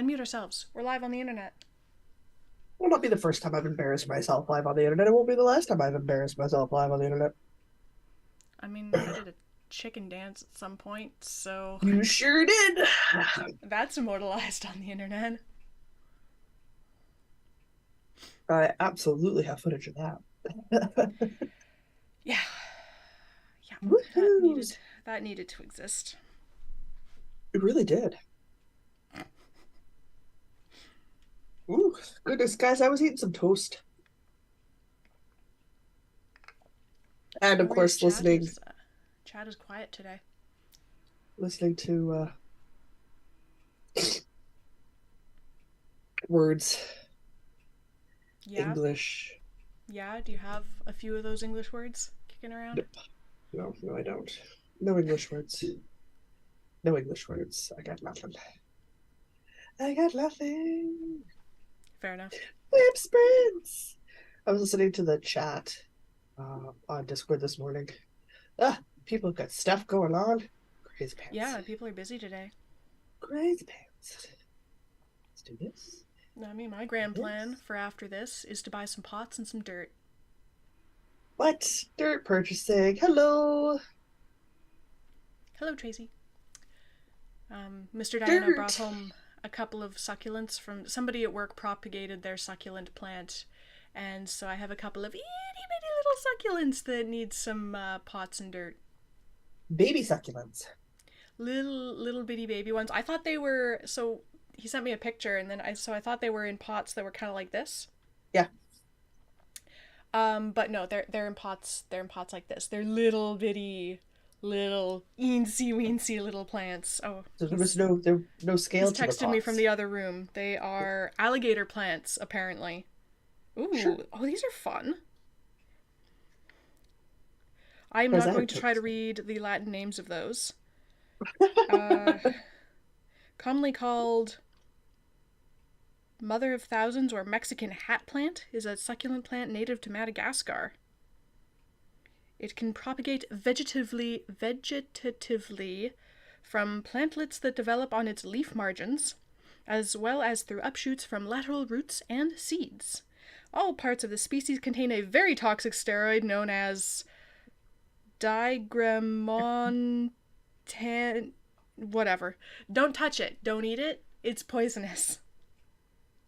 unmute ourselves. We're live on the internet. Will not be the first time I've embarrassed myself live on the internet. It won't be the last time I've embarrassed myself live on the internet. I mean, I did a chicken dance at some point, so You sure did. that's immortalized on the internet. I absolutely have footage of that. Yeah, yeah, that Woohoo! needed that needed to exist. It really did. Ooh, goodness, guys, I was eating some toast. And of Glorious course, chat listening is chat is quiet today. listening to words, Yeah, English. yeah. Do you have a few of those English words kicking around? Nope. No, no, I don't. No English words. No English words. I got nothing. I got nothing. Fair enough. Whip sprints. I was listening to the chat on Discord this morning. Ah, people got stuff going on. Crazy pants. Yeah, people are busy today. Crazy pants. Let's do this. I mean, my Do grand plan this. for after this is to buy some pots and some dirt. What? Dirt purchasing. Hello. Hello, Tracy. Mr. Diana brought Dirt. home a couple of succulents from somebody at work propagated their succulent plant, and so I have a couple of itty bitty little succulents that need some pots and dirt. Baby succulents. Little bitty baby ones. I thought they were so. He sent me a picture, and then I thought they were in pots that were kind of like this. Yeah. But no, they're in pots. They're in pots like this. They're little bitty, little eensy weensy little plants. Oh, So there was no he's scale to the texted me from pots. the other room. They are alligator plants, apparently. Sure. Ooh, oh, these are fun. I am How's not that going to try to interesting? read the Latin names of those. Commonly called Mother of Thousands or Mexican hat plant, is a succulent plant native to Madagascar. It can propagate vegetatively from plantlets that develop on its leaf margins, as well as through upshoots from lateral roots and seeds. All parts of the species contain a very toxic steroid known as digramontan. Whatever. Don't touch it. Don't eat it. It's poisonous.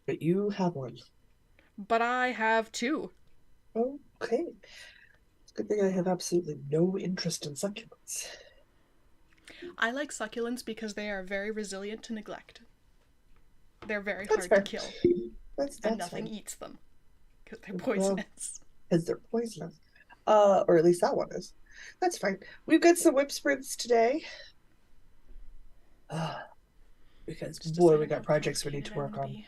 But you have one. But I have two. Okay. It's a good thing I have absolutely no interest in succulents. I like succulents because they are very resilient to neglect. They're very That's hard to fair. kill, and That's nothing fine. eats them because they're Well, poisonous. because they're poisonous. Or at least that one is. That's fine. We've got some whip sprints today. Uh, because Just boy, we deciding got how projects we need complicated to I want work to on. be.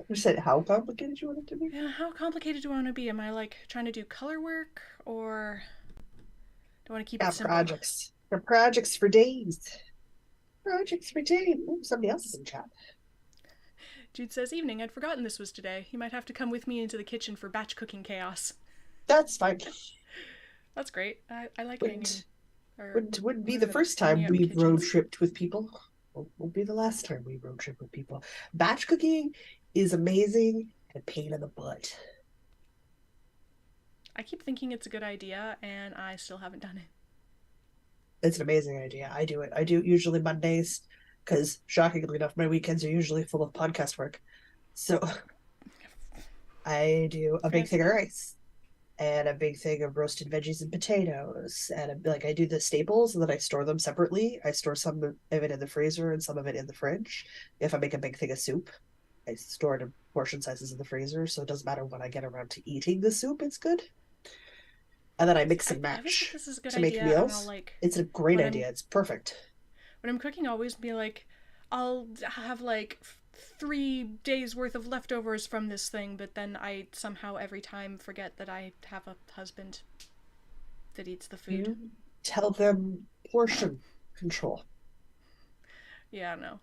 You said how complicated you want it to be? Yeah, how complicated do I want to be? Am I like trying to do color work, or do I want to keep Yeah, it simple? projects. They're projects for days. Projects for days. Ooh, somebody else is in chat. Jude says, "Evening. I'd forgotten this was today. You might have to come with me into the kitchen for batch cooking chaos." That's fine. That's great. I like hanging Wouldn't or wouldn't be the whatever the first hanging time out in we've road kitchens. tripped with people. Won't be the last time we road trip with people. Batch cooking is amazing and a pain in the butt. I keep thinking it's a good idea, and I still haven't done it. It's an amazing idea. I do it. I do it usually Mondays because shockingly enough, my weekends are usually full of podcast work. So I do a big Fancy thing of that. rice and a big thing of roasted veggies and potatoes. And like I do the staples and then I store them separately. I store some of it in the freezer and some of it in the fridge. If I make a big thing of soup, I store it in portion sizes in the freezer. So it doesn't matter when I get around to eating the soup, it's good. And then I See, mix and I always think match this is a good to make idea, and I'll meals. like It's a great when idea. I'm It's perfect. when I'm cooking, always be like, I'll have like 3 days worth of leftovers from this thing, but then I somehow every time forget that I have a husband that eats the food. You tell them portion control. Yeah, no,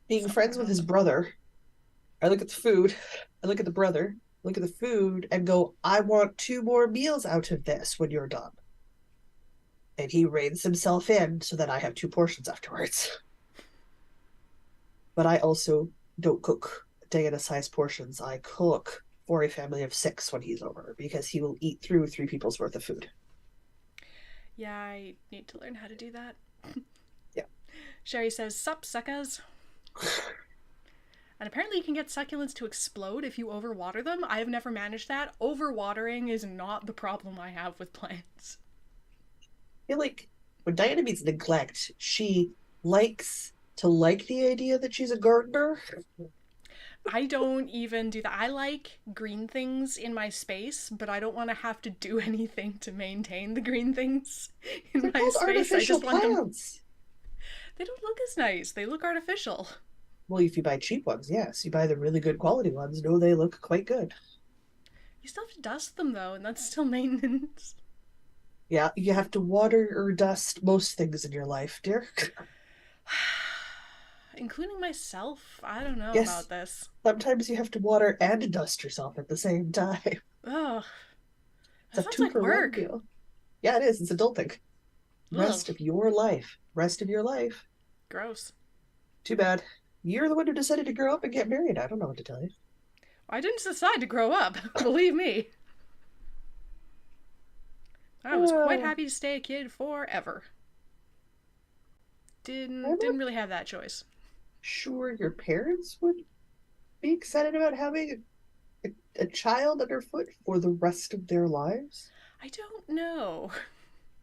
Being it's not friends gonna with his happen. brother, I look at the food, I look at the brother, look at the food, and go, I want two more meals out of this when you're done. And he reins himself in so that I have two portions afterwards. but I also don't cook Diana size portions. I cook for a family of 6 when he's over because he will eat through 3 people's worth of food. Yeah, I need to learn how to do that. Yeah. Sherry says, "Sup, suckas." And apparently you can get succulents to explode if you overwater them. I have never managed that. Overwatering is not the problem I have with plants. I feel like when Diana meets neglect, she likes to like the idea that she's a gardener. I don't even do that. I like green things in my space, but I don't want to have to do anything to maintain the green things in They're my called space. I artificial just want them. plants. They don't look as nice. They look artificial. Well, if you buy cheap ones, yes. You buy the really good quality ones, no, they look quite good. You still have to dust them though, and that's still maintenance. Yeah, you have to water or dust most things in your life, dear. Including myself. I don't know Yes, about this. sometimes you have to water and dust yourself at the same time. Ugh. It's That a sounds two like for one work. deal. Yeah, it is. It's adulting. Ugh. Rest of your life. Rest of your life. Gross. Too bad. You're the one who decided to grow up and get married. I don't know what to tell you. I didn't decide to grow up. Believe me. I was quite Uh, happy to stay a kid forever. I'm Didn't not really have that choice. sure your parents would be excited about having a child underfoot for the rest of their lives. I don't know.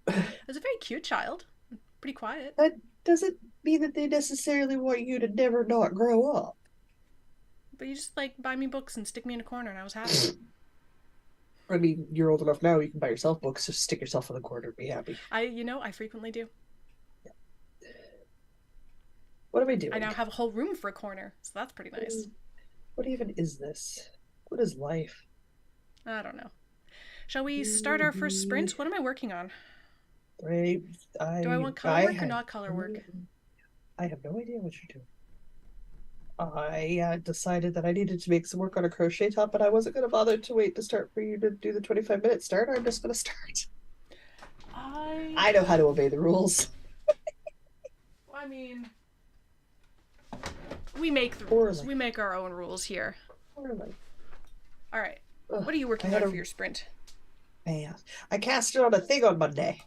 I was a very cute child. Pretty quiet. That doesn't mean that they necessarily want you to never not grow up. But you just like buy me books and stick me in a corner and I was happy. I mean, you're old enough now, you can buy yourself books, so stick yourself in the corner and be happy. I frequently do. What am I I doing? now have a whole room for a corner, so that's pretty nice. What even is this? What is life? I don't know. Shall we start our first sprint? What am I working on? I Do I want color I work or have not color work? I have no idea what you're doing. I decided that I needed to make some work on a crochet top, but I wasn't going to bother to wait to start for you to do the 25-minute start. I'm just going to start. I I know how to obey the rules. I mean, we make the rules. Poorly. We make our own rules here. Poorly. All right. Ugh, What are you I working had on a for your sprint? man. I cast it on a thing on Monday.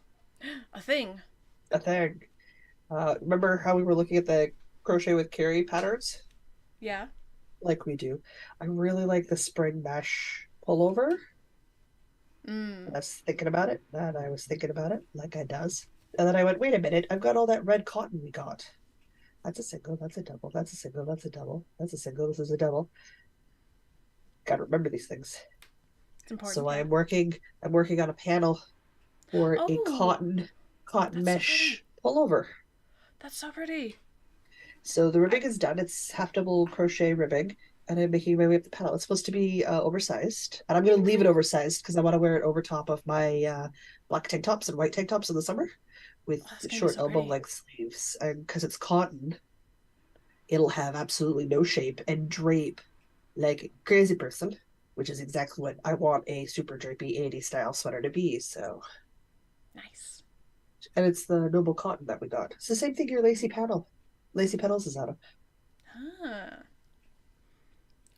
A thing. A thing. Remember how we were looking at the crochet with Carrie patterns? Yeah. Like we do. I really like the spring mesh pullover. Mm. I was thinking about it, and I was thinking about it like I does. And then I went, wait a minute, I've got all that red cotton we got. That's a single, that's a double, that's a single, that's a double, that's a single, this is a double. Gotta remember these things. It's important. So Yeah. I'm working on a panel for a Oh, cotton that's so pretty. mesh pullover. That's so pretty. So the I, ribbing is done. It's half double crochet ribbing, and I'm making my way up the panel. It's supposed to be oversized, and I'm going to leave it oversized because I want to wear it over top of my black tank tops and white tank tops in the summer with oh, that's gonna be short so elbow pretty. length sleeves. And because it's cotton, it'll have absolutely no shape and drape like a crazy person, which is exactly what I want a super drapey 80s style sweater to be. So, Nice. and it's the noble cotton that we got. It's the same thing your lacy petals is out of. Huh.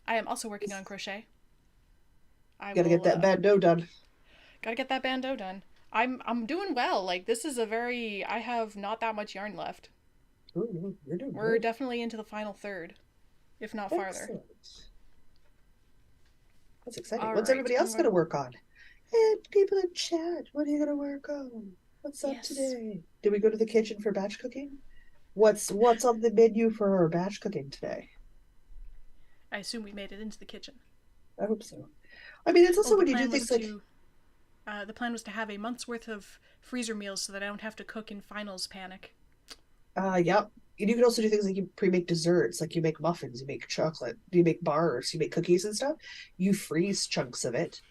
I am also working on crochet. I Got to get will that bandeau done. gotta get that bandeau done. I'm doing well. Like this is a very I have not that much yarn left. Ooh, you're doing We're great. definitely into the final third, if not farther. Excellent. That's exciting. All What's right. everybody else going to work on? And people in chat, what are you going to work on? What's up Yes. today? Did we go to the kitchen for batch cooking? What's on the menu for our batch cooking today? I assume we made it into the kitchen. I hope so. I mean, it's Oh, also when you do things like the plan was to have a month's worth of freezer meals so that I don't have to cook in finals panic. yeah. And you can also do things like you pre-make desserts, like you make muffins, you make chocolate, you make bars, you make cookies and stuff. You freeze chunks of it.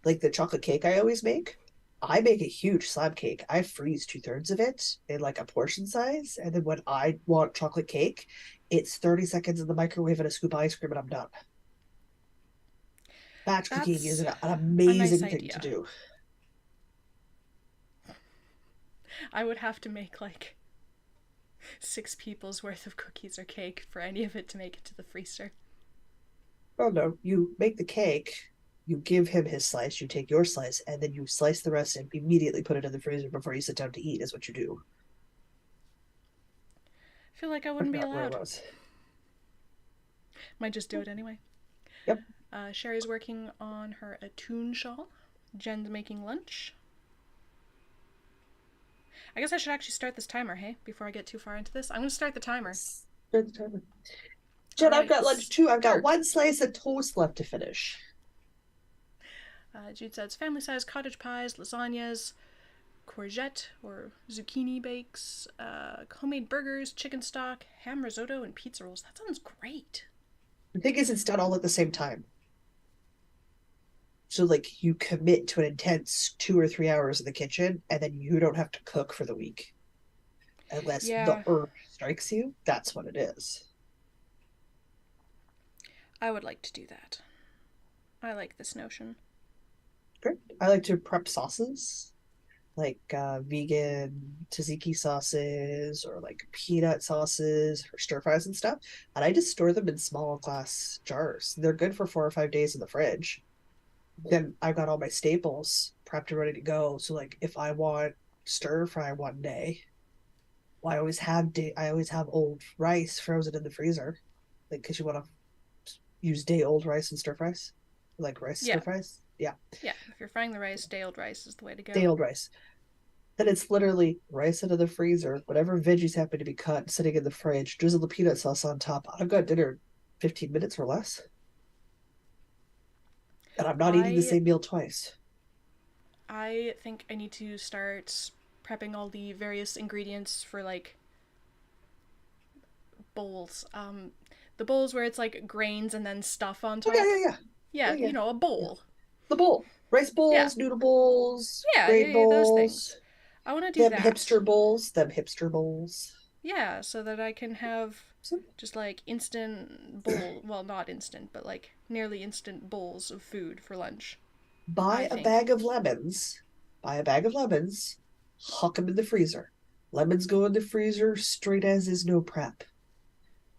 Like the chocolate cake I always make. I make a huge slab cake. I freeze 2/3 of it in like a portion size. And then when I want chocolate cake, it's 30 seconds in the microwave and a scoop of ice cream and I'm done. Batch cooking is That's an a nice amazing thing to idea. do. I would have to make like 6 people's worth of cookies or cake for any of it to make it to the freezer. Oh no, you make the cake, you give him his slice, you take your slice, and then you slice the rest and immediately put it in the freezer before you sit down to eat, is what you do. I feel like I I wouldn't be forgot where it allowed. was. Might just do it anyway. Yep. Sherry's working on her Attune shawl. Jen's making lunch. I guess I should actually start this timer, hey, before I get too far into this. I'm going to start the timer. Start the timer. All Jen, I've right, got lunch too. I've got start. one slice of toast left to finish. Jude says family size cottage pies, lasagnas, courgette or zucchini bakes, homemade burgers, chicken stock, ham risotto, and pizza rolls. That sounds great. The thing is, it's done all at the same time. So, like, you commit to an intense 2 or 3 hours in the kitchen, and then you don't have to cook for the week. Unless the Yeah, urge strikes you, that's what it is. I would like to do that. I like this notion. Great. I like to prep sauces, like vegan tzatziki sauces or like peanut sauces for stir fries and stuff. And I just store them in small glass jars. They're good for 4 or 5 days in the fridge. Then I've got all my staples prepped and ready to go. So like if I want stir fry one day, well, I always have old rice frozen in the freezer, like because you want to use day old rice and stir fries, like rice stir Yeah, fries. Yeah, yeah. If you're frying the rice, day old rice is the way to day go. old rice. Then it's literally rice into the freezer, whatever veggies happen to be cut, sitting in the fridge, drizzle the peanut sauce on top. I've got dinner in 15 minutes or less. And I'm not eating the I same meal twice. I think I need to start prepping all the various ingredients for like bowls. The bowls where it's like grains and then stuff on Oh, yeah, top. yeah, yeah. Yeah, Yeah, you yeah. know, a Yeah. bowl. The bowl. Rice Yeah, bowls, noodle bowls, yeah, yeah, grain yeah, those things. bowls, I want to do them that. hipster bowls, them hipster bowls. Yeah, so that I can have So just like instant bowl, well, not instant, but like nearly instant bowls of food for lunch, I buy a think. bag of lemons. Buy a bag of lemons, huck them in the freezer. Lemons go in the freezer straight as is, no prep.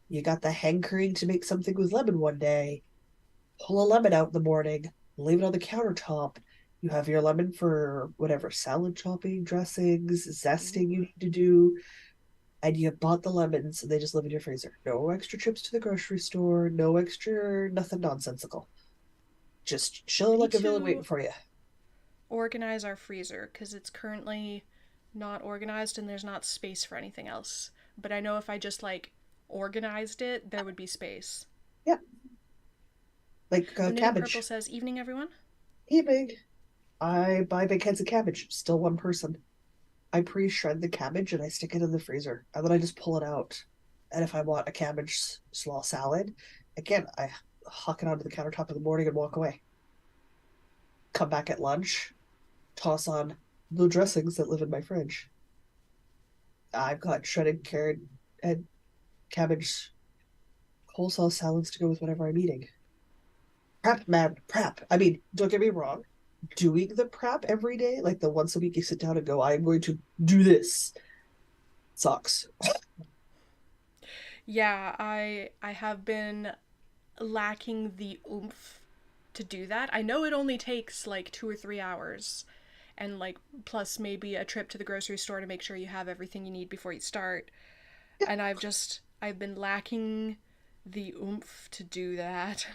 You got the hankering to make something with lemon one day, pull a lemon out in the morning, leave it on the countertop. You have your lemon for whatever salad chopping, dressings, zesting you Ooh. need to do, and you bought the lemons and they just live in your freezer. No extra trips to the grocery store, no extra nothing nonsensical. Just I chilling need like a villain waiting to for you. organize our freezer because it's currently not organized and there's not space for anything else. But I know if I just like organized it, there would be space. Yeah, like Oh, Knitting Purple cabbage. says, evening, everyone. Evening. I buy big heads of cabbage. Still one person. I pre-shred the cabbage and I stick it in the freezer, and then I just pull it out. And if I want a cabbage slaw salad, again, I huck it onto the countertop in the morning and walk away. Come back at lunch, toss on the dressings that live in my fridge. I've got shredded carrot and cabbage coleslaw salads to go with whatever I'm eating. Prep, man, prep. I mean, don't get me wrong. Doing the prep every day, like the once a week you sit down and go, I'm going to do this, sucks. Yeah, I have been lacking the oomph to do that. I know it only takes like 2 or 3 hours and like plus maybe a trip to the grocery store to make sure you have everything you need before you start. Yeah, And I've been lacking the oomph to do that.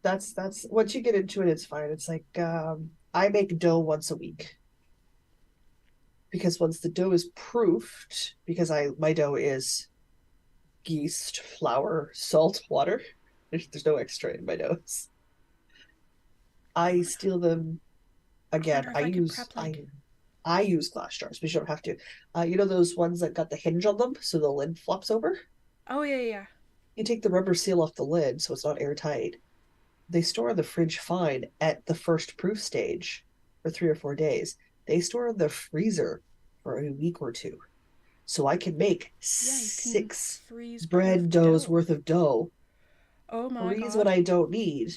that's once you get into it, it's fine. It's like I make dough once a week because once the dough is proofed, because I my dough is yeast, flour, salt, water. There's no extra in my doughs. I steal them I again. wonder if I could prep like I use glass jars, but you don't have to. You know those ones that got the hinge on them, so the lid flops over. oh yeah, yeah. You take the rubber seal off the lid, so it's not airtight. They store in the fridge fine at the first proof stage for 3 or 4 days. They store in the freezer for a week or two. So I can make Yeah, you can 6 freeze bread proofed doughs dough. worth of dough, Oh my freeze what god. I don't need,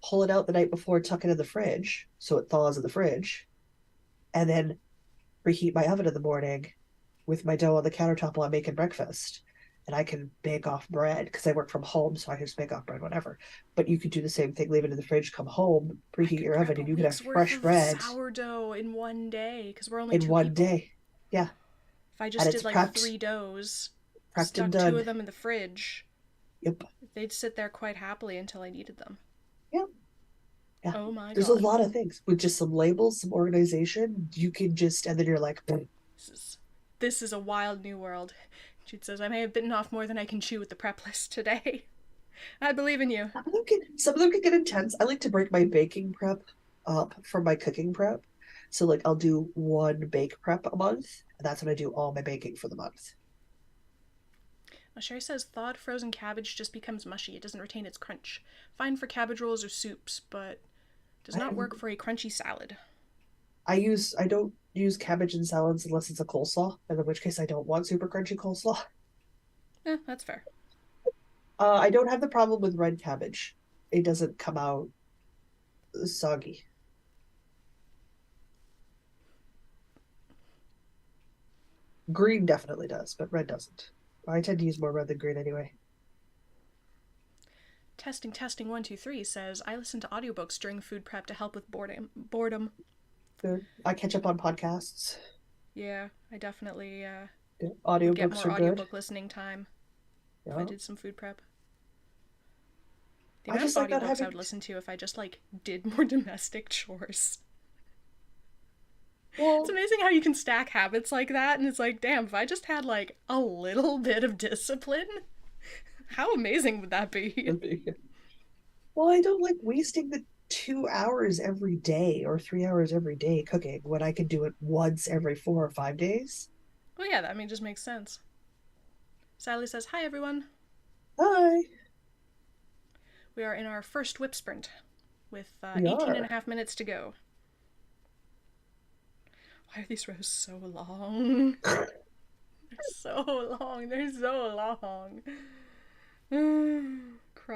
pull it out the night before, tuck it in the fridge so it thaws in the fridge, and then preheat my oven in the morning. with my dough on the countertop while I'm making breakfast. And I can bake off bread because I work from home, so I can just bake off bread whenever. But you could do the same thing, leave it in the fridge, come home, I preheat could your oven, prep a and you could have week's worth fresh of bread sourdough in one day because we're only in two one people. day. Yeah. If I And just it's did like prepped, three doughs, prepped and stuck two done. of them in the fridge, Yep. they'd sit there quite happily until I needed them. Yeah. Yeah. Oh my There's a god. lot of things with just some labels, some organization. You can just, and then you're like, boom. This is this is a wild new world. Jude says I may have bitten off more than I can chew with the prep list today. I believe in you. Some of them can get intense. I like to break my baking prep up from my cooking prep. So like I'll do one bake prep a month, and that's when I do all my baking for the month. Well, Sherry says thawed frozen cabbage just becomes mushy. It doesn't retain its crunch. Fine for cabbage rolls or soups, but does I not work for a crunchy salad. I don't use cabbage in salads unless it's a coleslaw, and in which case I don't want super crunchy coleslaw. That's fair. I don't have the problem with red cabbage. It doesn't come out soggy. Green definitely does, but red doesn't. I tend to use more red than green anyway. Testing, testing, 123 says I listen to audiobooks during food prep to help with boredom. Good. I catch up on podcasts. Yeah, I definitely Yeah. would get Audiobooks more are good. audiobook listening time if I Yeah. did some food prep. The I amount of just like not audiobooks I having. would listen to if I just like did more domestic chores. It's Well, amazing how you can stack habits like that, and it's like, damn, if I just had like a little bit of discipline, how amazing would that be? well, I don't like wasting the 2 hours every day or 3 hours every day cooking when I could do it once every 4 or 5 days. Well, yeah, that just makes sense. Sally says, hi everyone. Hi, We are in our first WIP sprint with we 18 and are. a half minutes to go. Why are these rows so long? They're so long. They're so long.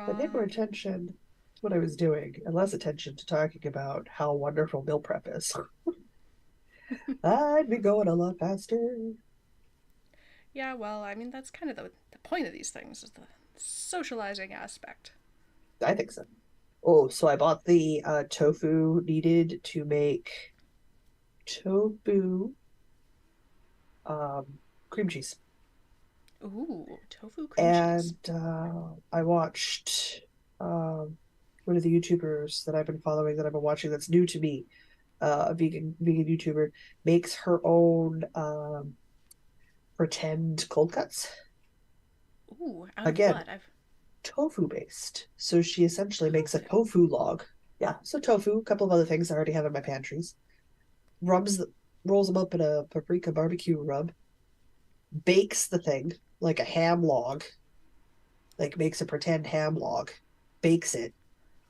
I paid more Cry. attention to what I was doing and less attention to talking about how wonderful meal prep is. I'd be going a lot faster. Yeah, well, I mean, that's kind of the point of these things, is the socializing aspect. I think so. Oh, so I bought the tofu needed to make tofu cream cheese. Ooh, tofu cream cheese. And I watched one of the YouTubers that I've been following that I've been watching that's new to me, a vegan YouTuber, makes her own pretend cold cuts. Ooh, out of Again, what? I've tofu based. So she essentially makes a tofu. tofu log. Yeah, so tofu, a couple of other things I already have in my pantries. Rubs the, rolls them up in a paprika barbecue rub, bakes the thing like a ham log, like makes a pretend ham log, bakes it,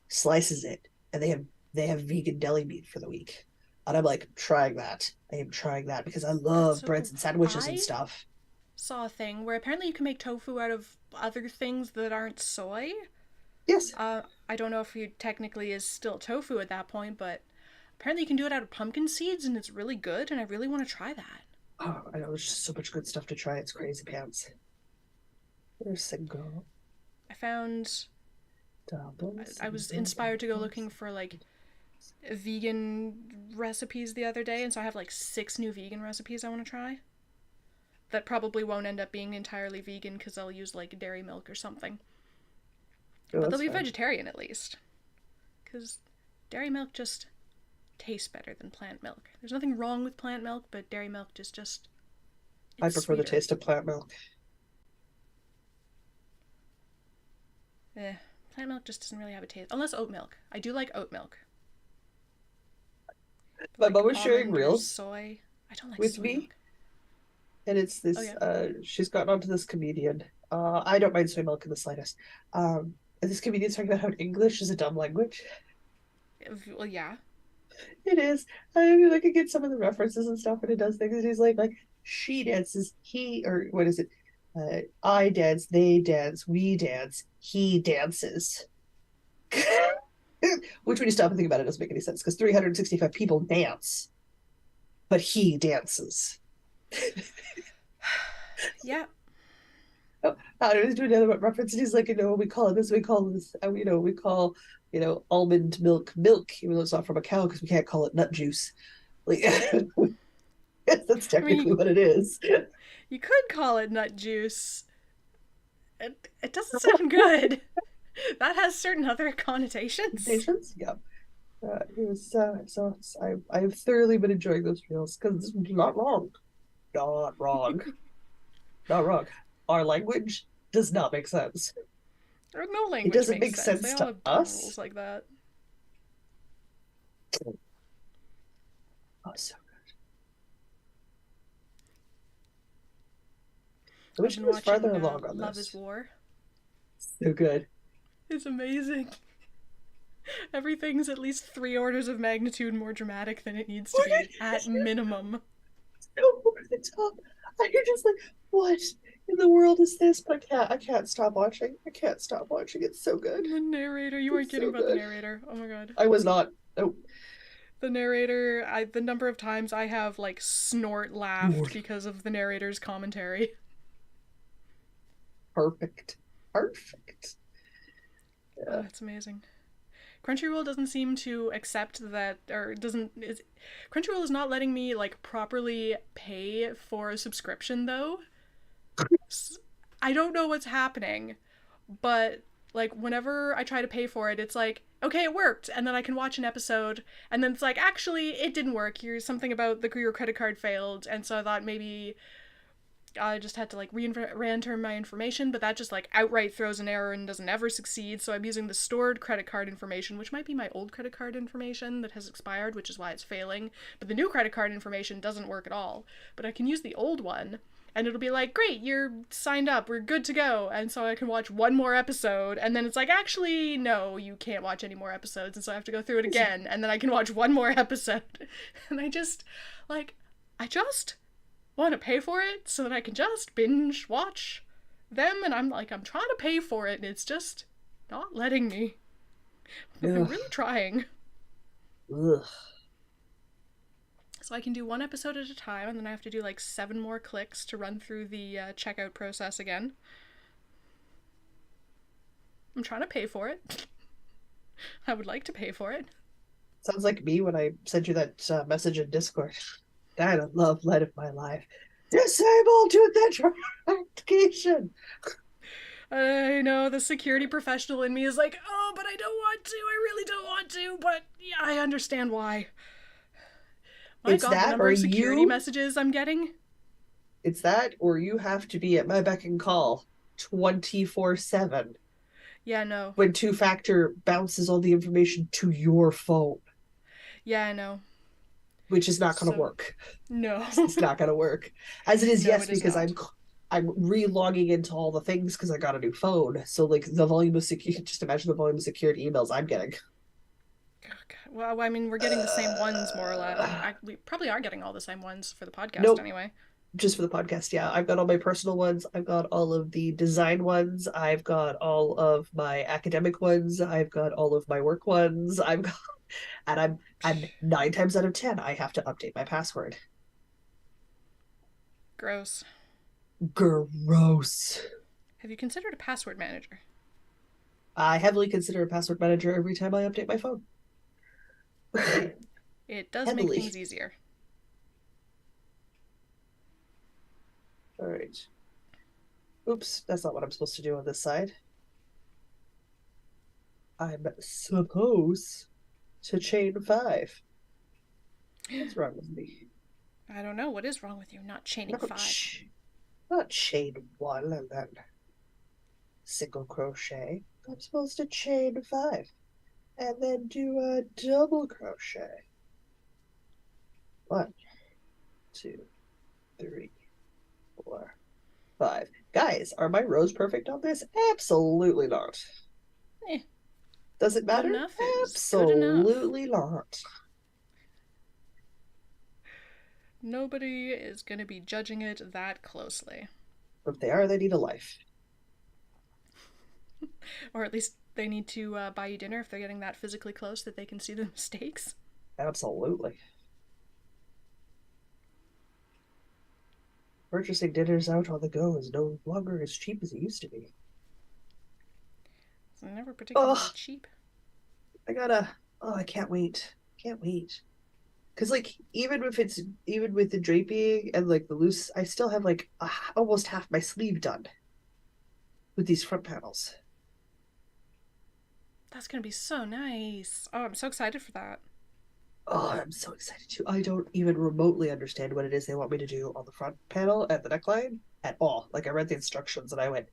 slices it, and they have vegan deli meat for the week. And I'm like trying that. I am trying that because I That's love so breads cool. and sandwiches and I stuff. saw a thing where apparently you can make tofu out of other things that aren't soy. Yes. I don't know if it technically is still tofu at that point, but apparently you can do it out of pumpkin seeds and it's really good, and I really want to try that. Oh, I know there's just so much good stuff to try. It's crazy pants. There's single I found doubles, I was single inspired to go doubles. looking for like vegan recipes the other day, and so I have like 6 new vegan recipes I want to try. That probably won't end up being entirely vegan because I'll use like dairy milk or something. Oh, But they'll that's be fine. vegetarian at least. Because dairy milk just tastes better than plant milk. There's nothing wrong with plant milk, but dairy milk just I it's prefer the sweeter. taste of plant milk. Eh, plant milk just doesn't really have a taste. Unless oat milk. I do like oat milk. But My like mom was sharing almond or reels soy. I don't like with soy me, milk. and it's Oh this. yeah. She's gotten onto this comedian. I don't mind soy milk in the slightest. And this comedian's talking about how English is a dumb language. Well, yeah. It is. I mean, like I get some of the references and stuff, and it does things. And he's like she dances, he or what is it? I dance, they dance, we dance, he dances. Which, when you stop and think about it, doesn't make any sense because 365 people dance, but he dances. Yeah. Oh, I was doing another reference, and he's like, we call it this, we call this, we call, almond milk milk, even though it's not from a cow, because we can't call it nut juice. Like, that's I mean, technically what it is. you could call it nut juice. It doesn't sound good. That has certain other connotations. Patience, yeah. It was I've thoroughly been enjoying those reels because it's not wrong, not wrong, not wrong. Our language does not make sense. Or no It language doesn't makes make sense. They sense all to have dumb us. rules like that. Oh, so I I've wish been I was farther watching along on Love is this. War. So good. It's amazing. Everything's at least 3 orders of magnitude more dramatic than it needs to be, at minimum. So over the top. You're just like, what in the world is this? But I can't stop watching. I can't stop watching. It's so good. The narrator, you aren't It's kidding so about the good. narrator. Oh my god. I was not. Oh, The narrator, the number of times I have like snort laughed Lord. because of the narrator's commentary. Perfect. Perfect. Oh, Yeah. it's amazing. Crunchyroll doesn't seem to accept that, or doesn't. Crunchyroll is not letting me like properly pay for a subscription though. I don't know what's happening, but like whenever I try to pay for it, it's like, okay, it worked, and then I can watch an episode, and then it's like, actually, it didn't work. Here's something about your credit card failed, and so I thought maybe I just had to like re-enter my information, but that just like outright throws an error and doesn't ever succeed. So I'm using the stored credit card information, which might be my old credit card information that has expired, which is why it's failing. But the new credit card information doesn't work at all. But I can use the old one, and it'll be like, great, you're signed up, we're good to go. And so I can watch one more episode, and then it's like, actually, no, you can't watch any more episodes. And so I have to go through it again, and then I can watch one more episode. And I just want to pay for it so that I can just binge watch them. And I'm like, I'm trying to pay for it, and it's just not letting me. I'm Ugh. really trying. Ugh. So I can do one episode at a time, and then I have to do like 7 more clicks to run through the checkout process again. I'm trying to pay for it. I would like to pay for it. Sounds like me when I sent you that message in Discord. Kind of love light of my life. Disabled to authentication. I know the security professional in me is like, oh, but I don't want to. I really don't want to, but yeah, I understand why. My It's god, the that, number or of security you. messages I'm getting. It's that, or you have to be at my beck and call 24/7 Yeah, no. when two factor bounces all the information to your phone, Yeah, I know. which is not going to So, work. no. It's not going to work. As it is, No, yes, it is because not. I'm re-logging into all the things because I got a new phone. So like the volume of secure, just imagine the volume of secured emails I'm getting. Well, I mean, we're getting the same ones more or less. Uh, We probably are getting all the same ones for the podcast nope, anyway. just for the podcast. Yeah, I've got all my personal ones. I've got all of the design ones. I've got all of my academic ones. I've got all of my work ones. I've got, and 9 times out of 10, I have to update my password. Gross. Gross. Have you considered a password manager? I heavily consider a password manager every time I update my phone. It does make Heavily. things easier. All right. Oops, that's not what I'm supposed to do on this side. I'm supposed to chain 5. What's wrong with me? I don't know. What is wrong with you not chaining Not, 5? not chain 1 and then single crochet. I'm supposed to chain 5 and then do a double crochet. 1, 2, 3, 4, 5. Guys, are my rows perfect on this? Absolutely not. Eh, Does it good matter? enough is good enough. Absolutely not. Nobody is going to be judging it that closely. If they are, they need a life. Or at least they need to buy you dinner if they're getting that physically close that they can see the mistakes. Absolutely. Purchasing dinners out on the go is no longer as cheap as it used to be. It's never particularly Oh, cheap. I gotta. Oh, I can't wait. Can't wait. Because like even with the draping and like the loose, I still have like almost half my sleeve done with these front panels. That's gonna be so nice. Oh, I'm so excited for that. Oh, I'm so excited too. I don't even remotely understand what it is they want me to do on the front panel at the neckline at all. Like I read the instructions and I went,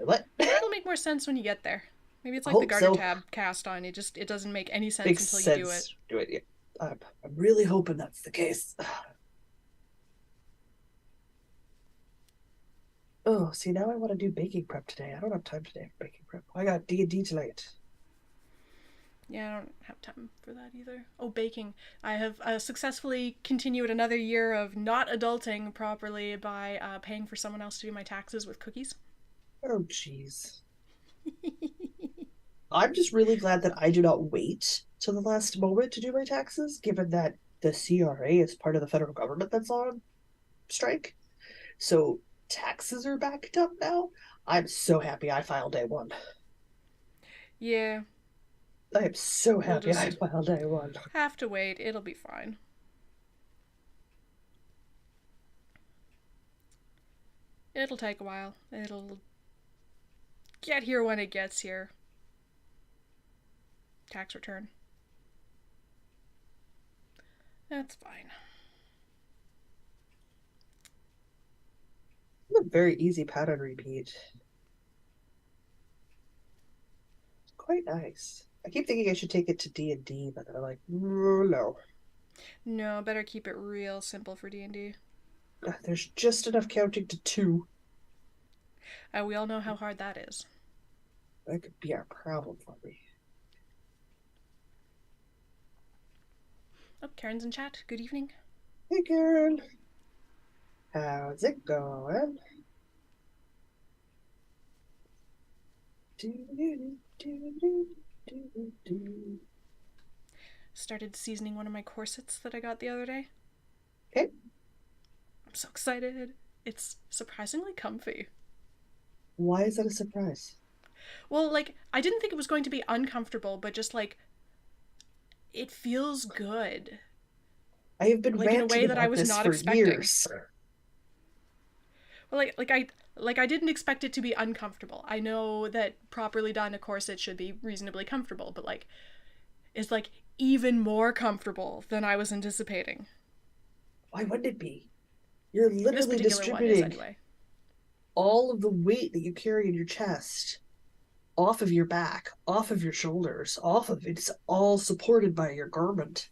what? It'll make more sense when you get there. Maybe it's I like the hope garter so. tab cast on. It doesn't make any sense Makes until you do it. sense. Do it. Yeah. I'm really hoping that's the case. Oh, see, now I want to do baking prep today. I don't have time today for baking prep. I got D&D tonight. Yeah, I don't have time for that either. Oh, baking. I have successfully continued another year of not adulting properly by paying for someone else to do my taxes with cookies. Oh, jeez. I'm just really glad that I do not wait till the last moment to do my taxes, given that the CRA is part of the federal government that's on strike. So taxes are backed up now. I'm so happy I filed day one. Yeah, I am so we'll happy I just filed day one. have to wait. It'll be fine. It'll take a while. It'll get here when it gets here. Tax return. That's fine. It's a very easy pattern repeat. Quite nice. I keep thinking I should take it to D&D, but then I'm like, no. No, better keep it real simple for D&D. There's just enough counting to two. We all know how hard that is. That could be a problem for me. Oh, Karen's in chat. Good evening. Hey, Karen. How's it going? Started seasoning one of my corsets that I got the other day. Okay. I'm so excited. It's surprisingly comfy. Why is that a surprise? Well, like, I didn't think it was going to be uncomfortable, but just like, it feels good. I have been Like, in a ranting way that I about was this not for expecting. years. Well, I didn't expect it to be uncomfortable. I know that properly done a corset should be reasonably comfortable, but like, it's like even more comfortable than I was anticipating. Why wouldn't it be? You're This literally particular one is, distributing anyway. all of the weight that you carry in your chest off of your back, off of your shoulders, off of it's all supported by your garment.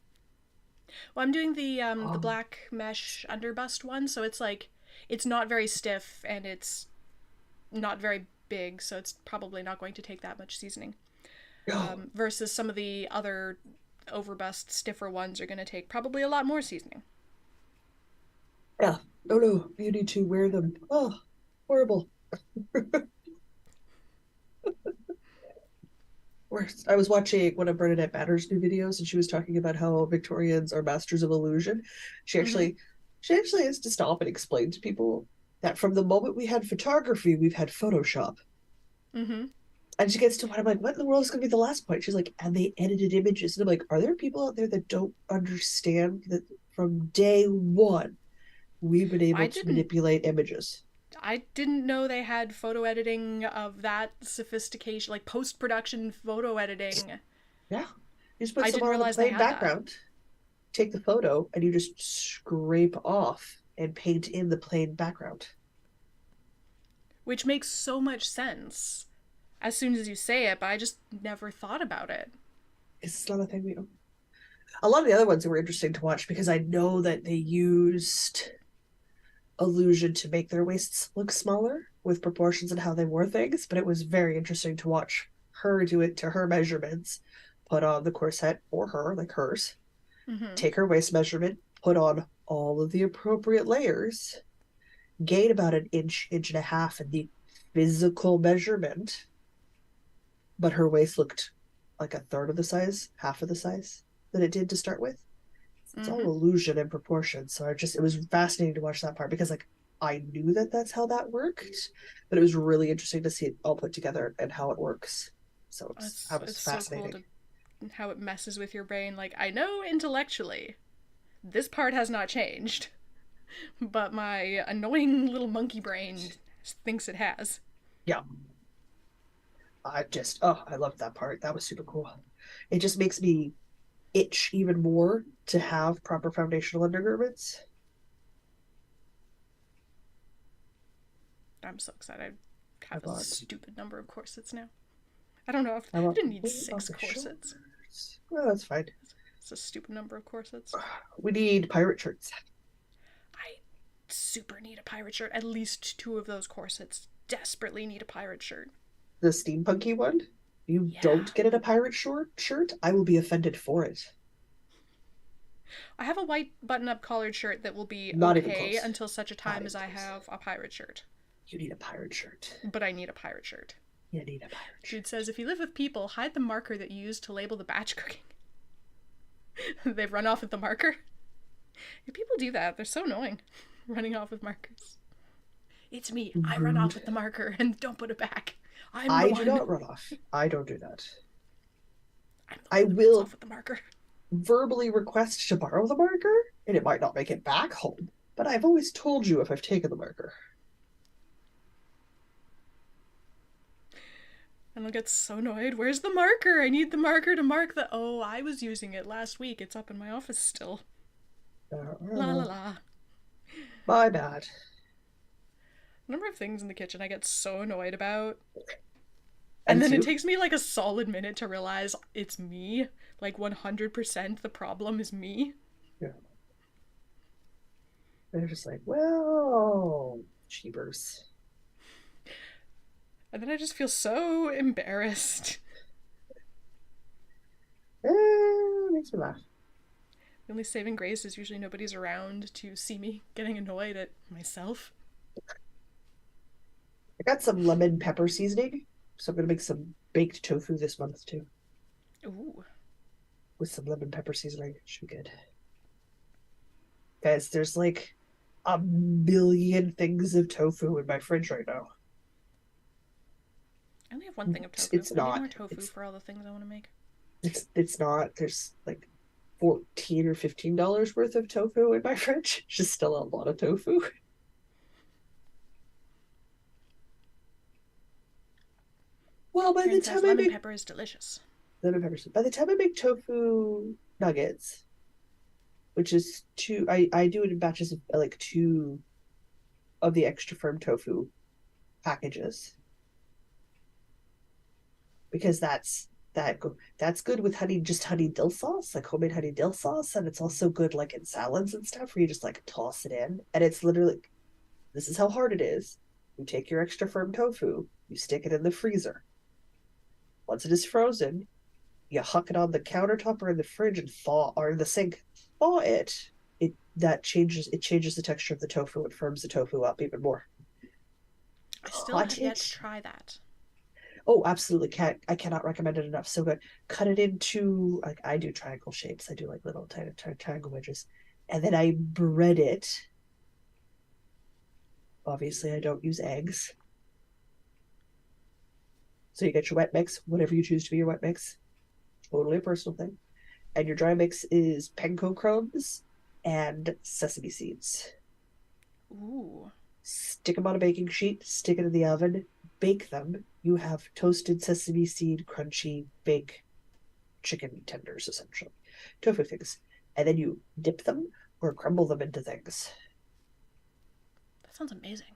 Well, I'm doing the Oh, black mesh underbust one, so it's like it's not very stiff and it's not very big, so it's probably not going to take that much seasoning. oh, Versus some of the other overbust, stiffer ones are going to take probably a lot more seasoning. yeah. No, no, you need to wear them. Oh, horrible. I was watching one of Bernadette Matter's new videos, and she was talking about how Victorians are masters of illusion. She Mm-hmm. actually, she actually has to stop and explain to people that from the moment we had photography, we've had Photoshop. Mm-hmm. And she gets to what I'm like, what in the world is going to be the last point? She's like, and they edited images. And I'm like, are there people out there that don't understand that from day one, we've been I able to didn't manipulate images? I didn't know they had photo editing of that sophistication, like post production photo editing. Yeah. You just put I someone didn't on the realize they plain had that, background, take the photo, and you just scrape off and paint in the plain background. which makes so much sense as soon as you say it, but I just never thought about it. It's not a thing we. A lot of the other ones were interesting to watch because I know that they used illusion to make their waists look smaller with proportions and how they wore things, but it was very interesting to watch her do it to her measurements, put on the corset for her, like hers, Mm-hmm. take her waist measurement, put on all of the appropriate layers, gain about an inch, inch and a half in the physical measurement, but her waist looked like a third of the size, half of the size that it did to start with. It's all Mm-hmm. illusion and proportion. So it was fascinating to watch that part because like I knew that that's how that worked, but it was really interesting to see it all put together and how it works. So It's that was it's so cool fascinating. to how it messes with your brain. Like I know intellectually this part has not changed, but my annoying little monkey brain thinks it has. Yeah, I loved that part. That was super cool. It just makes me itch even more to have proper foundational undergarments. I'm so excited. I I have a bought stupid number of corsets now. I don't know if I I bought didn't need what about 6 the corsets. shorts? Well, that's fine. It's a stupid number of corsets. We need pirate shirts. I super need a pirate shirt. At least 2 of those corsets desperately need a pirate shirt. The steampunky one. You Yeah. don't get it a pirate short shirt, I will be offended for it. I have a white button up collared shirt that will be Not even okay close. until such a Not time as even I close. have a pirate shirt. You need a pirate shirt. But I need a pirate shirt. You need a pirate Dude shirt. says if you live with people, hide the marker that you use to label the batch cooking. They run off with the marker. If people do that, they're so annoying. Running off with markers. It's me. I run off Rude. with the marker and don't put it back. I'm the I do one. not run off. I don't do that. I'm the I one that runs will off with the marker. verbally request to borrow the marker, and it might not make it back home, but I've always told you if I've taken the marker. And I'll get so annoyed. Where's the marker? I need the marker to mark the. Oh, I was using it last week. It's up in my office still. La la Uh, la. my bad. A number of things in the kitchen I get so annoyed about. And And it's then it you. takes me like a solid minute to realize it's me. Like 100% the problem is me. Yeah. They're just like, well, cheapers. And then I just feel so embarrassed. Makes me laugh. The only saving grace is usually nobody's around to see me getting annoyed at myself. I got some lemon pepper seasoning, so I'm gonna make some baked tofu this month too, Ooh. with some lemon pepper seasoning. Should be good. Guys, there's like a million things of tofu in my fridge right now. I only have one thing of tofu. It's I need not. more tofu for all the things I want to make. It's not. There's like $14 or $15 worth of tofu in my fridge. It's just still a lot of tofu. Well, by the Karen says time I lemon make pepper is delicious. lemon peppers, by the time I make tofu nuggets, which is I do it in batches of like two of the extra firm tofu packages because that's good with honey dill sauce, like homemade honey dill sauce, and it's also good like in salads and stuff where you just like toss it in, and it's literally this is how hard it is. You take your extra firm tofu, you stick it in the freezer. Once it is frozen, you huck it on the countertop or in the fridge and thaw or in the sink, thaw it. It changes the texture of the tofu. It firms the tofu up even more. I still Cut have yet to it. try that. Oh, absolutely. Can't I cannot recommend it enough. So good. Cut it into like I do triangle shapes. I do like little tiny triangle wedges. And then I bread it. Obviously, I don't use eggs. So you get your wet mix, whatever you choose to be your wet mix. Totally a personal thing. And your dry mix is panko crumbs and sesame seeds. Ooh. Stick them on a baking sheet, stick it in the oven, bake them. You have toasted sesame seed, crunchy, bake chicken tenders, essentially. Tofu things. And then you dip them or crumble them into things. That sounds amazing.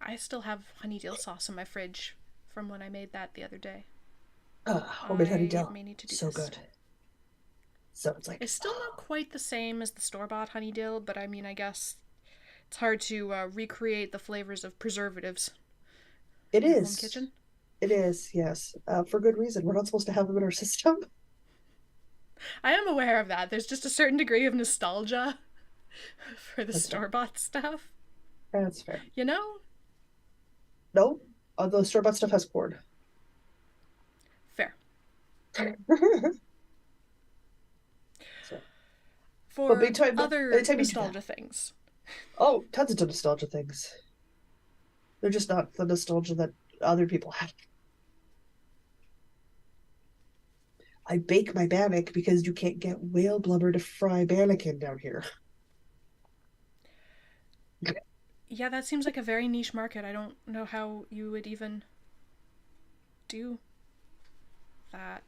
I still have honey dill sauce in my fridge from when I made that the other day. Homemade honey I dill. may need to do So this. good. So it's like, It's still not quite the same as the store bought honey dill, but I mean, I guess it's hard to recreate the flavors of preservatives it in your home is. kitchen. It is, yes. For good reason. We're not supposed to have them in our system. I am aware of that. There's just a certain degree of nostalgia for the That's fair. store bought stuff. That's fair. You know? No, the store bought stuff has corn. Fair. So But for by the other time you do that, nostalgia things. oh, tons of nostalgia things. They're just not the nostalgia that other people have. I bake my bannock because you can't get whale blubber to fry bannock down here. Yeah, that seems like a very niche market. I don't know how you would even do that.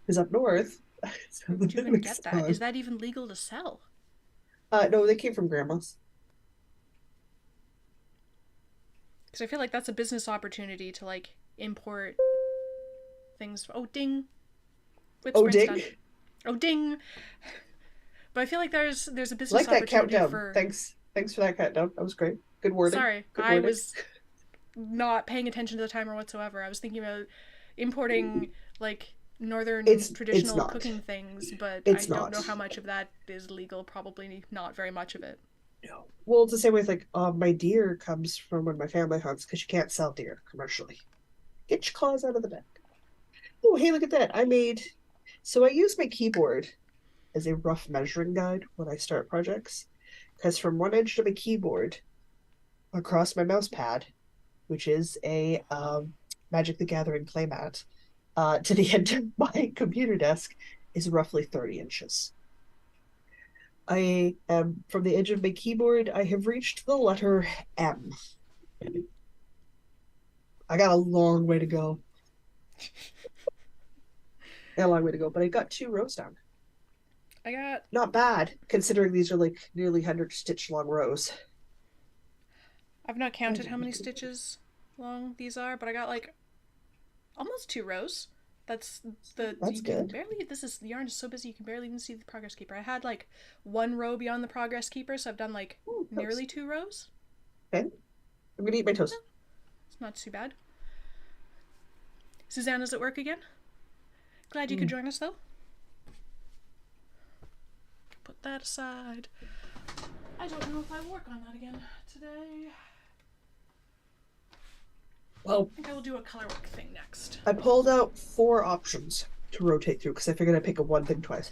Because up north, Where the would you even bannock's get that? on. Is that even legal to sell? No, they came from grandma's. Because I feel like that's a business opportunity to like import things. Oh, ding! Whip Oh, sprint's ding. done. Oh, ding! But I feel like there's a I business like that opportunity countdown. for. Thanks for that countdown. That was great. Good wording. Sorry, Good I wording. was not paying attention to the timer whatsoever. I was thinking about importing like northern It's traditional not. cooking things, but I It's don't not. know how much of that is legal. Probably not very much of it. No. Well, it's the same way with like my deer comes from when my family hunts because you can't sell deer commercially. Get your claws out of the bag. Oh, hey, look at that. I use my keyboard as a rough measuring guide when I start projects. Because from one edge of my keyboard across my mouse pad, which is a Magic the Gathering playmat, to the end of my computer desk is roughly 30 inches. I am from the edge of my keyboard, I have reached the letter M. I got a long way to go. A long way to go, but I got 2 rows down. I got. Not bad, considering these are like nearly 100 stitch long rows. I've not counted how many stitches long these are, but I got like almost 2 rows. That's the That's you can good. barely. This is the yarn is so busy you can barely even see the progress keeper. I had like 1 row beyond the progress keeper, so I've done like Ooh, nearly toast. 2 rows. Okay, I'm gonna eat my toast. It's not too bad. Susanna's at work again. Glad you could Mm. join us though. Put that aside. I don't know if I work on that again today. Well, I think I will do a color work thing next. I pulled out 4 options to rotate through because I figured I'd pick a one thing twice.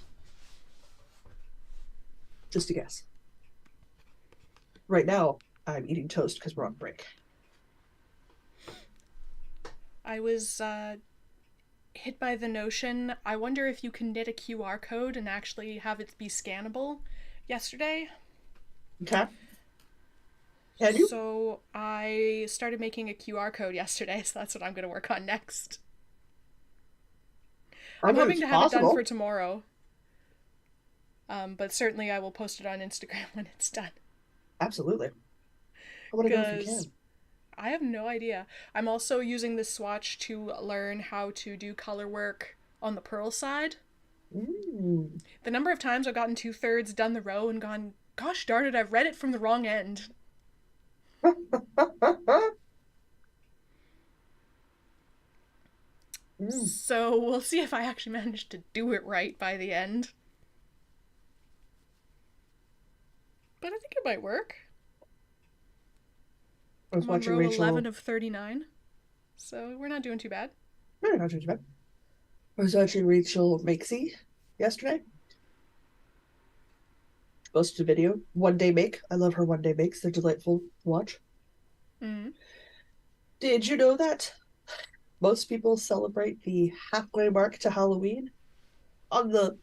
Just a guess. Right now, I'm eating toast because we're on break. I was hit by the notion, I wonder if you can knit a QR code and actually have it be scannable yesterday. Okay. Can you? So I started making a QR code yesterday, so that's what I'm going to work on next. I I'm mean, hoping it's to have it done for possible. tomorrow. But certainly I will post it on Instagram when it's done. Absolutely. I want to know if you Because can. I have no idea. I'm also using this swatch to learn how to do color work on the purl side. Mm. The number of times I've gotten 2/3 done the row and gone, gosh darn it, I've read it from the wrong end. Mm. So we'll see if I actually manage to do it right by the end. But I think it might work. I was I'm on watching row 11 Rachel. of 39, so we're not doing too bad. No, not too bad. I was watching Rachel Makesy yesterday. Posted a video. One day make. I love her one day makes. They're delightful to watch. Mm. Did you know that most people celebrate the halfway mark to Halloween on the,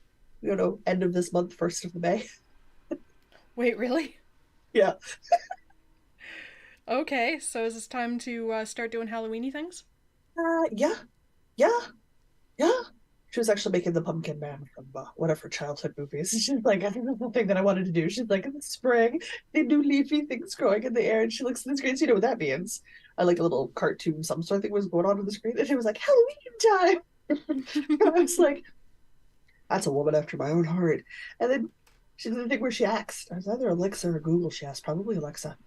end of this month, 1st of May? Wait, really? Yeah. Okay, so is this time to start doing Halloweeny things? Yeah. Yeah. Yeah. She was actually making the Pumpkin Man from one of her childhood movies. She's like, I think that's the thing that I wanted to do. She's like, in the spring, they do leafy things growing in the air. And she looks at the screen, so you know what that means. I like a little cartoon, some sort of thing was going on the screen. And it was like, Halloween time. And I was like, that's a woman after my own heart. And then she did the thing where she asked, it was either Alexa or Google, she asked, probably Alexa.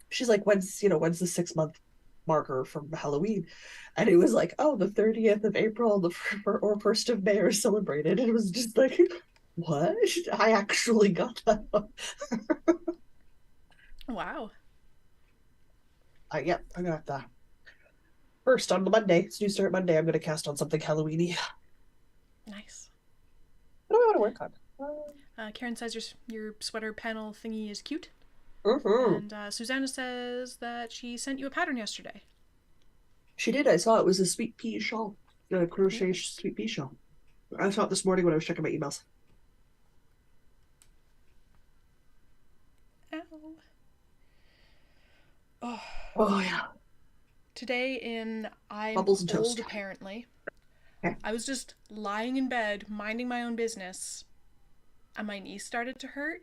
She's like, when's the 6 month marker from Halloween? And it was like, oh, the 30th of April, or 1st of May are celebrated. And it was just like, what? I actually got that one. Wow. Yeah, I got that. First on the Monday, it's New Start Monday. I'm going to cast on something Halloweeny. Nice. What do I want to work on? Karen says your sweater panel thingy is cute. Mm-hmm. And Susanna says that she sent you a pattern yesterday. She did. I saw it was a sweet pea shawl, a crochet Ooh. sweet pea shawl. I saw it this morning when I was checking my emails. Ow. Oh. Oh yeah, Today in I'm bubbles and old toast. apparently. Okay. I was just lying in bed, minding my own business, and my knee started to hurt.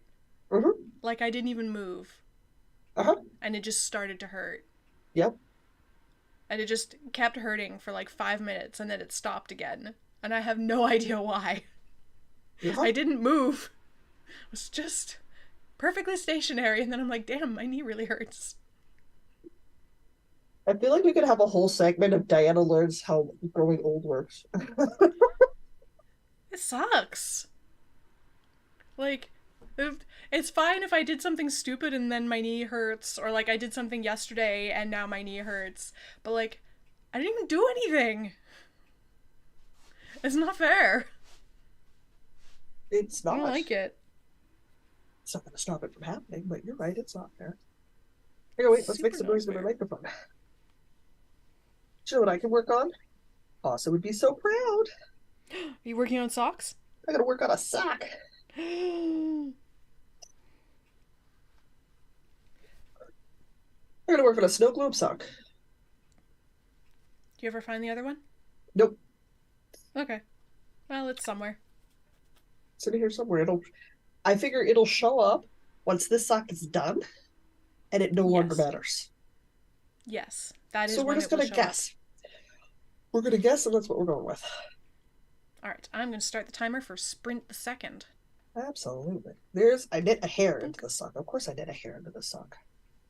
Mm-hmm. Like I didn't even move, Uh-huh. and it just started to hurt. Yep. And it just kept hurting for like 5 minutes, and then it stopped again. And I have no idea why. Uh-huh. I didn't move. It was just perfectly stationary, and then I'm like, damn, my knee really hurts. I feel like we could have a whole segment of Diana learns how growing old works. It sucks. Like, it's fine if I did something stupid and then my knee hurts, or like I did something yesterday and now my knee hurts. But like, I didn't even do anything. It's not fair. It's I don't not. like it. It's not going to stop it from happening, but you're right. It's not fair. Here, wait. Let's make Super some not noise with my fair. microphone. Do you know what I can work on? Asa would be so proud. Are you working on socks? I got to work on a sock. Do I got to work on a snow globe sock. you ever find the other one? Nope. Okay. Well, it's somewhere. Sitting here somewhere. I figure it'll show up once this sock is done, and it no longer Yes. matters. Yes. That So is we're when just it will gonna show up. guess. We're gonna guess, and that's what we're going with. Alright, I'm going to start the timer for sprint the second. Absolutely. I knit a hair into the sock. Of course, I knit a hair into the sock.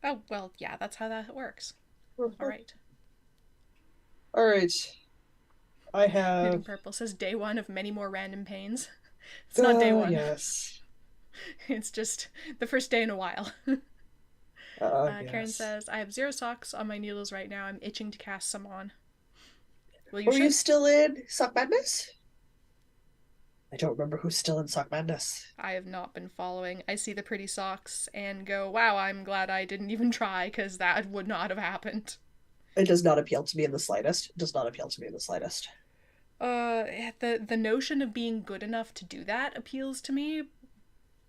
Oh, well, yeah, that's how that works. Alright. All right. I Knitting have. Purple says day one of many more random pains. It's not day one. Yes. It's just the first day in a while. Karen Yes. says, I have 0 socks on my needles right now. I'm itching to cast some on. Well, you Were you should. still in Sock Madness? I don't remember who's still in Sock Madness. I have not been following. I see the pretty socks and go, wow, I'm glad I didn't even try because that would not have happened. It does not appeal to me in the slightest. It does not appeal to me in the slightest. The notion of being good enough to do that appeals to me, Meh.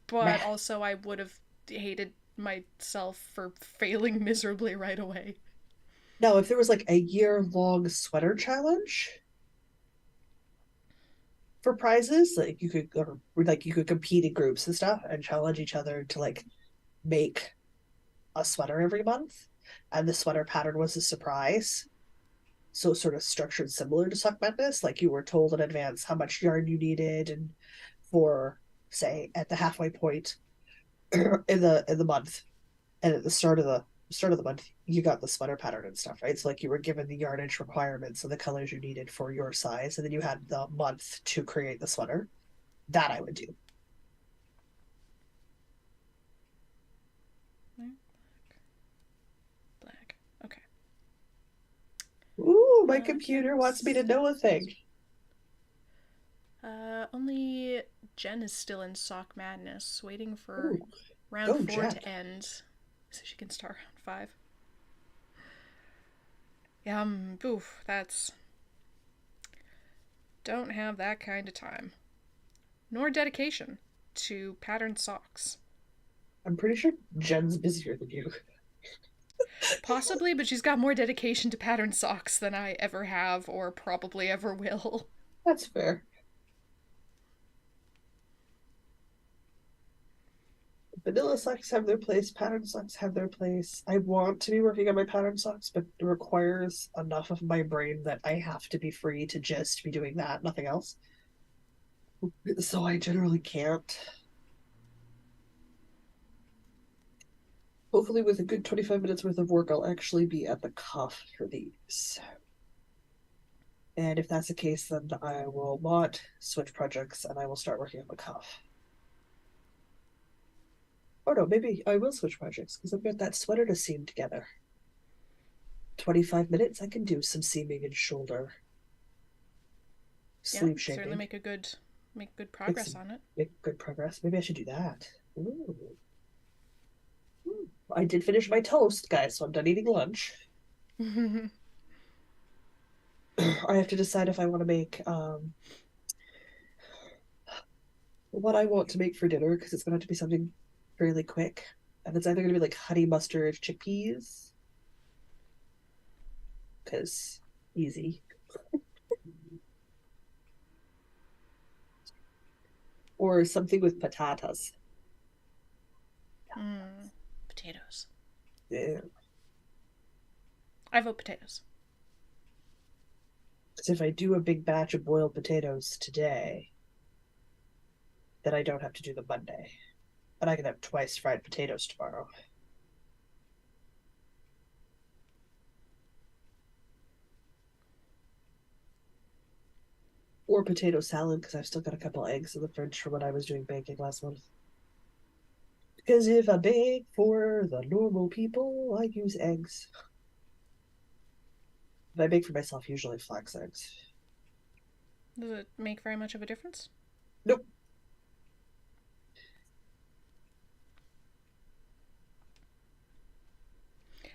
but also I would have hated myself for failing miserably right away. Now, if there was like a year-long sweater challenge for prizes, like you could compete in groups and stuff and challenge each other to like make a sweater every month, and the sweater pattern was a surprise. So sort of structured similar to Suck Madness, like you were told in advance how much yarn you needed, and for say at the halfway point in the month, and at the start of the month, you got the sweater pattern and stuff, right? So like you were given the yardage requirements and the colors you needed for your size, and then you had the month to create the sweater. That I would do. Black. Okay. Ooh, my computer Karen wants me to know a thing. Only Jen is still in Sock Madness, waiting for Ooh, round go 4 Jen. to end so she can start round 5. Yeah, oof, that's. Don't have that kind of time. Nor dedication to patterned socks. I'm pretty sure Jen's busier than you. Possibly, but she's got more dedication to patterned socks than I ever have or probably ever will. That's fair. Vanilla socks have their place, pattern socks have their place. I want to be working on my pattern socks, but it requires enough of my brain that I have to be free to just be doing that, nothing else. So I generally can't. Hopefully, with a good 25 minutes worth of work, I'll actually be at the cuff for these. And if that's the case, then I will not switch projects and I will start working on the cuff. Oh no, maybe I will switch projects because I've got that sweater to seam together. 25 minutes, I can do some seaming and shoulder Yeah, sleeve certainly shaping. make a good Make good Make progress some on it. make good progress. Maybe I should do that. Ooh. I did finish my toast, guys, so I'm done eating lunch. I have to decide if I want to make what I want to make for dinner because it's gonna have to be something fairly quick. And it's either gonna be like honey mustard chickpeas, because easy, or something with patatas. Mm, potatoes. Yeah. I vote potatoes. Because if I do a big batch of boiled potatoes today, then I don't have to do the Monday. And I can have twice fried potatoes tomorrow. Or potato salad, because I've still got a couple eggs in the fridge from when I was doing baking last month. Because if I bake for the normal people, I use eggs. But I bake for myself, usually flax eggs. Does it make very much of a difference? Nope.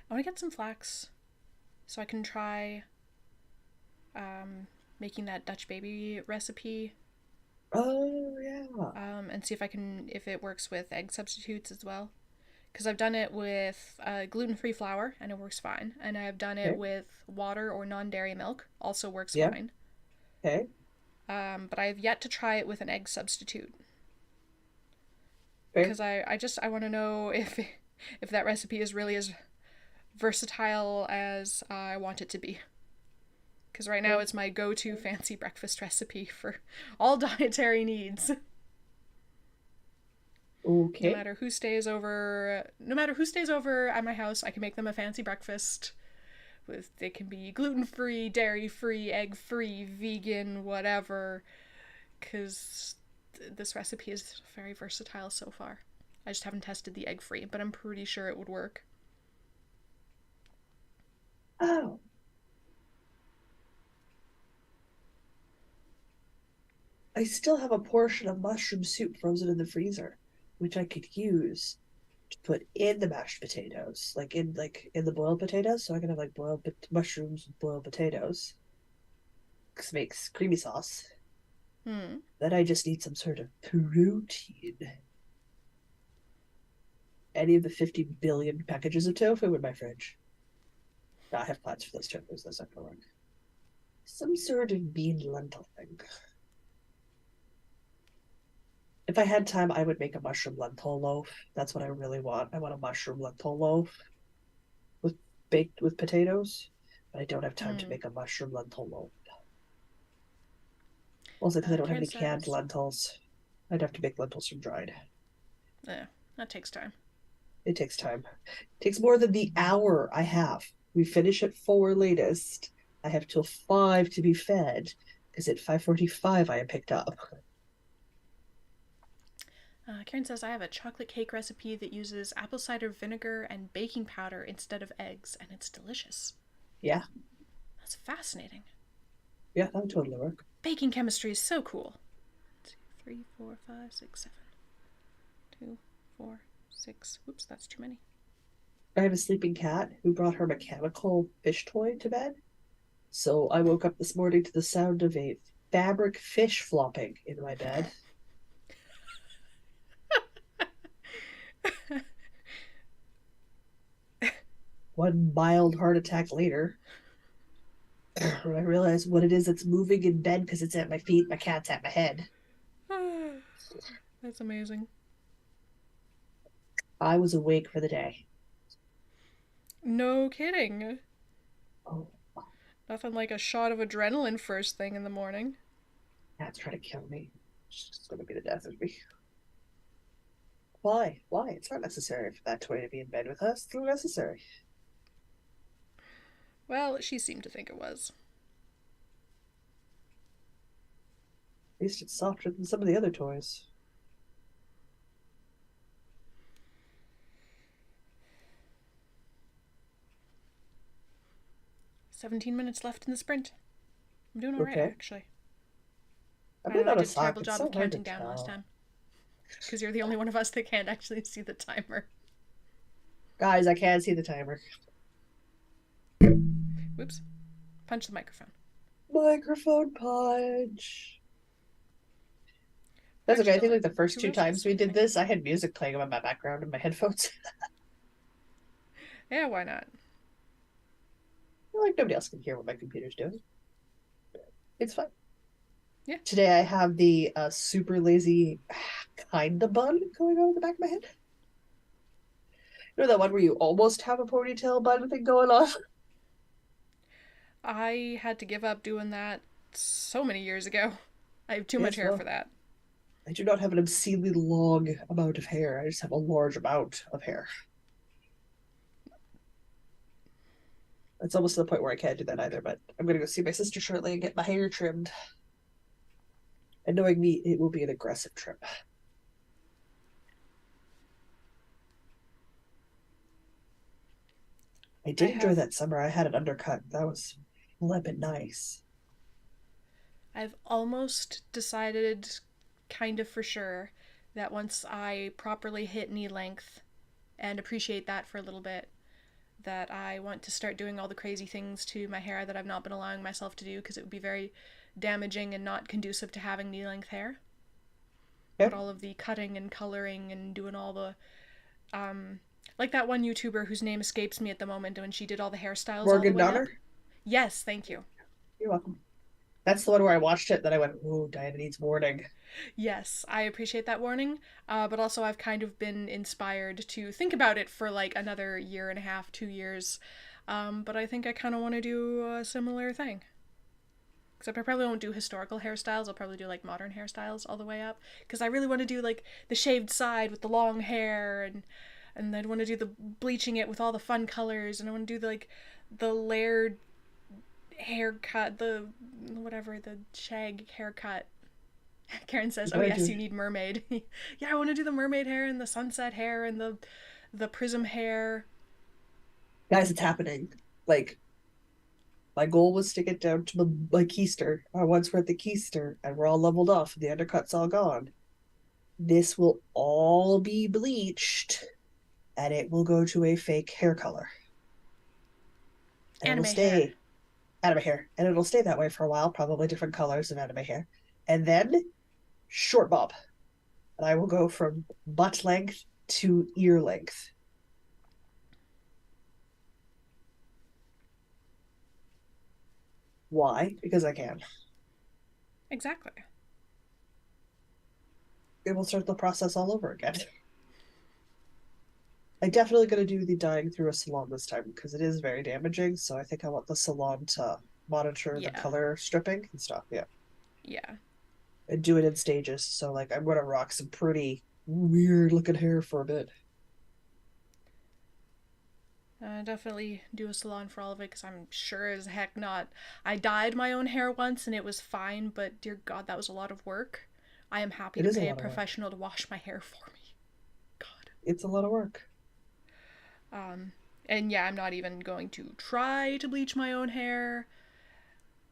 I want to get some flax so I can try making that Dutch baby recipe, Oh, yeah. and see if it works with egg substitutes as well. Because I've done it with gluten-free flour and it works fine, and I've done it Okay. with water or non-dairy milk, also works Yeah. fine. Okay. But I have yet to try it with an egg substitute Okay. because I want to know if that recipe is really as versatile as I want it to be. Because right now Okay. it's my go-to fancy breakfast recipe for all dietary needs. Okay. No matter who stays over at my house, I can make them a fancy breakfast. It can be gluten-free, dairy-free, egg-free, vegan, whatever. Because this recipe is very versatile so far. I just haven't tested the egg-free, but I'm pretty sure it would work. Oh, I still have a portion of mushroom soup frozen in the freezer, which I could use to put in the mashed potatoes, like in the boiled potatoes. So I can have like boiled mushrooms with boiled potatoes. This makes creamy sauce. Hmm. Then I just need some sort of protein. Any of the 50 billion packages of tofu in my fridge. I have plans for those tofus. That's not going to work. Some sort of bean lentil thing. If I had time, I would make a mushroom lentil loaf. That's what I really want. I want a mushroom lentil loaf with baked with potatoes, but I don't have time to Hmm. make a mushroom lentil loaf. Also, because I don't have Karen any canned says, lentils, I'd have to make lentils from dried. "Yeah, that takes time." It takes time. It takes more than the hour I have. We finish at 4 latest. I have till 5 to be fed because at 5:45 I am picked up. Karen says, "I have a chocolate cake recipe that uses apple cider vinegar and baking powder instead of eggs, and it's delicious." Yeah, That's fascinating. yeah, that would totally work. Baking chemistry is so cool. 2, 3, 4, 5, 6, 7. 2, 4, 6. Oops, that's too many. I have a sleeping cat who brought her mechanical fish toy to bed. So I woke up this morning to the sound of a fabric fish flopping in my bed. One mild heart attack later, when I realized what it is that's moving in bed because it's at my feet, my cat's at my head. That's amazing. I was awake for the day. No kidding. Oh, Nothing like a shot of adrenaline first thing in the morning. cat's trying to kill me. It's going to be the death of me. Why? Why? It's not necessary for that toy to be in bed with us. It's not necessary. Well, she seemed to think it was. At least it's softer than some of the other toys. 17 minutes left in the sprint. I'm doing alright, Okay. actually. I I know might I not a did a sock. terrible It's job so of hard to counting down last tell. time because you're the only one of us that can't actually see the timer. Guys, I can't see the timer. Whoops. Punch the microphone. Microphone punch. I That's okay. actually I don't think like like the first to two roast times this we sort of did thing. this, I had music playing in my background in my headphones. Yeah, why not? Like nobody else can hear what my computer's doing. It's fine. Yeah. Today I have the super lazy kinda bun going on in the back of my head. You know that one where you almost have a ponytail bun thing going on? I had to give up doing that so many years ago. I have too much Yes, hair for well, that. I do not have an obscenely long amount of hair. I just have a large amount of hair. It's almost to the point where I can't do that either, but I'm gonna go see my sister shortly and get my hair trimmed. And knowing me, it will be an aggressive trim. I I did enjoy have that summer. I had an undercut. That was flippin' nice. I've almost decided kind of for sure that once I properly hit knee length and appreciate that for a little bit, that I want to start doing all the crazy things to my hair that I've not been allowing myself to do because it would be very damaging and not conducive to having knee length hair. Yeah. But all of the cutting and coloring and doing all the like that one YouTuber whose name escapes me at the moment when she did all the hairstyles all the Morgan way up. Donner, Yes, thank you. you're welcome. That's the one where I watched it, then I went, ooh, Diana needs warning. Yes, I appreciate that warning, but also I've kind of been inspired to think about it for like another year and a half, 2 years. But I think I kind of want to do a similar thing. Except I probably won't do historical hairstyles. I'll probably do like modern hairstyles all the way up because I really want to do like the shaved side with the long hair and I'd want to do the bleaching it with all the fun colors and I want to do like the layered haircut, the whatever, the shag haircut. Karen You says, "Oh gotta yes, do you need mermaid." Yeah, I want to do the mermaid hair and the sunset hair and the prism hair. guys, it's happening. Like my goal was to get down to my keister. Once we're at the keister and we're all leveled off and the undercut's all gone, this will all be bleached and it will go to a fake hair color. And it'll Anime hair. stay anime hair. And it'll stay that way for a while, probably different colors of anime hair. And then short bob. And I will go from butt length to ear length. Why? Because I can. Exactly. It will start the process all over again. I definitely going to do the dyeing through a salon this time because it is very damaging. So I think I want the salon to monitor the Yeah. color stripping and stuff. Yeah. Yeah. And do it in stages. So like I'm going to rock some pretty weird looking hair for a bit. Definitely do a salon for all of it because I'm sure as heck not. I dyed my own hair once and it was fine, but dear God, that was a lot of work. I am happy It to is a pay a lot of work. professional to wash my hair for me. God. It's a lot of work. And yeah, I'm not even going to try to bleach my own hair.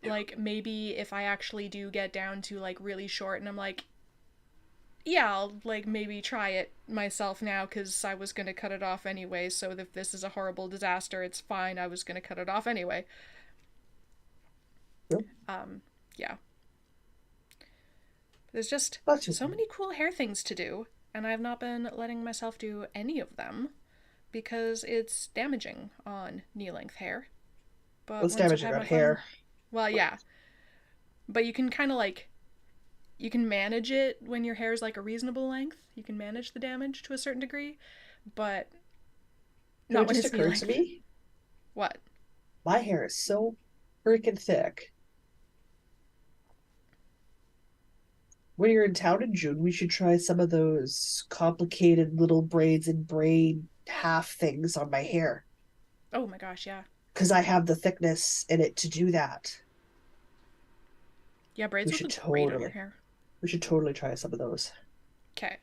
Like, maybe if I actually do get down to like really short and I'm like, yeah, I'll like maybe try it myself now because I was gonna cut it off anyway. So if this is a horrible disaster, it's fine. I was gonna cut it off anyway. Yep. Yeah. There's just Not too so bad. many cool hair things to do, and I've not been letting myself do any of them because it's damaging on knee length hair. But What's once I've damaging had on my fun, hair? well, yeah. But you can kind of like you can manage it when your hair is like a reasonable length. You can manage the damage to a certain degree, but You know, not it when just it's knee occurred to length. me. What? My hair is so freaking thick. When you're in town in June, we should try some of those complicated little braids and braid half things on my hair Oh my gosh, yeah. because I have the thickness in it to do that. Yeah, We braids would should look great on your totally, hair. we should totally try some of those. Okay.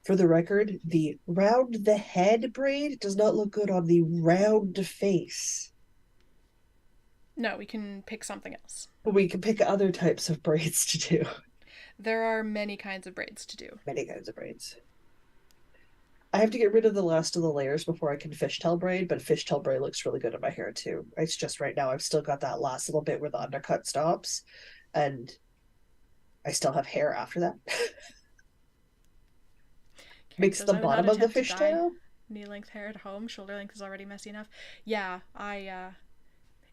For the record, the round the head braid does not look good on the round face. No, we can pick something else. But we can pick other types of braids to do. There are many kinds of braids to do. Many kinds of braids. I have to get rid of the last of the layers before I can fishtail braid, but fishtail braid looks really good in my hair too. It's just right now I've still got that last little bit where the undercut stops, and I still have hair after that. Karen Makes says, the I would not bottom of the attempt to dye fishtail. knee-length hair at home. Shoulder length is already messy enough. Yeah,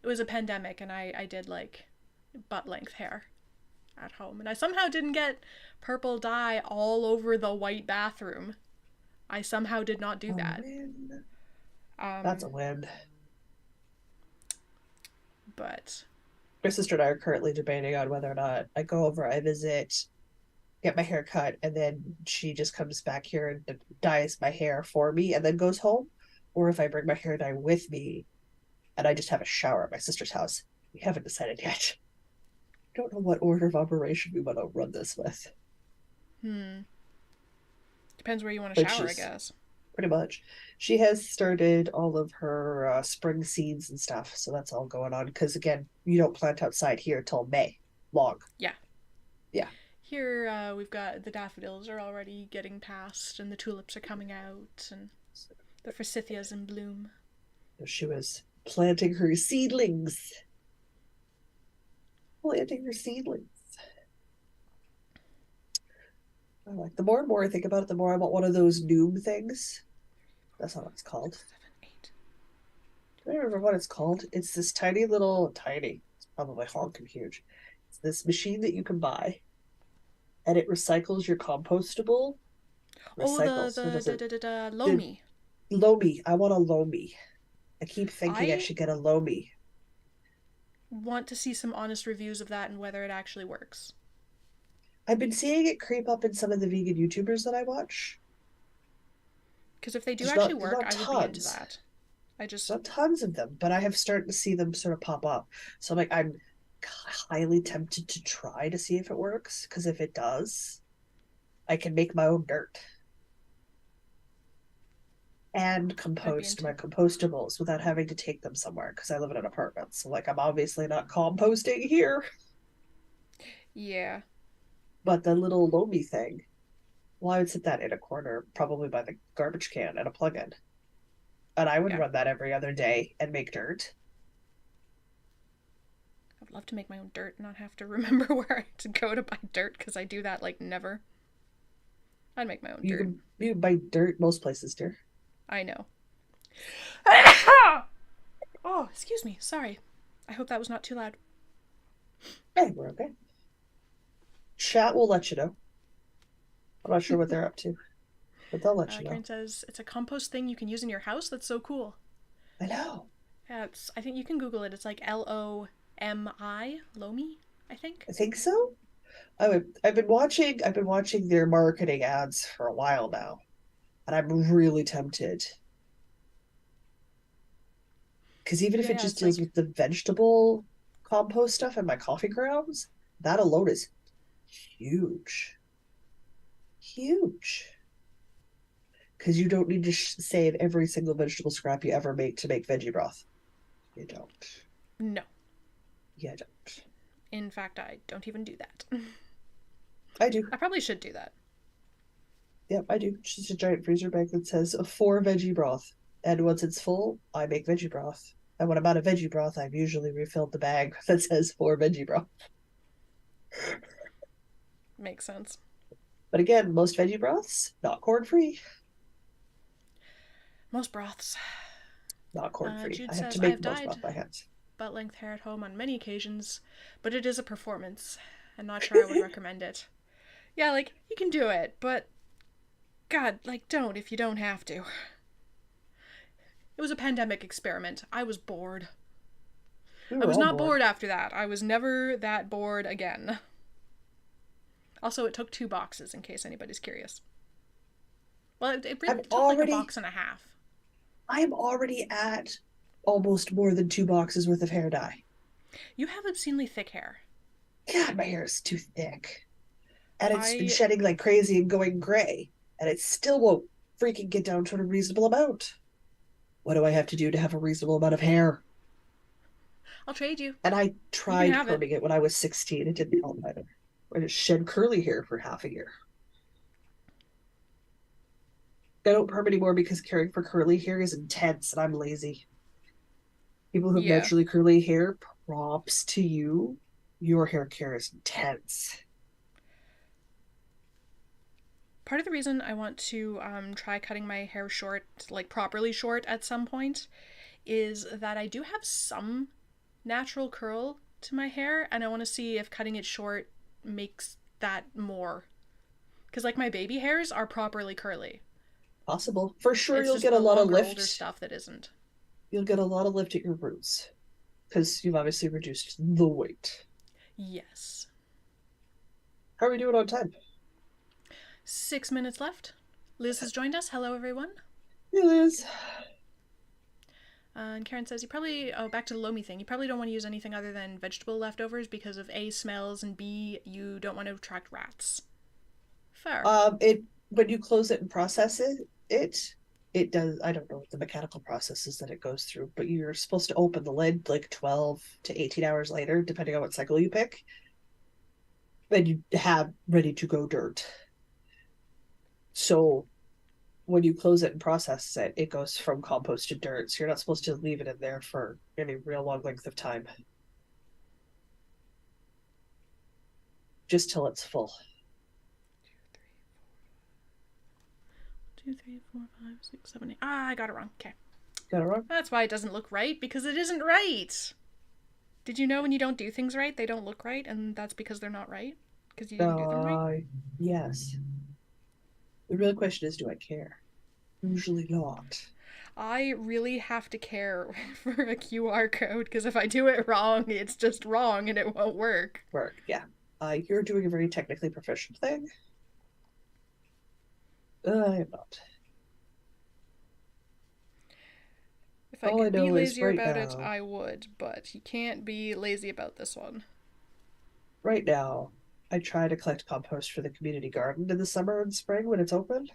it was a pandemic, and I did, like, butt-length hair at home. And I somehow didn't get purple dye all over the white bathroom. I somehow did not do A that. win. That's a Um, win. but My sister and I are currently debating on whether or not I go over, I visit, get my hair cut, and then she just comes back here and dyes my hair for me and then goes home. Or if I bring my hair dye with me and I just have a shower at my sister's house. We haven't decided yet. Don't know what order of operation we want to run this with. depends where you want to Like shower, I she's guess. pretty much. She has started all of her spring seeds and stuff, so that's all going on. Because again, you don't plant outside here till May, long. Yeah. Yeah, Here, we've got the daffodils are already getting past, and the tulips are coming out, and the forsythia's in bloom. so she was planting her seedlings. Planting her seedlings. I like the more and more I think about it, the more I want one of those Noom things. That's not what it's called. 7, 8. I don't remember what it's called. It's this tiny little tiny. It's probably honking huge. It's this machine that you can buy, and it recycles your compostable. Oh, Recycles. So does it? the The Lomi. Lomi. I want a Lomi. I keep thinking I I should get a Lomi. want to see some honest reviews of that and whether it actually works. I've been seeing it creep up in some of the vegan YouTubers that I watch. Because if they do There's actually not there's work, not I would be into tons. that. I There's just, not tons of them, but I have started to see them sort of pop up. So I'm highly tempted to try to see if it works. Because if it does, I can make my own dirt and I'd be compost into. my compostables without having to take them somewhere because I live in an apartment. So I'm obviously not composting here. Yeah, But the little Lomi thing, well, I would sit that in a corner, probably by the garbage can and a plug-in. And I would yeah. run that every other day and make dirt. I would love to make my own dirt and not have to remember where I have to go to buy dirt because I do that like never. I'd make my own dirt. You can buy dirt most places, dear. I know. Oh, excuse me. Sorry. I hope that was not too loud. Hey, we're okay. Chat will let you know. I'm not sure what they're up to, but they'll let you know. Karen says it's a compost thing you can use in your house. That's so cool. I know. Yeah, I think you can Google it. It's like Lomi, Lomi, I think. I think so. I've been watching their marketing ads for a while now, and I'm really tempted because even if it Yeah, just it's deals like with the vegetable compost stuff and my coffee grounds, that alone is huge, huge. Because you don't need to save every single vegetable scrap you ever make to make veggie broth. You don't. no. You don't. In fact, I don't even do that. I do. I probably should do that. Yep, I do. It's just a giant freezer bag that says for veggie broth. And once it's full, I make veggie broth. And when I'm out of veggie broth, I've usually refilled the bag that says for veggie broth. Makes sense. But again, most veggie broths, not corn free. Most broths. Not corn free. Jude I have to says I make have most dyed broth by hand. butt length hair at home on many occasions, but it is a performance. I'm not sure I would recommend it. Yeah, like you can do it, but God, like don't if you don't have to. It was a pandemic experiment. I was bored. We I were was all not bored. bored after that. I was never that bored again. Also, it took 2 boxes, in case anybody's curious. Well, it really took like a box and a half. I'm already at almost more than 2 boxes worth of hair dye. You have obscenely thick hair. God, my hair is too thick. And it's been I shedding like crazy and going gray. And it still won't freaking get down to a reasonable amount. What do I have to do to have a reasonable amount of hair? I'll trade you. And I You can tried have it. perming it when I was 16. It didn't help either. I just shed curly hair for half a year. I don't perm anymore because caring for curly hair is intense and I'm lazy. People who have Yeah. naturally curly hair, props to you. Your hair care is intense. Part of the reason I want to try cutting my hair short, like properly short at some point, is that I do have some natural curl to my hair, and I want to see if cutting it short makes that more. Because, like, my baby hairs are properly curly. Possible. For sure, It's you'll just get a the lot of longer, older lift. stuff that isn't. You'll get a lot of lift at your roots because you've obviously reduced the weight. Yes. How are we doing on time? 6 minutes left. Liz has joined us. Hello, everyone. It is. And Karen says, you probably, oh, back to the Lomi thing. You probably don't want to use anything other than vegetable leftovers because of A, smells, and B, you don't want to attract rats. Fair. It when you close it and process it does. I don't know what the mechanical processes that it goes through, but you're supposed to open the lid like 12 to 18 hours later, depending on what cycle you pick, and you have ready to go dirt. So when you close it and process it, it goes from compost to dirt. So you're not supposed to leave it in there for any real long length of time, just till it's full. 2, 3, 4, 5, 6, 7, 8. Ah, I got it wrong. Okay. Got it wrong? That's why it doesn't look right, because it isn't right. Did you know when you don't do things right, they don't look right, and that's because they're not right? Because you didn't do them right? Yes. The real question is, do I care? Usually not. I really have to care for a QR code, because if I do it wrong, it's just wrong and it won't work. Work, yeah. You're doing a very technically proficient thing. I am not. If I All I could be know is lazier about it, I would, but you can't be lazy about this one. right now, I try to collect compost for the community garden in the summer and spring when it's open.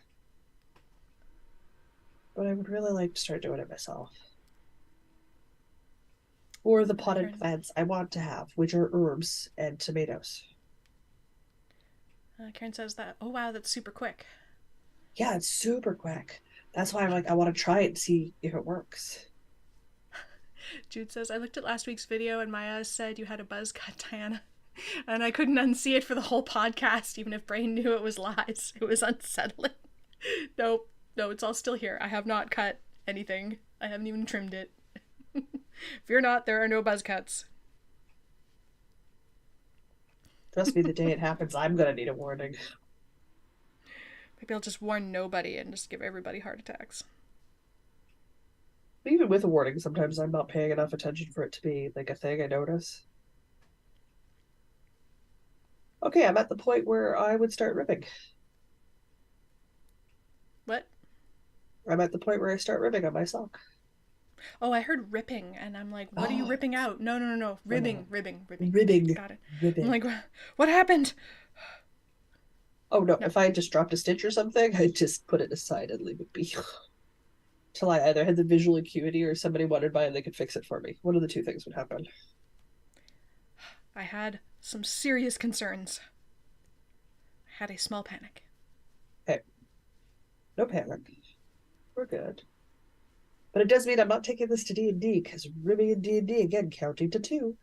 But I would really like to start doing it myself. Or the potted plants I want to have, which are herbs and tomatoes. Karen says that, oh wow, that's super quick. Yeah, it's super quick. That's why I'm like, I want to try it and see if it works. Jude says, I looked at last week's video and Maya said you had a buzz cut, Diana. And I couldn't unsee it for the whole podcast, even if Brain knew it was lies. It was unsettling. Nope. No, it's all still here. I have not cut anything. I haven't even trimmed it. Fear not, there are no buzz cuts. Trust me, the day it happens, I'm going to need a warning. Maybe I'll just warn nobody and just give everybody heart attacks. Even with a warning, sometimes I'm not paying enough attention for it to be like a thing I notice. Okay, I'm at the point where I would start ripping. What? I'm at the point where I start ripping on my sock. Oh, I heard ripping, and I'm like, what are you ripping out? No, no, no, no. Ribbing, ribbing, ribbing. Ribbing. Got it. Ribbing. I'm like, what happened? Oh, no. If I just dropped a stitch or something, I'd just put it aside and leave it be. Till I either had the visual acuity or somebody wandered by and they could fix it for me. One of the two things would happen. I had some serious concerns. I had a small panic. Okay. No panic. We're good. But it does mean I'm not taking this to D&D, because ribbing in D&D, again, counting to 2.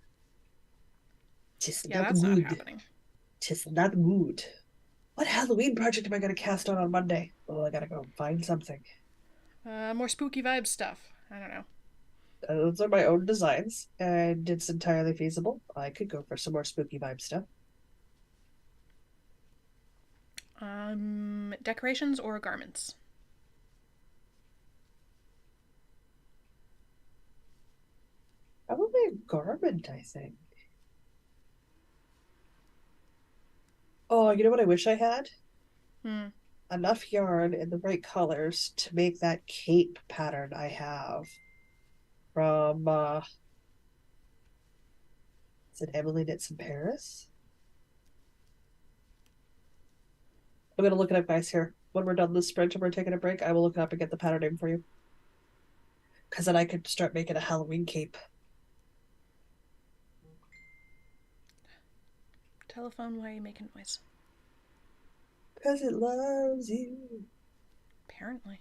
Tis Yeah, not that's not good. happening. Tis not good. What Halloween project am I going to cast on Monday? Oh, I gotta go find something. More spooky vibe stuff. I don't know. Those are my own designs, and it's entirely feasible. I could go for some more spooky vibe stuff. Decorations or garments? Probably a garment, I think. Oh, you know what I wish I had? Enough yarn in the right colors to make that cape pattern I have from is it Emily Knits in Paris? I'm gonna look it up, guys. Here, when we're done this sprint and we're taking a break, I will look it up and get the pattern name for you, because then I could start making a Halloween cape. Telephone, why are you making noise? Because it loves you. Apparently.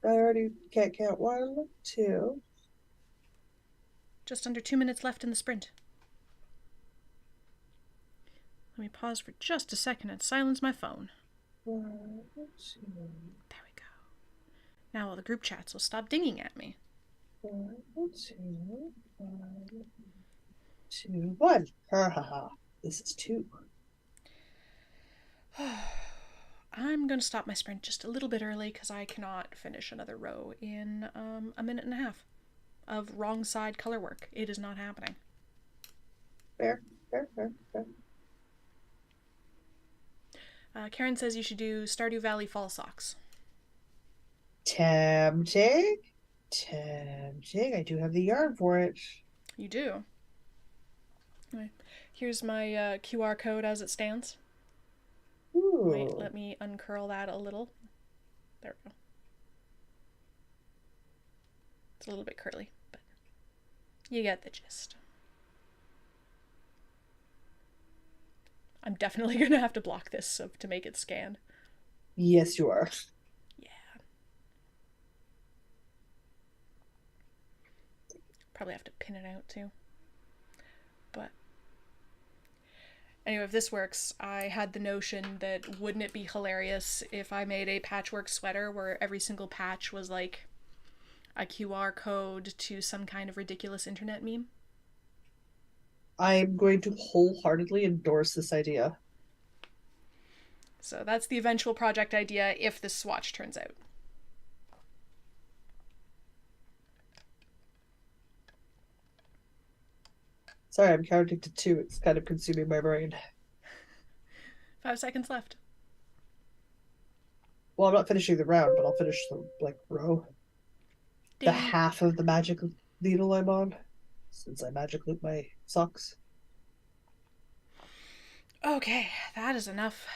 I already can't count 1, 2. Just under 2 minutes left in the sprint. Let me pause for just a second and silence my phone. 1, 2. There we go. Now all the group chats will stop dinging at me. 1, 2, 1, 2, 1. Ha ha ha. This is 2. I'm going to stop my sprint just a little bit early because I cannot finish another row in a minute and a half of wrong side color work. It is not happening. Fair, fair, fair, fair. Karen says you should do Stardew Valley fall socks. Tempting. Tempting. I do have the yarn for it. You do. Anyway, here's my QR code as it stands. Ooh. Wait, let me uncurl that a little. There we go. It's a little bit curly, but you get the gist. I'm definitely going to have to block this to make it scan. Yes, you are. Yeah. Probably have to pin it out too. But anyway, if this works, I had the notion that wouldn't it be hilarious if I made a patchwork sweater where every single patch was like a QR code to some kind of ridiculous internet meme? I'm going to wholeheartedly endorse this idea. So that's the eventual project idea if this swatch turns out. Sorry, I'm counting to 2. It's kind of consuming my brain. 5 seconds left. Well, I'm not finishing the round, but I'll finish the row. Ding. The half of the magic needle I'm on, since I magic loop my socks. Okay, that is enough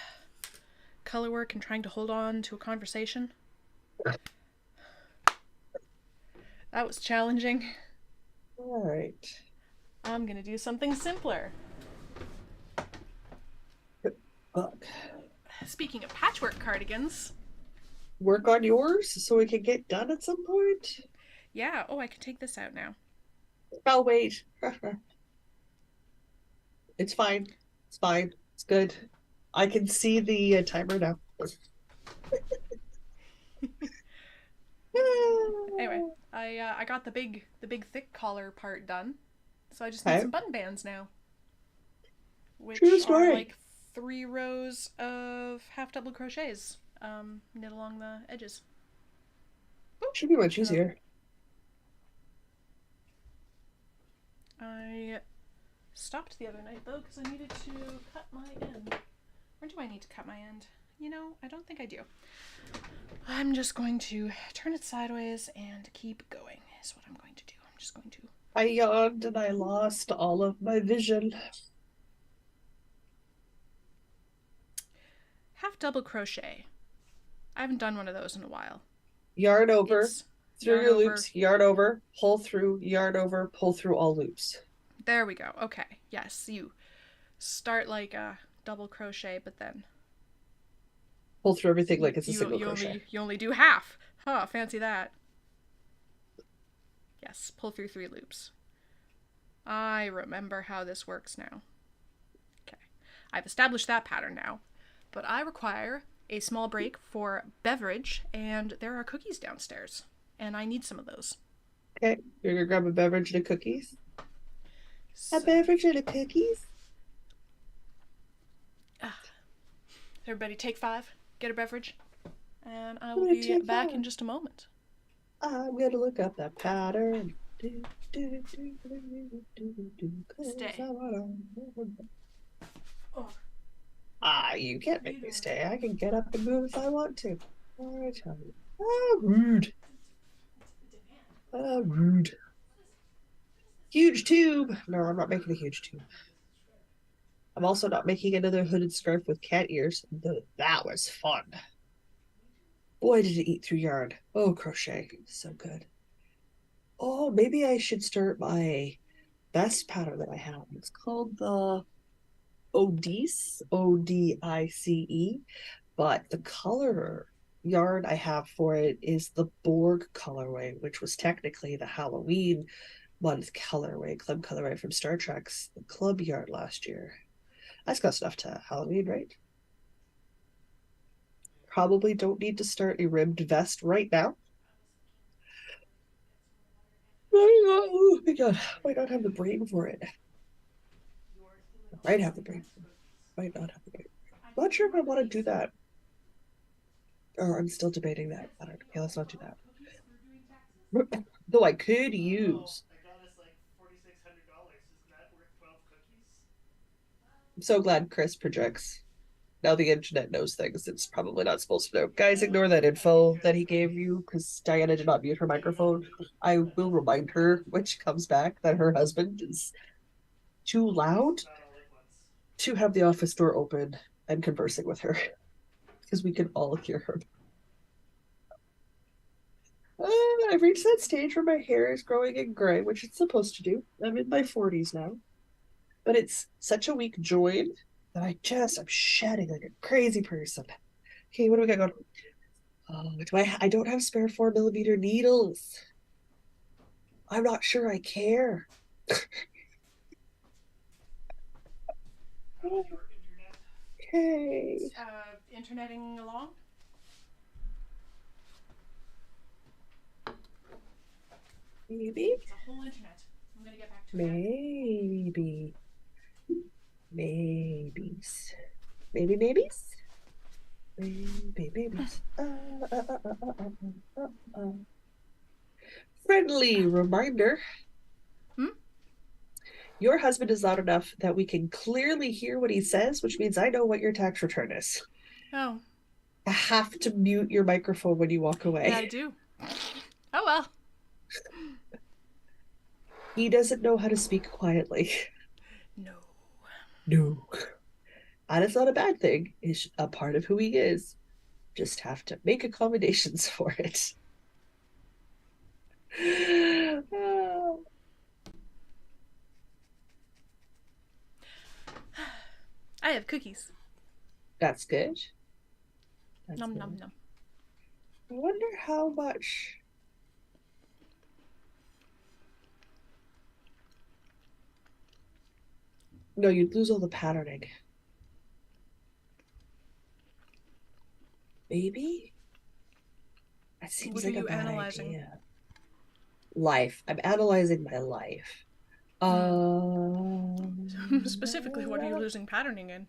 color work and trying to hold on to a conversation. That was challenging. All right. I'm gonna do something simpler. Fuck. Speaking of patchwork cardigans. Work on yours so we can get done at some point? Yeah, oh, I can take this out now. Oh, wait. It's fine. It's fine. It's good. I can see the timer now. Anyway, I got the big thick collar part done, so I just need some button bands now, which are like 3 rows of half double crochets knit along the edges. Boop. Should be much easier. I stopped the other night though because I needed to cut my end. Or do I need to cut my end? You know, I don't think I do. I'm just going to turn it sideways and keep going is what I'm going to do. I'm just going to... I yawned and I lost all of my vision. Half double crochet. I haven't done one of those in a while. Yarn over, through your loops, yarn over, pull through, yarn over, pull through all loops. There we go. Okay. Yes, you start like a double crochet, but then pull through everything like it's a single crochet. You only do half. Huh, fancy that. Yes, pull through 3 loops. I remember how this works now. Okay. I've established that pattern now, but I require a small break for beverage, and there are cookies downstairs, and I need some of those. Okay, you're gonna grab a beverage and a cookies? So, a beverage and a cookies? Everybody take 5, get a beverage, and I will be back in just a moment. I'm gonna look up that pattern. Stay. You can't make me stay. I can get up and move if I want to. I tell you. Oh, rude. Oh, rude. Huge tube. No, I'm not making a huge tube. I'm also not making another hooded scarf with cat ears. That was fun. Boy, did it eat through yarn. Oh, crochet. So good. Oh, maybe I should start my best pattern that I have. It's called the... Odice, Odice, but the color yarn I have for it is the Borg colorway, which was technically the Halloween month colorway, club colorway from Star Trek's club yarn last year. That's got stuff to Halloween, right? Probably don't need to start a ribbed vest right now. Oh my god, might not have the brain for it. Might have the brain. Might not have the brain. I'm not sure if I want to do that. Or I'm still debating that. I don't know. Okay, let's not do that. Though I could use. I'm so glad Chris projects. Now the internet knows things it's probably not supposed to know. Guys, ignore that info that he gave you because Diana did not mute her microphone. I will remind her when she comes back that her husband is too loud to have the office door open and conversing with her because we can all hear her. I've reached that stage where my hair is growing in gray, which it's supposed to do. I'm in my 40s now. But it's such a weak joint that I'm shedding like a crazy person. Okay, what do we got going? Oh, I don't have spare 4mm needles. I'm not sure I care. Okay. Interneting along? Maybe. It's a whole internet. I'm gonna get back to it. Maybe. Maybes. Maybe maybes? Maybe babies. Friendly reminder. Hmm? Your husband is loud enough that we can clearly hear what he says, which means I know what your tax return is. Oh. I have to mute your microphone when you walk away. Yeah, I do. Oh well. He doesn't know how to speak quietly. No. No. And it's not a bad thing. It's a part of who he is. Just have to make accommodations for it. I have cookies. That's good. That's Nom good. nom nom. I wonder how much. No, you'd lose all the patterning. Maybe? That seems What are like a you bad analyzing? idea. Life. I'm analyzing my life. Specifically, what are you losing patterning in?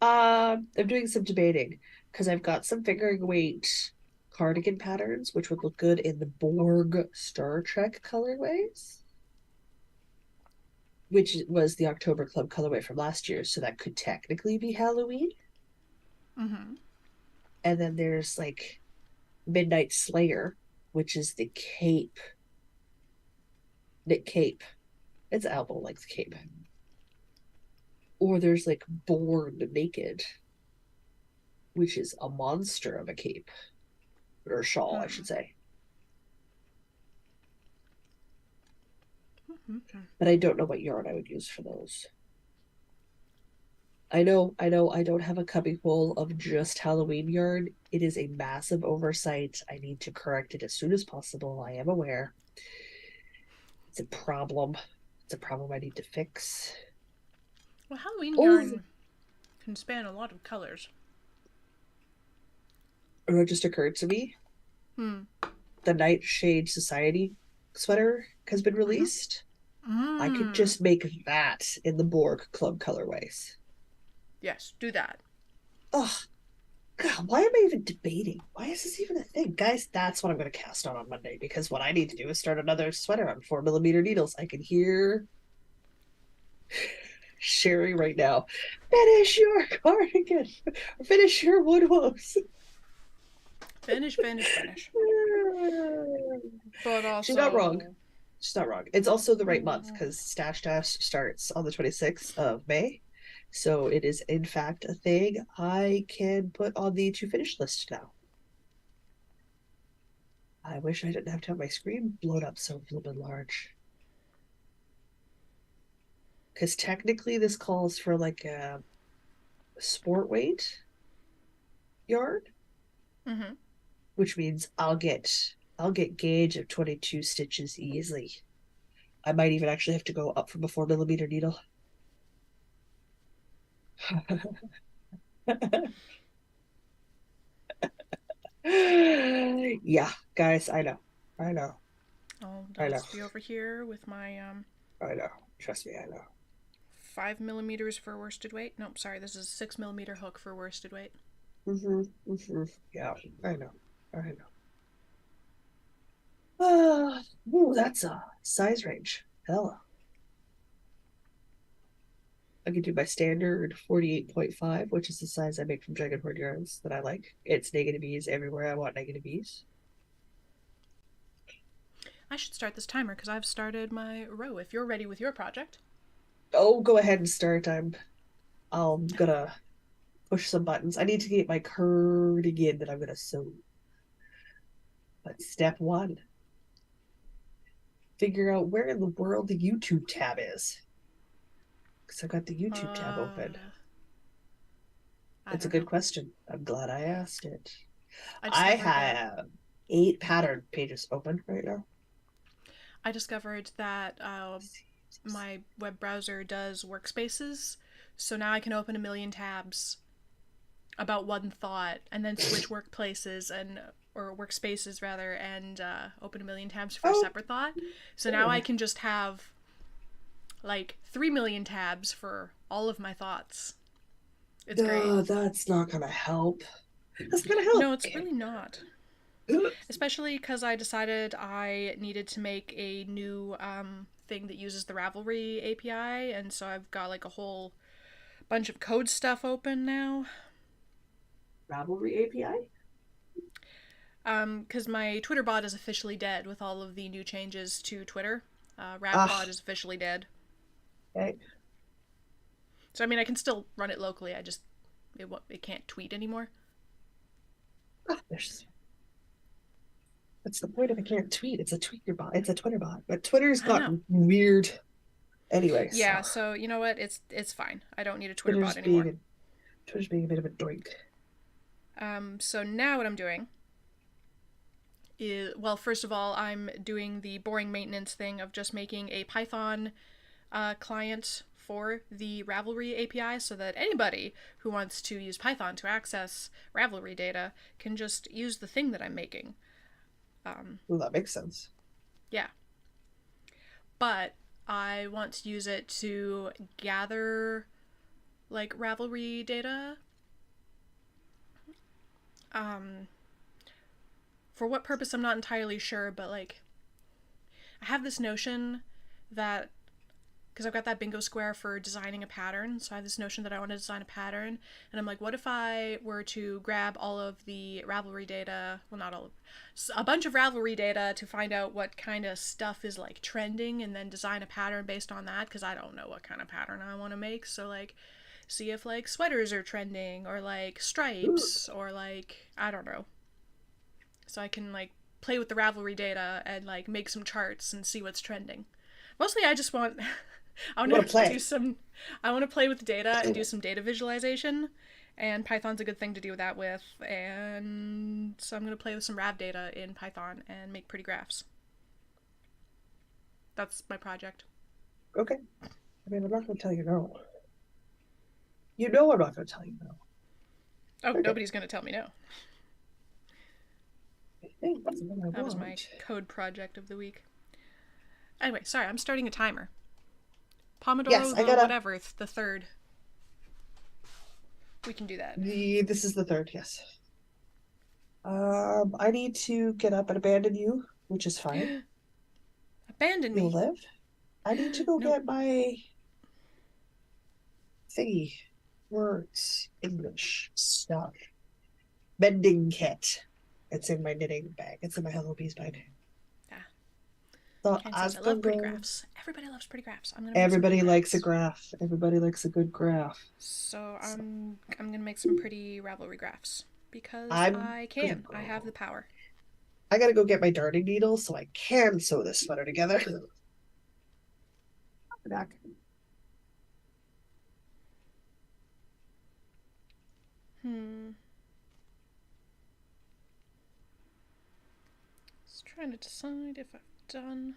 I'm doing some debating because I've got some fingering weight cardigan patterns, which would look good in the Borg Star Trek colorways, which was the October Club colorway from last year. So that could technically be Halloween. Mm-hmm. And then there's like Midnight Slayer, which is the cape. Knit cape. It's elbow length cape. Or there's like Born Naked, which is a monster of a cape. Or shawl, I should say. Mm-hmm. But I don't know what yarn I would use for those. I know, I don't have a cubby full of just Halloween yarn. It is a massive oversight. I need to correct it as soon as possible. I am aware. It's a problem. It's a problem I need to fix. Well, Halloween Oh, yarn can span a lot of colors. it just occurred to me. Hmm. The Nightshade Society sweater has been released. I could Mm. just make that in the Borg Club colorways. Yes, do that. Oh, God, why am I even debating? Why is this even a thing? Guys, that's what I'm going to cast on Monday because what I need to do is start another sweater on 4mm needles. I can hear Sherry right now. Finish your cardigan. Finish your wood woes. Finish, finish, finish. But She's not wrong. also, She's not wrong. It's also the right month because Stash Dash starts on the 26th of May. So it is, in fact, a thing I can put on the to finish list now. I wish I didn't have to have my screen blown up so a little bit large. Because technically this calls for like a sport weight yarn, Mm-hmm. which means I'll get gauge of 22 stitches easily. I might even actually have to go up from a 4 millimeter needle. Yeah, guys, I know. I know. I'll I know. just be over here with my I know. Trust me, I know. 5 millimeters for worsted weight. Nope, sorry, this is a 6 millimeter hook for worsted weight. Yeah, I know. I know. Ooh, that's a size range. Hella. I could do my standard 48.5, which is the size I make from Dragonhorde yarns that I like. It's negative ease everywhere I want negative ease. I should start this timer because I've started my row. If you're ready with your project. Oh, go ahead and start. I'm gonna push some buttons. I need to get my cardigan that I'm gonna sew. But step one, figure out where in the world the YouTube tab is. Because I've got the YouTube tab open. I It's a don't good know. question. I'm glad I asked it. I I discovered that have 8 pattern pages open right now. I discovered that my web browser does workspaces, so now I can open a million tabs about one thought and then switch workplaces and or workspaces rather and open a million tabs for a Oh, separate thought. So now I good. can just have like 3 million tabs for all of my thoughts. It's great. No, that's not gonna help. That's gonna help. No, it's really not. Especially because I decided I needed to make a new thing that uses the Ravelry API, and so I've got like a whole bunch of code stuff open now. Ravelry API? Because my Twitter bot is officially dead with all of the new changes to Twitter. Ravbot Ah, is officially dead. okay. So I mean, I can still run it locally. I just it can't tweet anymore. Ah, that's the point of it can't tweet. It's a tweeter bot. It's a Twitter bot. But Twitter's I know. gotten weird anyway, Yeah. so So you know what? It's fine. I don't need a Twitter Twitter's bot being anymore. a Twitter's being a bit of a doink. So now what I'm doing is, well, first of all, I'm doing the boring maintenance thing of just making a Python client for the Ravelry API so that anybody who wants to use Python to access Ravelry data can just use the thing that I'm making. Well, that makes sense. Yeah. But I want to use it to gather like Ravelry data. Um, for what purpose, I'm not entirely sure, but like I have this notion that because I've got that bingo square for designing a pattern. So I have this notion that I want to design a pattern. And I'm like, what if I were to grab all of the Ravelry data? Well, not all of, a bunch of Ravelry data to find out what kind of stuff is like trending and then design a pattern based on that. Because I don't know what kind of pattern I want to make. So, like, see if like sweaters are trending or like Ooh, stripes or like, I don't know. So I can like play with the Ravelry data and like make some charts and see what's trending. Mostly I just want I you want want to to do play? some I want to play with the data and do some data visualization and Python's a good thing to do that with and so I'm going to play with some Rav data in Python and make pretty graphs. That's my project. Okay. I mean, I'm not going to tell you no. You know I'm not going to tell you no. Oh, Okay. nobody's going to tell me no. I think that's what I That was my want. code project of the week. Anyway, sorry, I'm starting a timer. Pomodoro Yes, I the gotta. whatever, it's the third. We can do that. This is the third. Yes. I need to get up and abandon you, which is fine. Abandon You'll me. live. I need to go No. get my thingy. Words, English stuff. Mending kit. It's in my knitting bag. It's in my Hello Bees bag. Ah, So Ken says, I'm I gonna love pretty go. graphs. Everybody loves pretty graphs. I'm going to make some pretty Everybody likes a graphs. graph. Everybody likes a good graph. So So I'm going to make some pretty Ravelry graphs. Because I'm I gonna can. I have go. the power. I gotta go get my darning needle so I can sew this sweater together. Back. Hmm. Just trying to decide if I've done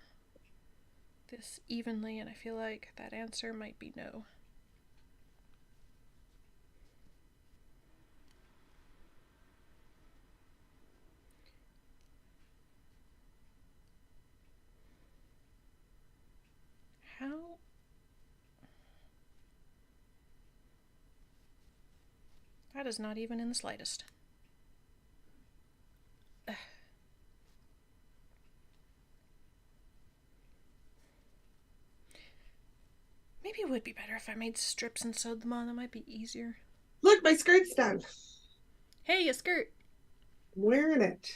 this evenly, and I feel like that answer might be no. How? That is not even in the slightest. Maybe it would be better if I made strips and sewed them on. That might be easier. Look, my skirt's done. Hey, a skirt! I'm wearing it.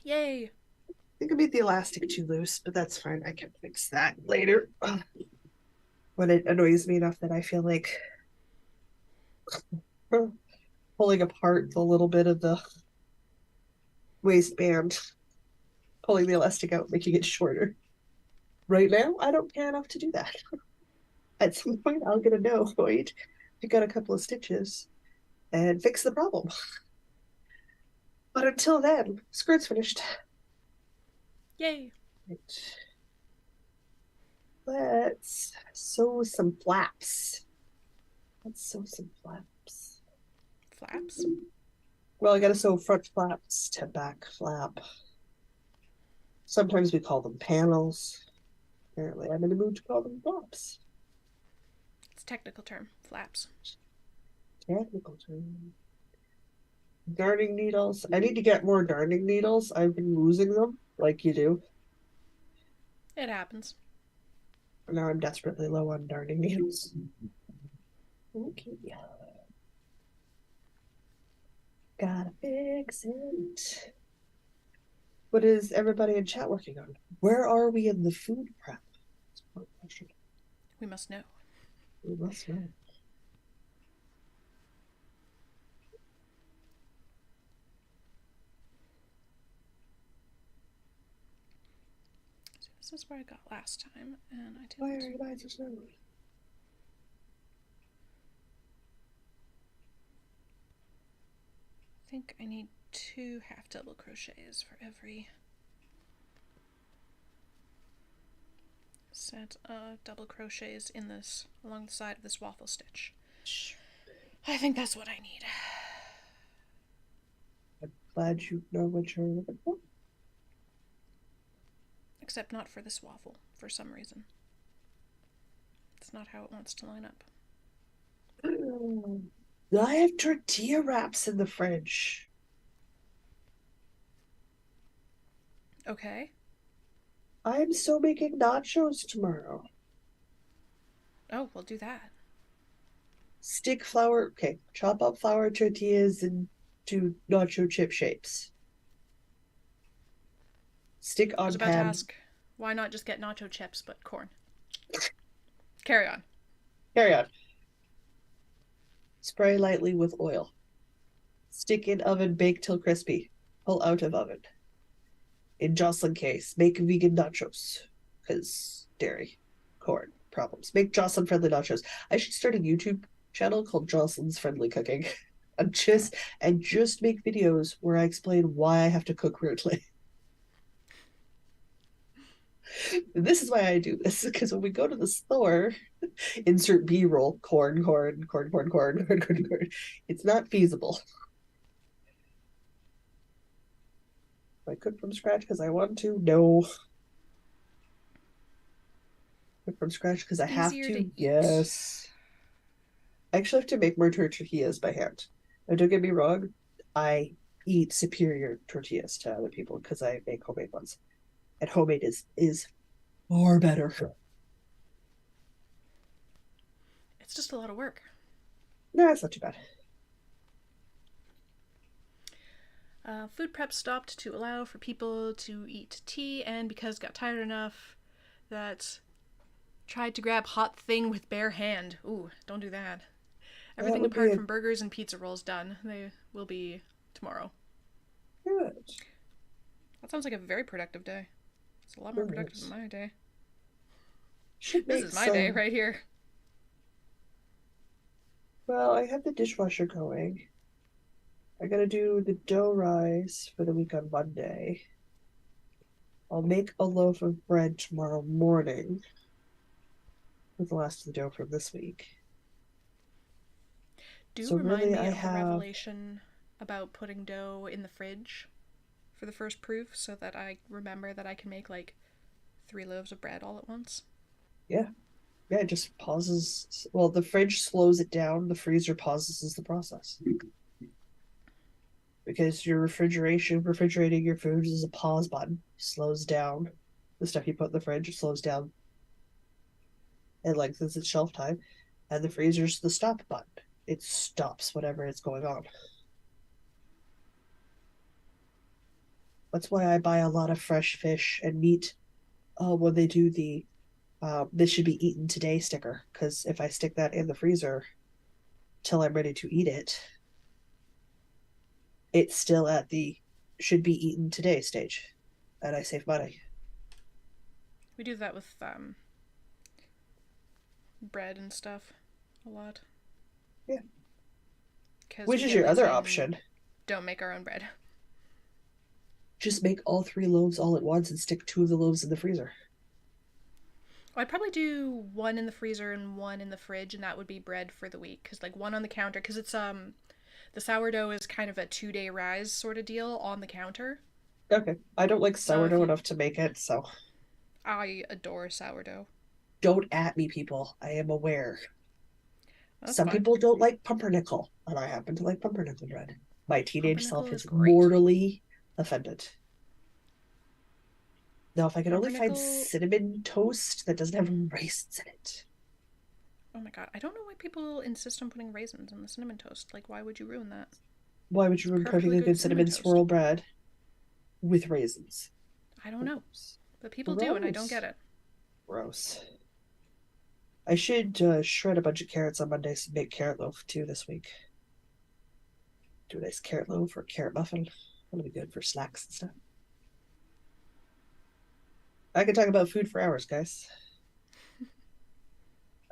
Yay! I think I made the elastic too loose, but that's fine. I can fix that later. When it annoys me enough that I feel like pulling apart the little bit of the waistband, pulling the elastic out, making it shorter. Right now, I don't care enough to do that. At some point, I'll get a no, right? Pick out a couple of stitches and fix the problem. But until then, skirt's finished. Yay! Right. Let's sew some flaps. Let's sew some flaps. Flaps? Well, I gotta sew front flaps to back flap. Sometimes we call them panels. Apparently, I'm in the mood to call them flaps. It's a technical term. Flaps. Technical term. Darning needles. I need to get more darning needles. I've been losing them, like you do. It happens. Now I'm desperately low on darning needles. Okay. Gotta fix it. What is everybody in chat working on? Where are we in the food prep? We must know. We must know. So this is where I got last time, and I Why are didn't. you guys so slow? I think I need 2 half double crochets for every set of double crochets in this along the side of this waffle stitch. I think that's what I need. I'm glad you know what you're looking for. Except not for this waffle, for some reason. It's not how it wants to line up. I have tortilla wraps in the fridge. Okay. I'm still making nachos tomorrow. Oh, we'll do that. Stick flour. Okay, chop up flour tortillas into nacho chip shapes. Stick I was on about to pan. ask, why not just get nacho chips, but corn? Carry on. Carry on. Spray lightly with oil. Stick in oven, bake till crispy. Pull out of oven. In Jocelyn case, make vegan nachos. Because dairy, corn, problems. Make Jocelyn friendly nachos. I should start a YouTube channel called Jocelyn's Friendly Cooking. And just make videos where I explain why I have to cook weirdly. This is why I do this, because when we go to the store, insert B-roll, corn, corn, corn, corn, corn, corn, corn, corn. It's not feasible. I cook from scratch because I want to? No. Cook from scratch because I have Easier to? to eat. Yes. I actually have to make more tortillas by hand. Now, don't get me wrong, I eat superior tortillas to other people because I make homemade ones. And homemade is far better. It's just a lot of work. No, it's not too bad. Food prep stopped to allow for people to eat tea, and because got tired enough that tried to grab hot thing with bare hand. Ooh, don't do that. Everything apart from burgers and pizza rolls done. They will be tomorrow. Good. That sounds like a very productive day. It's a lot more productive than my day. Should This make is my day right here. Well, I have the dishwasher going. I gotta do the dough rise for the week on Monday. I'll make a loaf of bread tomorrow morning with the last of the dough from this week. Do So remind really, me I of the have, revelation about putting dough in the fridge for the first proof so that I remember that I can make like 3 loaves of bread all at once. yeah, yeah, it just pauses. Well, the fridge slows it down, the freezer pauses the process. Because your refrigerating your foods is a pause button, slows down the stuff you put in the fridge, it slows down and lengthens its shelf time. And the freezer's the stop button. It stops whatever is going on. That's why I buy a lot of fresh fish and meat when they do the this should be eaten today sticker. Because if I stick that in the freezer till I'm ready to eat it, it's still at the should be eaten today stage. And I save money. We do that with bread and stuff a lot. Yeah. Because Which we is get your other lazy and option. don't make our own bread. Just make all 3 loaves all at once and stick 2 of the loaves in the freezer. I'd probably do one in the freezer and one in the fridge, and that would be bread for the week. Because like one on the counter, because it's the sourdough is kind of a 2-day rise sort of deal on the counter. Okay. I don't like So if sourdough you, enough to make it, so I adore sourdough. don't at me, people. I am aware. That's Some fine. people don't like pumpernickel, and I happen to like pumpernickel bread. My teenage Pumpernickel self is is great. mortally offended. Now, if I can only find Pumpernickel. cinnamon toast that doesn't have raisins in it, Oh my god, I don't know why people insist on putting raisins in the cinnamon toast. Like, why would you ruin that? why would It's you a ruin perfectly perfectly good good cinnamon cinnamon toast. swirl bread with raisins? I don't know, Gross. but people do, and I don't get Gross. it. Gross. I should shred a bunch of carrots on Monday to make carrot loaf too this week. Do a nice carrot loaf or carrot muffin. That'll be good for snacks and stuff. I can talk about food for hours, guys.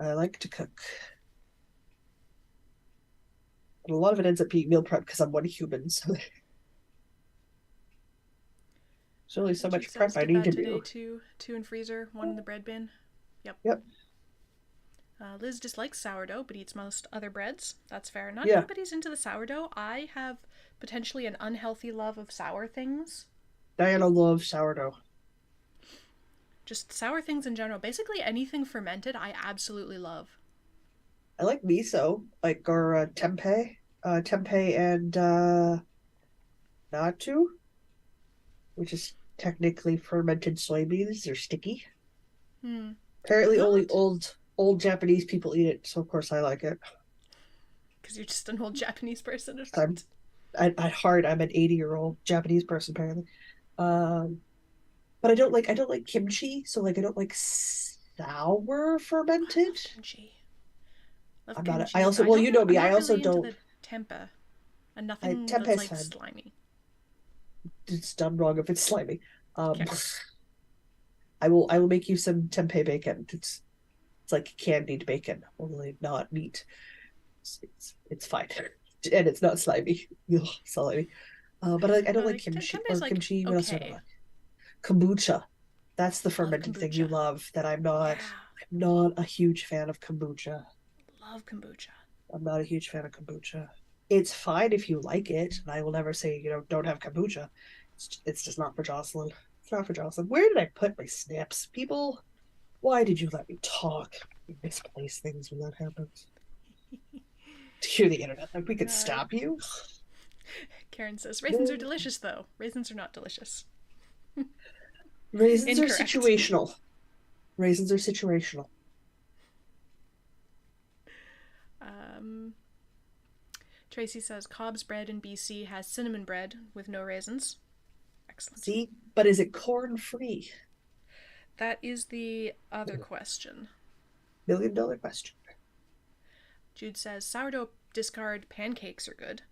I like to cook. And a lot of it ends up being meal prep because I'm one human, so there's only so Jude much says, prep I did need that to today do. too. Two in freezer, one in the bread bin. Yep. Yep. Liz dislikes sourdough, but eats most other breads. That's fair. Not Yeah. everybody's into the sourdough. I have potentially an unhealthy love of sour things. Diana loves sourdough. Just sour things in general. Basically anything fermented, I absolutely love. I like miso, like or tempeh and natto, which is technically fermented soybeans. They're sticky. Hmm. I'm Apparently, only not, old Japanese people eat it, so of course I like it. because you're just an old Japanese person or I'm what? at heart I'm an 80-year-old Japanese person apparently. Um, but I don't like kimchi, so like I don't like sour I fermented. love kimchi. Love I'm not. kimchi, I but also I well, don't you know. know I'm me. I not also really into don't. the tempeh and nothing that's Tempeh's like fine. slimy. It's done wrong if it's slimy. Um, Okay. I will make you some tempeh bacon. It's like candied bacon, only not meat. It's fine, and it's not slimy. Ugh, slimy. But I don't like Like kimchi tempeh is or like kimchi. What else do I not okay. like? Kombucha. That's the Love fermented thing you kombucha. love. That I'm not. Yeah. I'm not a huge fan of kombucha. Love kombucha. I'm not a huge fan of kombucha. It's fine if you like it, and I will never say don't have kombucha. It's just not for Jocelyn. It's not for Jocelyn. Where did I put my snaps, people? Why did you let me talk? You misplace things when that happens. To hear the internet, like we could Uh, stop you. Karen says raisins are delicious though. Raisins are not delicious. Raisins are Incorrect. situational. Raisins are situational. Um, Tracy says Cobb's bread in BC has cinnamon bread with no raisins. Excellent. See, but is it corn free? That is the other question. $1 million question. Jude says sourdough discard pancakes are good.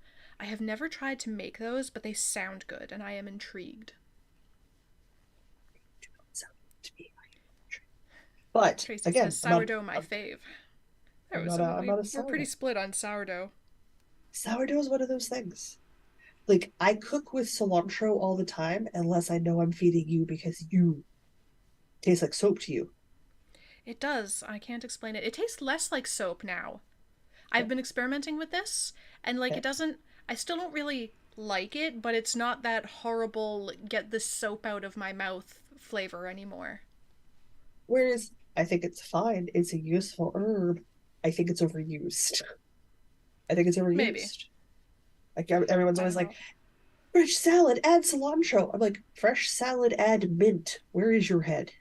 I have never tried to make those, but they sound good, and I am intrigued. But Tracy again, says sourdough my fave. Oh, so I'm not a we're pretty sourdough. split on sourdough. Sourdough is one of those things. Like I cook with cilantro all the time unless I know I'm feeding you because you taste like soap to you. It does. I can't explain it. It tastes less like soap now. I've Okay. been experimenting with this, and like Okay. it doesn't. I still don't really like it, but it's not that horrible. Get the soap out of my mouth flavor anymore. Whereas I think it's fine. It's a useful herb. I think it's overused. I think it's Maybe. overused. Like everyone's I always don't like, know. fresh salad, add cilantro. I'm like, fresh salad, add mint. Where is your head?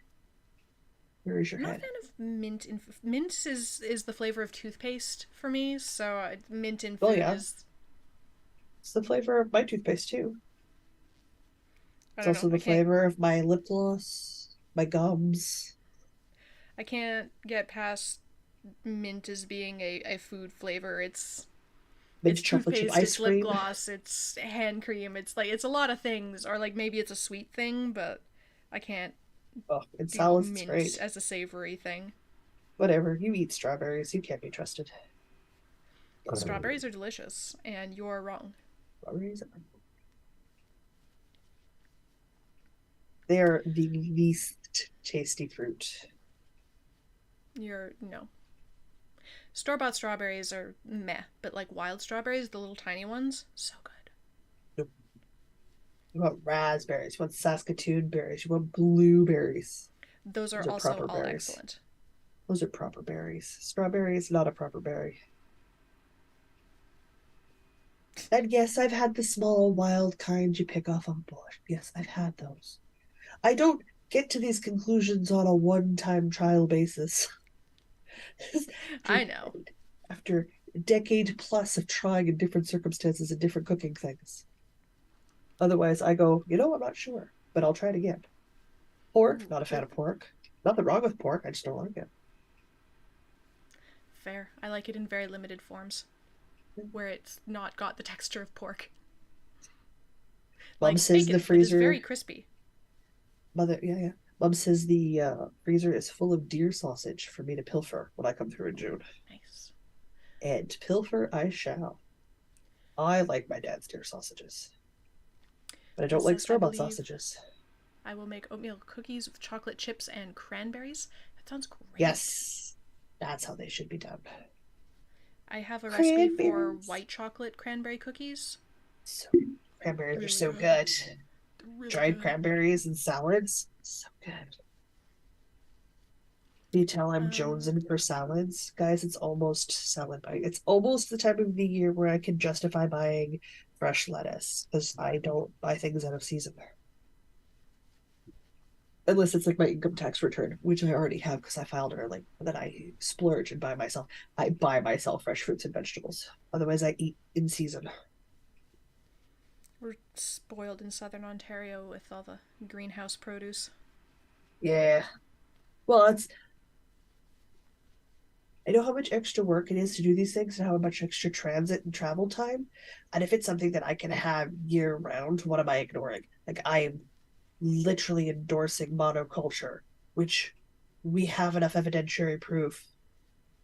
Where is your I'm not a head? fan of mint. Mint is the flavor of toothpaste for me, so mint in Well, food yeah, is it's the flavor of my toothpaste too. I It's don't know. also the flavor of my lip gloss, my gums, I can't get past mint as being a food flavor. It's mint chocolate chip toothpaste, ice it's lip cream. gloss, it's hand cream, it's like it's a lot of things, or like maybe it's a sweet thing, but I can't Oh, in do salads, it's mint great. as a savory thing. Whatever. You eat strawberries. You can't be trusted. Strawberries are delicious, and you're wrong. Strawberries, they are the least tasty fruit. You're no. Store bought strawberries are meh, but like wild strawberries, the little tiny ones, so good. Nope. You want raspberries. You want Saskatoon berries. You want blueberries. Those are Those are also proper all berries. excellent. Those are proper berries. Strawberry is not a proper berry. And yes, I've had the small wild kind you pick off a bush. Yes, I've had those. I don't get to these conclusions on a one-time trial basis. after I know. after a decade plus of trying in different circumstances and different cooking things. Otherwise, I go, I'm not sure, but I'll try it again. Pork, Ooh, not a fan ooh, of pork. Nothing wrong with pork. I just don't like it. fair. I like it in very limited forms, where it's not got the texture of pork. Mom Like says the bacon, it is very freezer. crispy. Mother, yeah, yeah. Mom says the freezer is full of deer sausage for me to pilfer when I come through in June. Nice. And pilfer I shall. I like my dad's deer sausages, but I don't This like says, I store-bought believe sausages. I will make oatmeal cookies with chocolate chips and cranberries. That sounds great. Yes, that's how they should be done. I have a recipe for Cranberries. white chocolate cranberry cookies. So cranberries are Really so good. good. They're really Dried good. cranberries and salads, so good. You tell I'm Um, jonesing for salads, guys. It's almost salad buying. It's almost the time of the year where I can justify buying fresh lettuce because I don't buy things out of season unless it's like my income tax return, which I already have because I filed early. And then I splurge and buy myself. I buy myself fresh fruits and vegetables. Otherwise, I eat in season. we're spoiled in southern Ontario with all the greenhouse produce. Yeah. Well, it's I know how much extra work it is to do these things and how much extra transit and travel time. And if it's something that I can have year round, what am I ignoring? Like I am literally endorsing monoculture, which we have enough evidentiary proof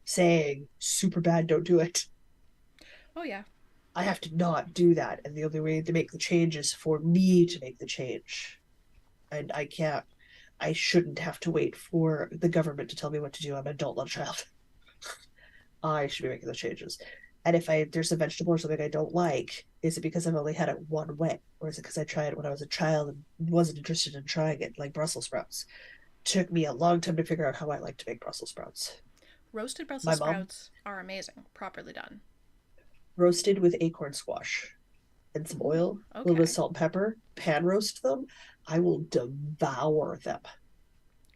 saying super bad, don't do it. Oh, yeah. I have to not do that. And the only way to make the change is for me to make the change. And I shouldn't have to wait for the government to tell me what to do. I'm an adult, not a child. I should be making those changes. And if there's a vegetable or something I don't like, is it because I've only had it one way, or is it because I tried it when I was a child and wasn't interested in trying it, like Brussels sprouts? Took me a long time to figure out how I like to make Brussels sprouts. Roasted My Brussels mom sprouts are amazing, properly done. roasted with acorn squash and some Ooh, oil, a little bit of okay. salt and pepper, pan roast them. I will devour them.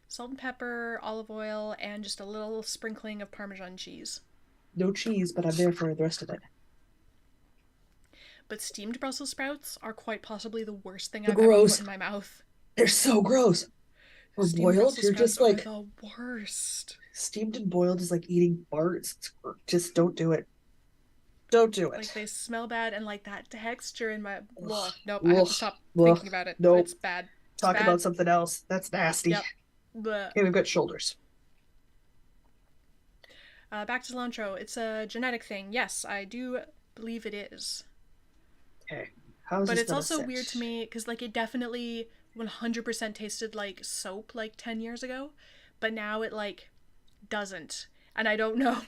Salt and pepper, olive oil, and just a little sprinkling of Parmesan cheese. No cheese, but I'm there for the rest of it. But steamed Brussels sprouts are quite possibly the worst thing The I've ever put gross. in my mouth. They're so gross. Or Steamed boiled, Brussels you're sprouts just are like the worst. steamed and boiled is like eating farts. Just don't do it. Don't do Like it. they smell bad and like that texture in my Ugh, ugh, nope, I have ugh, to stop ugh. thinking about it. Nope. It's bad. It's Talk about bad. something else. That's nasty. Yep. Bleh. Okay, we've got shoulders. Back to cilantro. It's a genetic thing. Yes, I do believe it is. Okay. How is But this it's gonna also sit? weird to me because like it definitely 100% tasted like soap like 10 years ago, but now it like doesn't. And I don't know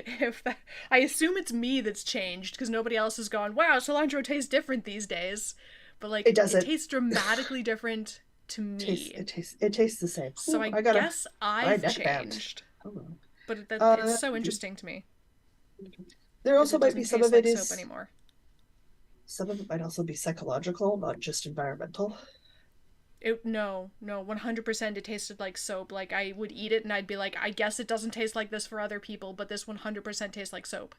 if that, I assume it's me that's changed because nobody else has gone, wow, cilantro tastes different these days. But It like it doesn't. tastes dramatically different to Taste me. it tastes the same. So Ooh, I I got guess my I've neckband. changed. Hello. But it's Uh, so interesting to me there is also it might doesn't be some taste of it like soap is anymore. some of it might also be psychological, not just environmental. No, 100% it tasted like soap. Like I would eat it and I'd be like, I guess it doesn't taste like this for other people, but this 100% tastes like soap.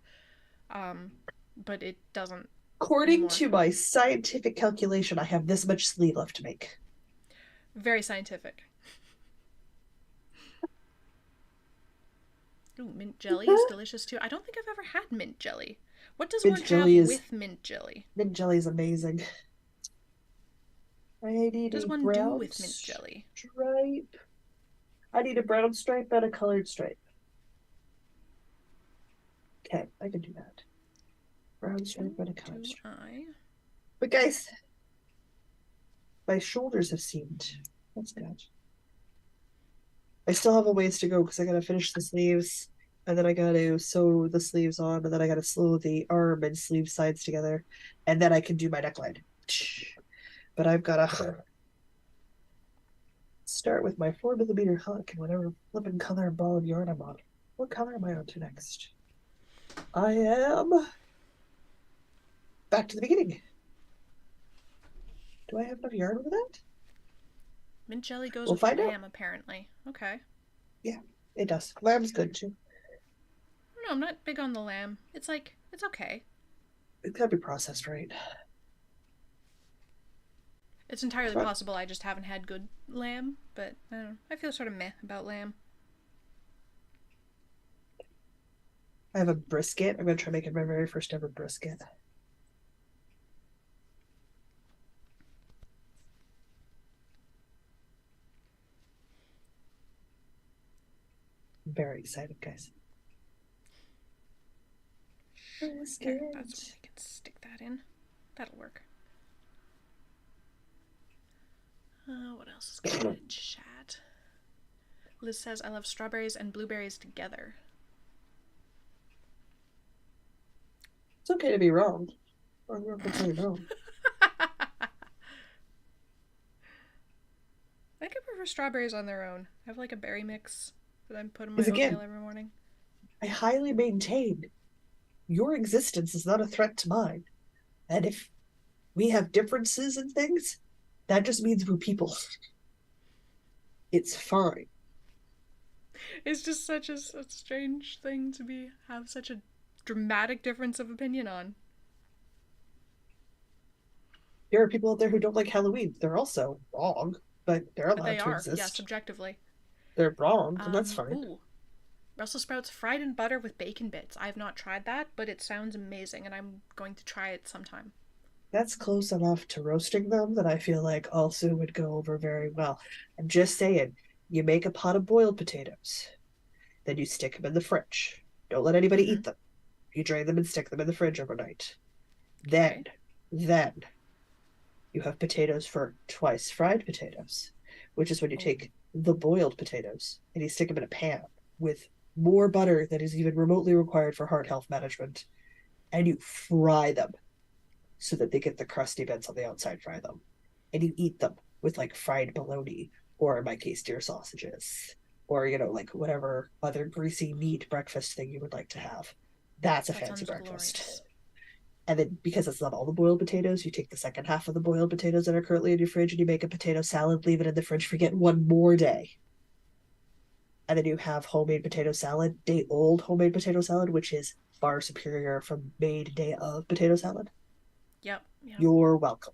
Um, but it doesn't According anymore. to my scientific calculation, I have this much sleeve left to make. Very scientific. Ooh, mint jelly is delicious too. I don't think I've ever had mint jelly. What does Mint one have jelly is with mint jelly? mint jelly is amazing. I need What does a one do brown with mint jelly? stripe. I need a brown stripe and a colored stripe. Okay, I can do that. Brown So stripe and a colored do stripe. I. But guys, my shoulders have seamed. That's good. I still have a ways to go because I gotta finish the sleeves, and then I gotta sew the sleeves on, and then I gotta sew the arm and sleeve sides together, and then I can do my neckline. But I've gotta start with my 4mm hook and whatever flipping color ball of yarn I'm on. What color am I on to next? I am back to the beginning. Do I have enough yarn for that? Mint jelly goes We'll with find out. lamb, apparently. Okay. Yeah, it does. Lamb's good too. No, I'm not big on the lamb. It's like, it's okay. It's gotta be processed right. It's entirely Fun. possible I just haven't had good lamb, but I don't know. I feel sort of meh about lamb. I have a brisket. I'm gonna try making my very first ever brisket. I'm very excited, guys. There, that's where Brisket. we can stick that in. That'll work. What else is going on in chat? Liz says, I love strawberries and blueberries together. It's okay to be wrong. I'm not gonna tell you no. I think I prefer strawberries on their own. I have like a berry mix that I put in my Because oatmeal again, every morning. I highly maintain your existence is not a threat to mine. And if we have differences in things, that just means we're people. It's fine. It's just such a strange thing to be have such a dramatic difference of opinion on. There are people out there who don't like Halloween. They're also wrong, but they're They allowed to are, yes, exist. objectively. They're wrong, and that's fine. Ooh, Brussels sprouts fried in butter with bacon bits. I have not tried that, but it sounds amazing, and I'm going to try it sometime. That's close enough to roasting them that I feel like also would go over very well. I'm just saying, you make a pot of boiled potatoes, then you stick them in the fridge. Don't let anybody Mm-hmm. eat them. You drain them and stick them in the fridge overnight. Okay. Then you have potatoes for twice fried potatoes, which is when you Oh. take the boiled potatoes and you stick them in a pan with more butter than is even remotely required for heart health management, and you fry them so that they get the crusty bits on the outside, fry them. And you eat them with like fried bologna, or in my case, deer sausages, or, like whatever other greasy meat breakfast thing you would like to have. That's a That fancy sounds breakfast. glorious. And then because it's not all the boiled potatoes, you take the second half of the boiled potatoes that are currently in your fridge and you make a potato salad, leave it in the fridge for yet one more day. And then you have homemade potato salad, day old homemade potato salad, which is far superior from made day of potato salad. Yep, yep. You're welcome.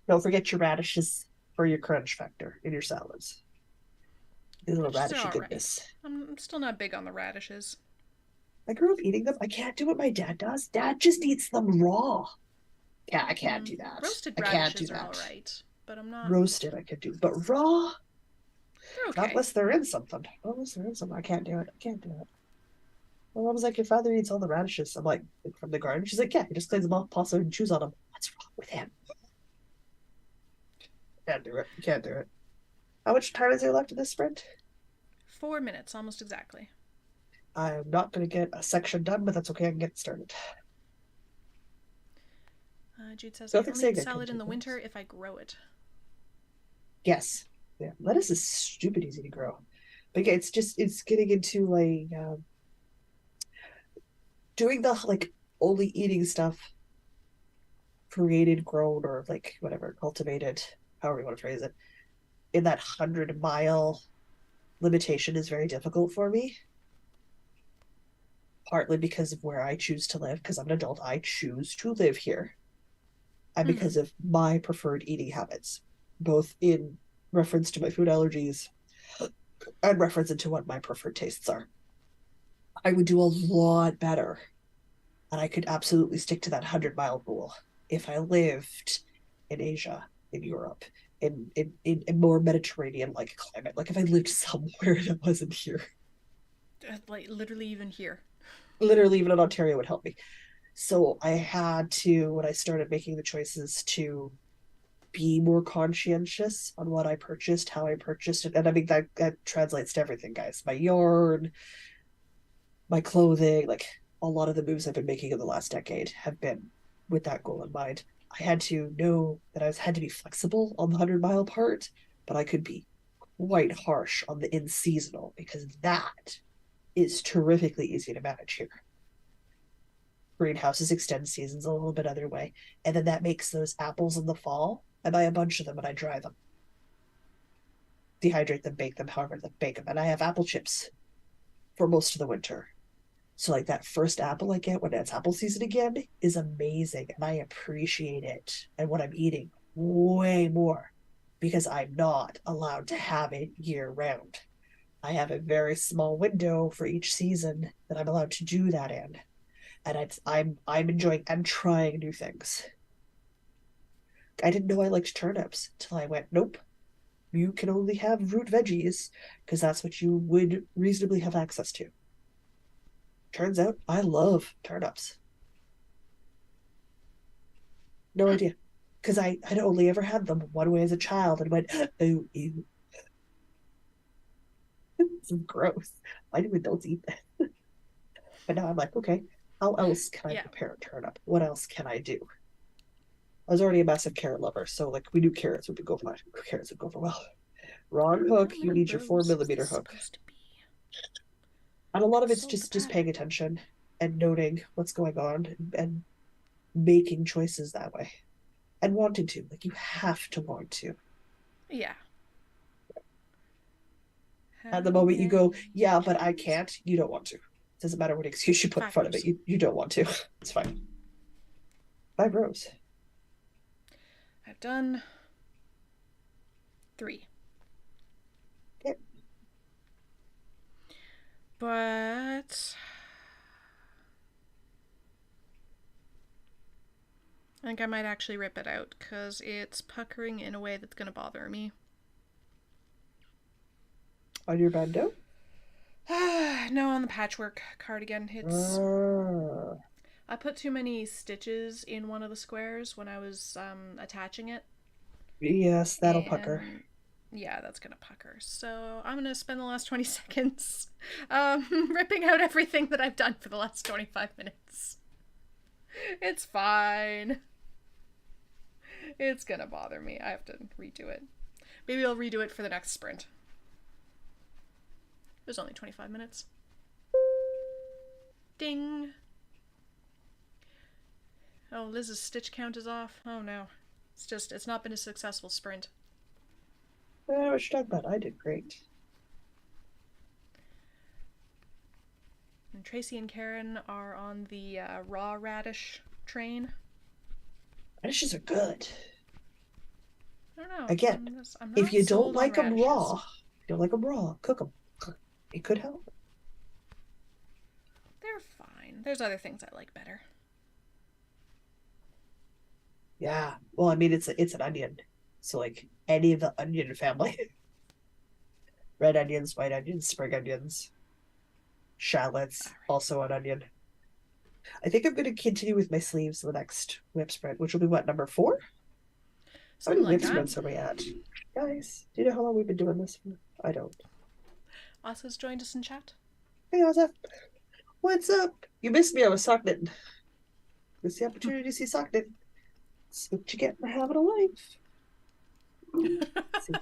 Don't forget your radishes for your crunch factor in your salads. These little Radishes are radishy alright. goodness. I'm still not big on the radishes. I grew up eating them. I can't do what my dad does. Dad just eats them raw. Yeah, I can't do that. Roasted I can't do radishes are that. alright, but I'm not. Roasted, I could do, but raw. They're Not okay. unless they're in something. Not unless they're in something. I can't do it. I can't do it. My mom's like, your father eats all the radishes. I'm like, from the garden. She's like, yeah, he just cleans them off, pasta, and chews on them. What's wrong with him? Can't do it. Can't do it. How much time is there left in this sprint? 4 minutes, almost exactly. I'm not going to get a section done, but that's okay. I can get it started. Jude says, Don't I think only eat saying I can salad do in the winter things. if I grow it. Yes. Yeah. Lettuce is stupid easy to grow. But yeah, it's getting into like doing the like only eating stuff created, grown, or like whatever, cultivated, however you want to phrase it, in that 100 mile limitation is very difficult for me. Partly because of where I choose to live, because I'm an adult, I choose to live here, and Mm-hmm. because of my preferred eating habits, both in reference to my food allergies and reference into what my preferred tastes are. I would do a lot better, and I could absolutely stick to that 100 mile rule if I lived in Asia, in Europe, in a more Mediterranean like climate. Like if I lived somewhere that wasn't here, Like, literally, even here. literally even in Ontario would help me. So I had to, when I started making the choices, to be more conscientious on what I purchased, how I purchased it. And I mean, that translates to everything, guys. My yarn, my clothing, like a lot of the moves I've been making in the last decade have been with that goal in mind. I had to know that I had to be flexible on the 100 mile part, but I could be quite harsh on the in seasonal because that is terrifically easy to manage here. Greenhouses extend seasons a little bit other way. And then that makes those apples in the fall. I buy a bunch of them and I dry them, dehydrate them, bake them, however they bake them. And I have apple chips for most of the winter. So like that first apple I get when it's apple season again is amazing. And I appreciate it and what I'm eating way more because I'm not allowed to have it year round. I have a very small window for each season that I'm allowed to do that in. And I'm enjoying, I'm trying new things. I didn't know I liked turnips till I went, nope, you can only have root veggies because that's what you would reasonably have access to. Turns out I love turnips. No Hmm. idea. Because I had only ever had them one way as a child and went, oh, ew, this is gross. Why do adults eat that? But now I'm like, okay, how else can I Yeah. prepare a turnip? What else can I do? I was already a massive carrot lover, so like we knew carrots would go fine. Carrots would go over well. Raw How hook, you many need your four rows is this millimeter hook. supposed to be? And a lot of it's Sold the just paying pattern. attention and noting what's going on and making choices that way and wanting to. Like you have to want to. Yeah. At the How moment you go, many yeah, but I patterns? can't, you don't want to. It doesn't matter what excuse you put in 5 front of it, rows. you don't want to. It's fine. 5 rows. I've done 3. Okay. But I think I might actually rip it out because it's puckering in a way that's going to bother me. On your bando? No, on the patchwork cardigan. It's Uh, I put too many stitches in one of the squares when I was attaching it, yes, that'll pucker. and yeah, that's gonna pucker. So I'm gonna spend the last 20 seconds ripping out everything that I've done for the last 25 minutes. It's fine. It's gonna bother me. I have to redo it. Maybe I'll redo it for the next sprint. It was only 25 minutes. Ding. Oh, Liz's stitch count is off. Oh no. It's not been a successful sprint. What you talking about? I did great. And Tracy and Karen are on the raw radish train. Radishes are good. I don't know. Again, I'm if not you don't sold on like them radishes. raw, cook them. It could help. They're fine. There's other things I like better. Yeah. Well, I mean, it's an onion, so like any of the onion family. Red onions, white onions, spring onions, All shallots, right. also an onion. I think I'm going to continue with my sleeves the next whip spread, which will be what, number 4? How many Something like whip that. spreads are we at? Guys, do you know how long we've been doing this for? I don't. Asa's joined us in chat. Hey, what's up? What's up? You missed me. I was sock knitting. It's the opportunity to see sock knitting. It's what you get for having a life. Let's see.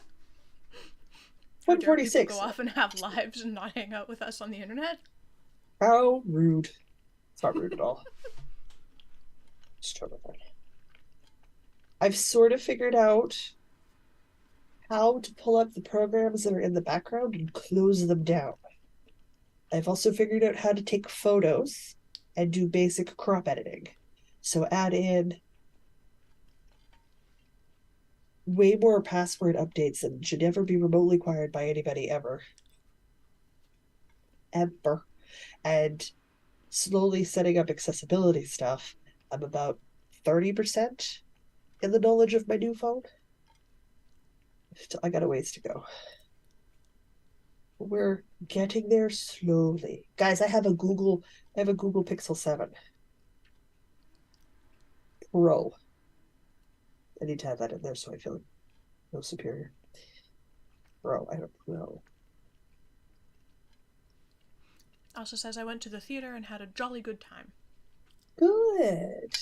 How dare people 146. go off and have lives and not hang out with us on the internet? How rude. It's not rude at all. Just try with that. I've sort of figured out how to pull up the programs that are in the background and close them down. I've also figured out how to take photos and do basic crop editing. So add in way more password updates than should ever be remotely required by anybody ever. Ever. And slowly setting up accessibility stuff. I'm about 30% in the knowledge of my new phone. I got a ways to go. We're getting there slowly. Guys, I have a Google Pixel 7 Pro. I need to have that in there so I feel no superior. Pro, I don't know. Asa says I went to the theater and had a jolly good time. Good.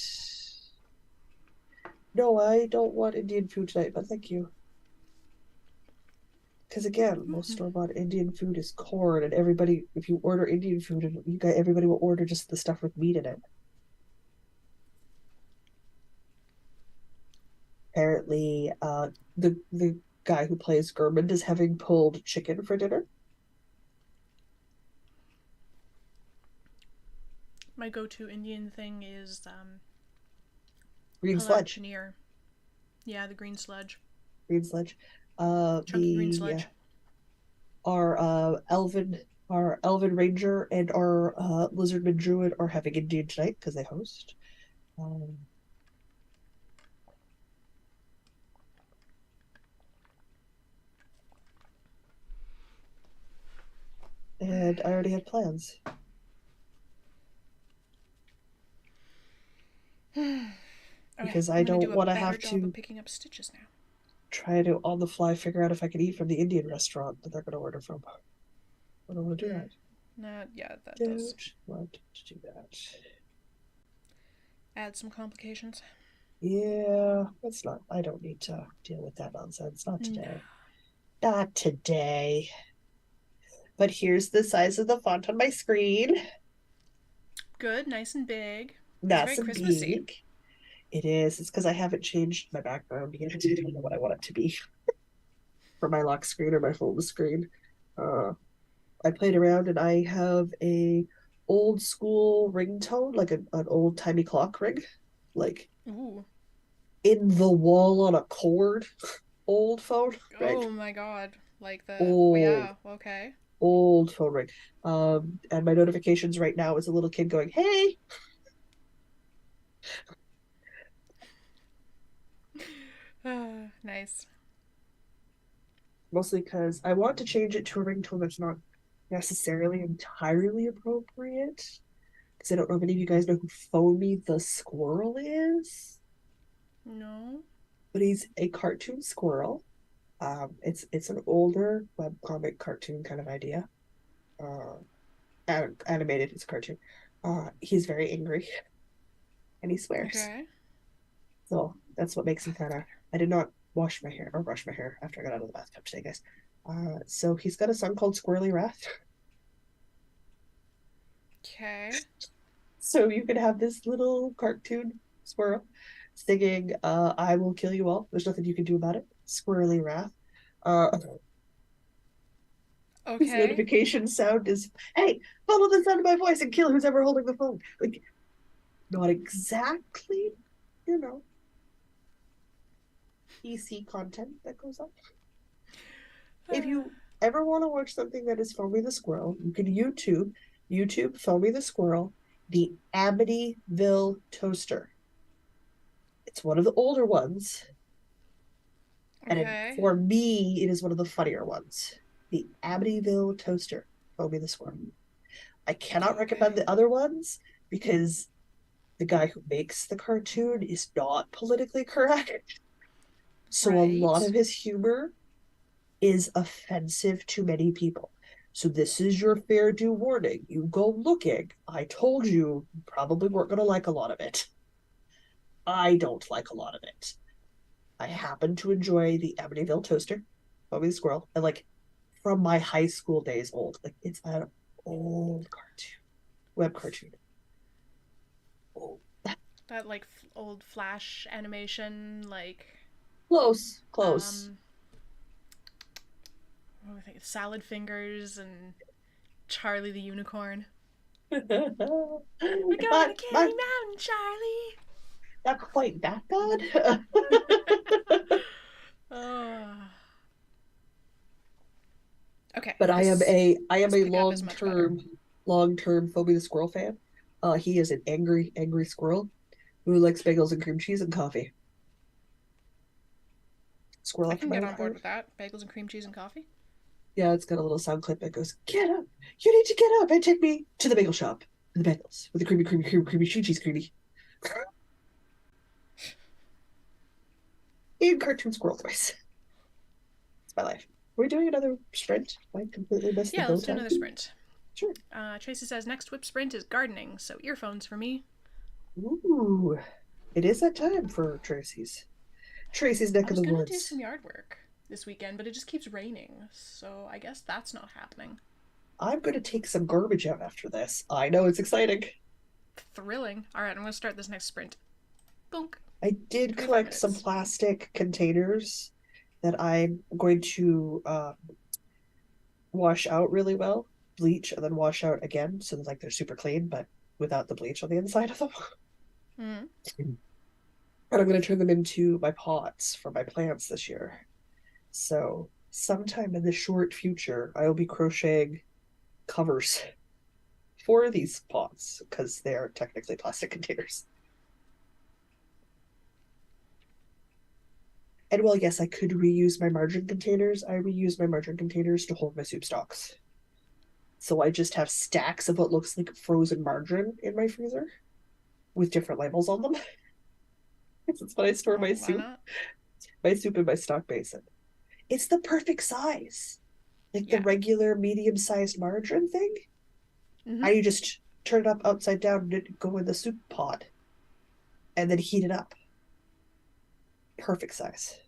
No, I don't want Indian food tonight, but thank you. Because again, most store-bought Indian food is corn, and everybody, if you order Indian food, and everybody will order just the stuff with meat in it. Apparently, the guy who plays Gurmund is having pulled chicken for dinner. My go-to Indian thing is Green palak sludge. paneer. Yeah, the green sludge. Green sludge. Chunky green The sludge. our elven ranger and our lizardman druid are having Indian tonight because they host. Um, and I already had plans. Okay, Because I I'm gonna don't do a want to better have job of to picking up stitches now. try to on the fly figure out if I can eat from the Indian restaurant that they're going to order from. I don't want to do that. Yeah, that does Don't want to do that. add some complications. Yeah, it's not. I don't need to deal with that nonsense. Not No. today. Not today. But here's the size of the font on my screen. Good, nice and big. It's Nice very and Christmassy. big. It is. It's because I haven't changed my background yet. I don't know what I want it to be for my lock screen or my home screen. Uh, I played around and I have a old school ringtone, like an old timey clock ring, like Ooh. in the wall on a cord. Old phone ring. Oh my god. Like the. Old, Yeah, okay. old phone ring. And my notifications right now is a little kid going, "Hey." Nice. Mostly because I want to change it to a ringtone that's not necessarily entirely appropriate. Because I don't know if any of you guys know who Foamy the Squirrel is, No. but he's a cartoon squirrel. It's an older webcomic cartoon kind of idea. Uh, Animated, it's a cartoon. He's very angry and he swears. Okay. So that's what makes him kind of. I did not wash my hair or brush my hair after I got out of the bathtub today, guys. So he's got a song called Squirrely Wrath. Okay. So you could have this little cartoon squirrel singing, I will kill you all. There's nothing you can do about it. Squirrely Wrath. Uh, his Okay. notification sound is, hey, follow the sound of my voice and kill who's ever holding the phone. Like, not exactly, you know, PC content that goes up. If you ever want to watch something that is Foamy the Squirrel, you can YouTube Foamy the Squirrel, the Amityville Toaster. It's one of the older ones, and Okay. for me, it is one of the funnier ones. the Amityville toaster. Foamy the Squirrel. I cannot Okay. recommend the other ones because the guy who makes the cartoon is not politically correct. So a lot Right. of his humor is offensive to many people. So this is your fair due warning. You go looking. I told you probably weren't going to like a lot of it. I don't like a lot of it. I happen to enjoy the Amityville toaster, Bobby the Squirrel, and like from my high school days old. Like it's an old cartoon, web cartoon. Old. That like old Flash animation, like Close, close. um, what do I think? Salad Fingers and Charlie the Unicorn. not, We're going to not Candy Mountain, Charlie. not quite that bad. Oh. Okay, But I am this a pickup is much better. long term Phoebe the Squirrel fan. He is an angry squirrel who likes bagels and cream cheese and coffee. Squirrel I after can my get own on board heart. with that. Bagels and cream cheese and coffee. Yeah, it's got a little sound clip that goes, "Get up! You need to get up and take me to the bagel shop and the bagels with the creamy cheese creamy in cartoon squirrel voice." It's my life. Are we doing another sprint? I completely missed the Yeah, go let's do time. another sprint. Sure. Tracy says next WIP sprint is gardening, so earphones for me. Ooh, it is that time for Tracy's I neck of was the gonna do woods. some yard work this weekend, but it just keeps raining, so I guess that's not happening. I'm going to take some garbage out after this. I know it's exciting. Thrilling. All right, I'm gonna start this next sprint. Boonk. I did 25 collect some minutes. plastic containers that I'm going to wash out really well, bleach, and then wash out again so that like they're super clean, but without the bleach on the inside of them. Mm. And I'm going to turn them into my pots for my plants this year. So sometime in the short future, I will be crocheting covers for these pots because they are technically plastic containers. And well, yes, I could reuse my margarine containers. I reuse my margarine containers to hold my soup stocks. So I just have stacks of what looks like frozen margarine in my freezer with different labels on them. That's what I store Well, why not? my soup in my stock basin. It's the perfect size. Like the Yeah. regular medium sized margarine thing. Mm-hmm. I just turn it up upside down and go in the soup pot and then heat it up. Perfect size.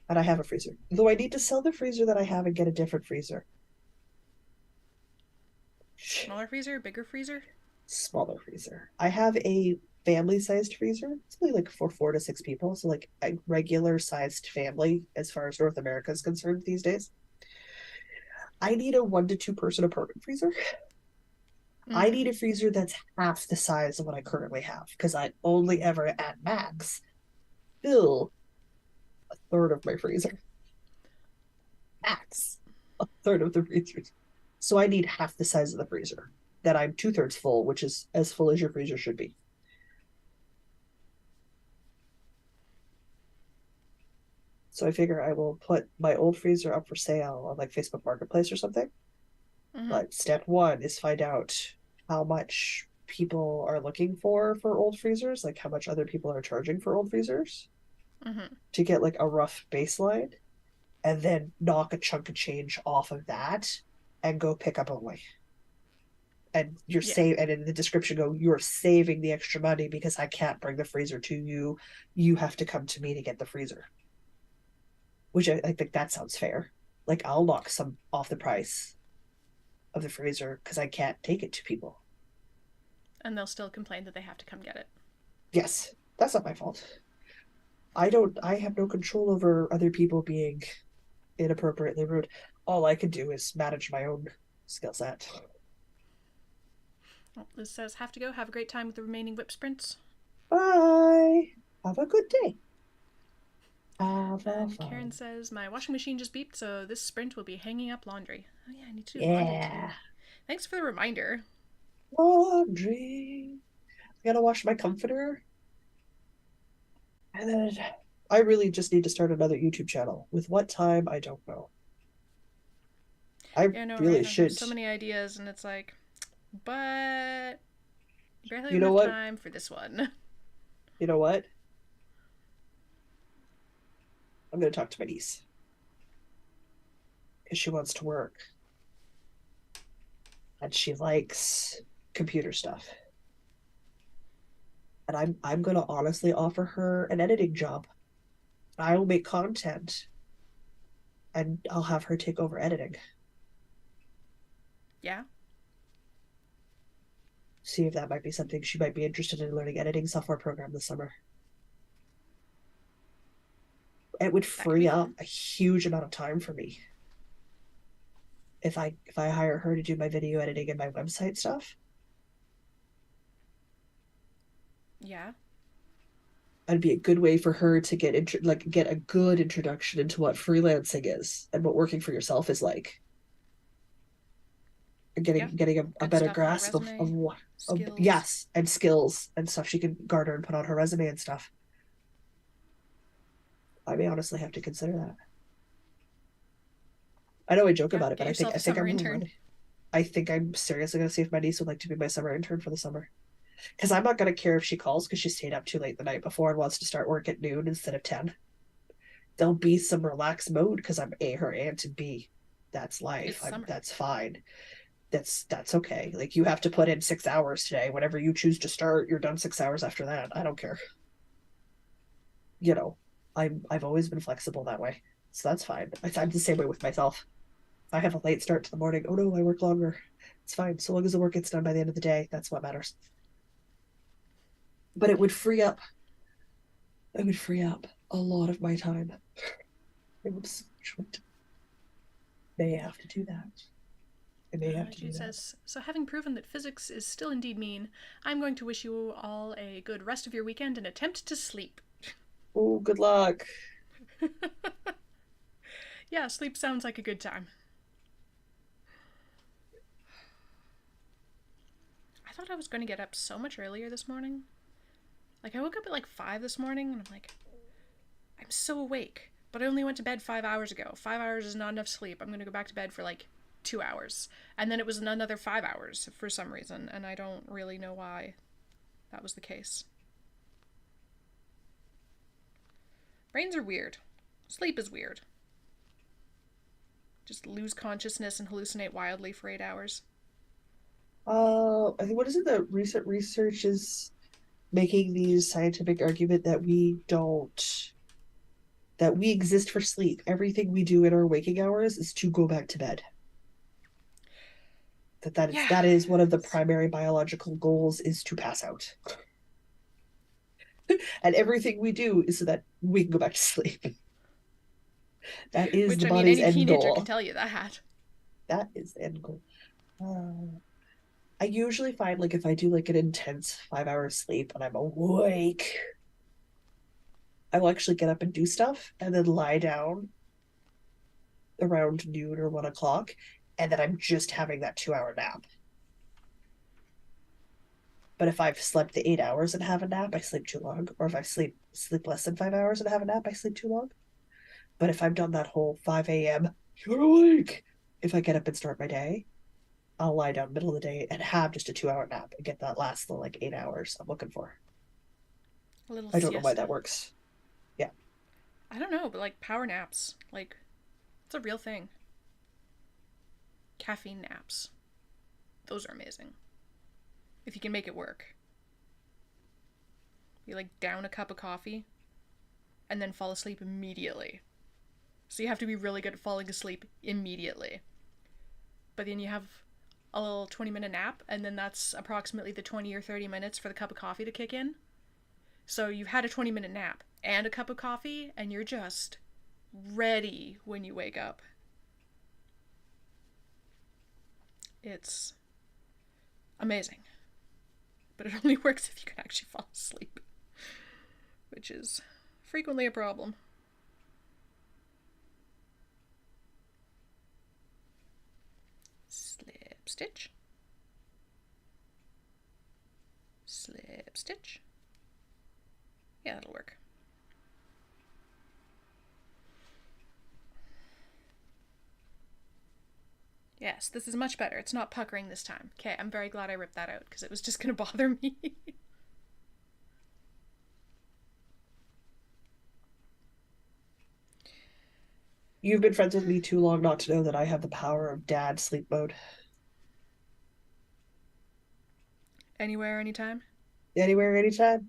And I have a freezer. Though I need to sell the freezer that I have and get a different freezer. Smaller freezer, bigger freezer. Smaller freezer. I have a family sized freezer. It's only like for 4 to 6 people. So like a regular sized family as far as North America is concerned these days. I need a 1 to 2 person apartment freezer. I Mm. need a freezer that's half the size of what I currently have because I only ever at max fill a third of my freezer. Max a third of the freezer. So I need half the size of the freezer that I'm 2/3 full, which is as full as your freezer should be. So I figure I will put my old freezer up for sale on like Facebook Marketplace or something. Mm-hmm. But step one is find out how much people are looking for old freezers, like how much other people are charging for old freezers Mm-hmm. to get like a rough baseline and then knock a chunk of change off of that and go pick up only. And you're Yeah. save and in the description go, you're saving the extra money because I can't bring the freezer to you. You have to come to me to get the freezer. Which I think that sounds fair. Like I'll knock some off the price of the freezer because I can't take it to people. And they'll still complain that they have to come get it. Yes, that's not my fault. I have no control over other people being inappropriately rude. All I can do is manage my own skill set. Well, Liz says, have to go. Have a great time with the remaining whip sprints. Bye. Have a good day. Have a And Karen fun. says, my washing machine just beeped, so this sprint will be hanging up laundry. Oh, yeah, I need to do laundry too. Yeah. Thanks for the reminder. Laundry. I gotta wash my comforter. And then I really just need to start another YouTube channel. With what time, I don't know. I Yeah, no, right? really I have should. so many ideas, and it's like, but barely have You know enough what? time for this one. You know what? I'm going to talk to my niece because she wants to work and she likes computer stuff. And I'm going to honestly offer her an editing job. I will make content and I'll have her take over editing. Yeah, See if that might be something she might be interested in learning editing software program this summer. It would that could free be up fun. a huge amount of time for me if I hire her to do my video editing and my website stuff. Yeah, That'd be a good way for her to get a good introduction into what freelancing is and what working for yourself is like, and yeah. getting a Good better stuff for the grasp of resume, what of skills. yes, and skills and stuff she can garner and put on her resume and stuff. I may honestly have to consider that. I know I joke Yeah, about it, get but yourself I a think summer I'm intern. really I think I'm seriously gonna see if my niece would like to be my summer intern for the summer. Because I'm not gonna care if she calls because she stayed up too late the night before and wants to start work at noon instead of 10. There'll be some relaxed mode because I'm A, her aunt, and B, that's It's life. summer. That's fine. That's okay. Like you have to put in 6 hours today. Whenever you choose to start, you're done 6 hours after that. I don't care. You know, I've always been flexible that way. So that's fine. I'm the same way with myself. If I have a late start to the morning, oh no, I work longer. It's fine. So long as the work gets done by the end of the day, that's what matters. But it would free up a lot of my time. It would may have to do that. I may have to She do that. says, so having proven that physics is still indeed mean, I'm going to wish you all a good rest of your weekend and attempt to sleep. Oh, good luck. Yeah, sleep sounds like a good time. I thought I was going to get up so much earlier this morning. Like, I woke up at like 5 this morning, and I'm like, I'm so awake. But I only went to bed 5 hours ago. 5 hours is not enough sleep. I'm going to go back to bed for like 2 hours. And then it was another 5 hours for some reason, and I don't really know why that was the case. Brains are weird. Sleep is weird. Just lose consciousness and hallucinate wildly for 8 hours. I think what is it that recent research is making these scientific argument that we exist for sleep. Everything we do in our waking hours is to go back to bed. Yeah. That is one of the primary biological goals is to pass out. And everything we do is so that we can go back to sleep. That is Which, the I mean, body's any end teenager can goal. tell you that. That is the end goal. I usually find like if I do like an intense 5 hours sleep and I'm awake, I will actually get up and do stuff and then lie down around noon or 1 o'clock, and then I'm just having that 2 hour nap. But if I've slept the 8 hours and have a nap, I sleep too long. Or if I sleep less than 5 hours and have a nap, I sleep too long. But if I've done that whole 5 a.m. you're awake, if I get up and start my day, I'll lie down middle of the day and have just a 2 hour nap and get that last like 8 hours I'm looking for. A little I don't know why that siesta. works. Yeah. I don't know, but like power naps. Like, it's a real thing. Caffeine naps. Those are amazing. If you can make it work. You like down a cup of coffee and then fall asleep immediately. So you have to be really good at falling asleep immediately. But then you have a little 20-minute nap, and then that's approximately the 20 or 30 minutes for the cup of coffee to kick in. So you've had a 20-minute nap and a cup of coffee, and you're just ready when you wake up. It's amazing. But it only works if you can actually fall asleep, which is frequently a problem. Slip stitch. Slip stitch. Yeah, that'll work. Yes, this is much better. It's not puckering this time. Okay, I'm very glad I ripped that out because it was just going to bother me. You've been friends with me too long not to know that I have the power of dad sleep mode. Anywhere, anytime. Anywhere, anytime.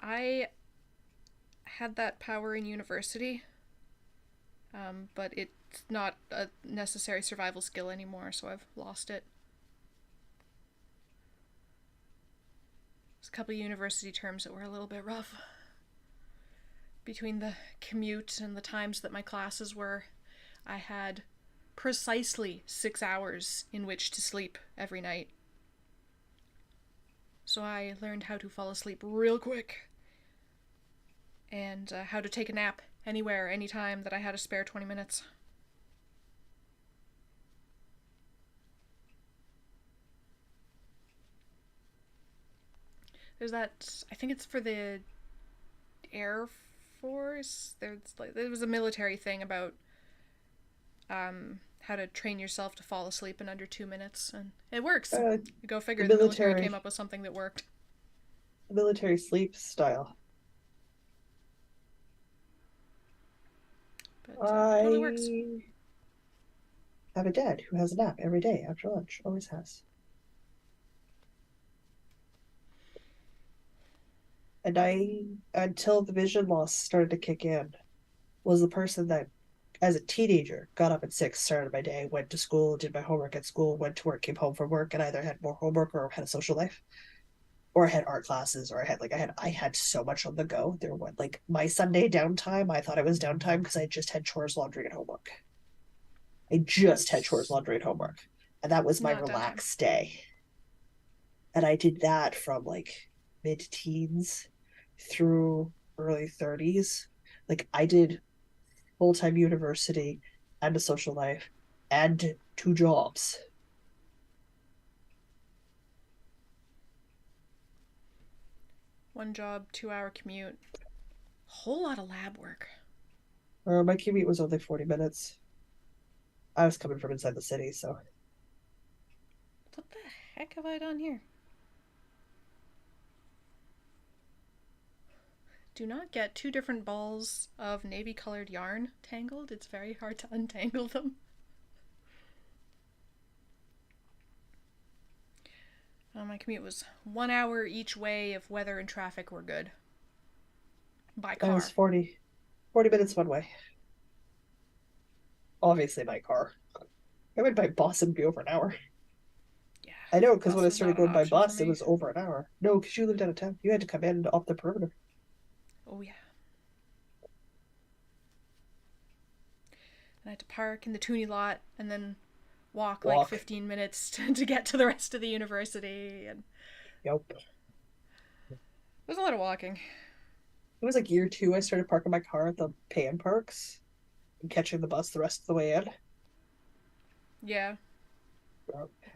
I had that power in university, but it's not a necessary survival skill anymore, so I've lost it. There's a couple of university terms that were a little bit rough. Between the commute and the times that my classes were, I had precisely 6 hours in which to sleep every night. So I learned how to fall asleep real quick and how to take a nap anywhere, anytime that I had a spare 20 minutes. There's that, I think it's for the Air Force. There was a military thing about how to train yourself to fall asleep in under 2 minutes, and it works. Uh, Go the figure, the military came military, up with something that worked. military sleep style. But totally works. I have a dad who has a nap every day after lunch, always has. And I, until the vision loss started to kick in, was the person that, as a teenager, got up at 6, started my day, went to school, did my homework at school, went to work, came home from work, and either had more homework or had a social life, or I had art classes, or I had so much on the go. There was like my Sunday downtime. I thought it was downtime because I just had chores, laundry, and homework. I just had chores, That's laundry, and homework, and that was my not downtime. relaxed day. And I did that from like mid-teens through early 30s. Like I did full-time university and a social life and 2 jobs. One job, 2 hour commute, whole lot of lab work. My commute was only 40 minutes. I was coming from inside the city, so What the heck have I done here? Do not get two different balls of navy colored yarn tangled. It's very hard to untangle them. My commute was 1 hour each way if weather and traffic were good. By that was car. 40 minutes one way. Obviously, by car. I went by bus and be over an hour. Yeah, I know, because when bus I was started not an going by option for bus, it me. was over an hour. No, because you lived out of town. You had to come in off the perimeter. Oh, yeah. And I had to park in the Toonie lot and then walk like Walk. 15 minutes to get to the rest of the university. And Yep. there's a lot of walking. It was like year 2. I started parking my car at the pan parks and catching the bus the rest of the way in. Yeah.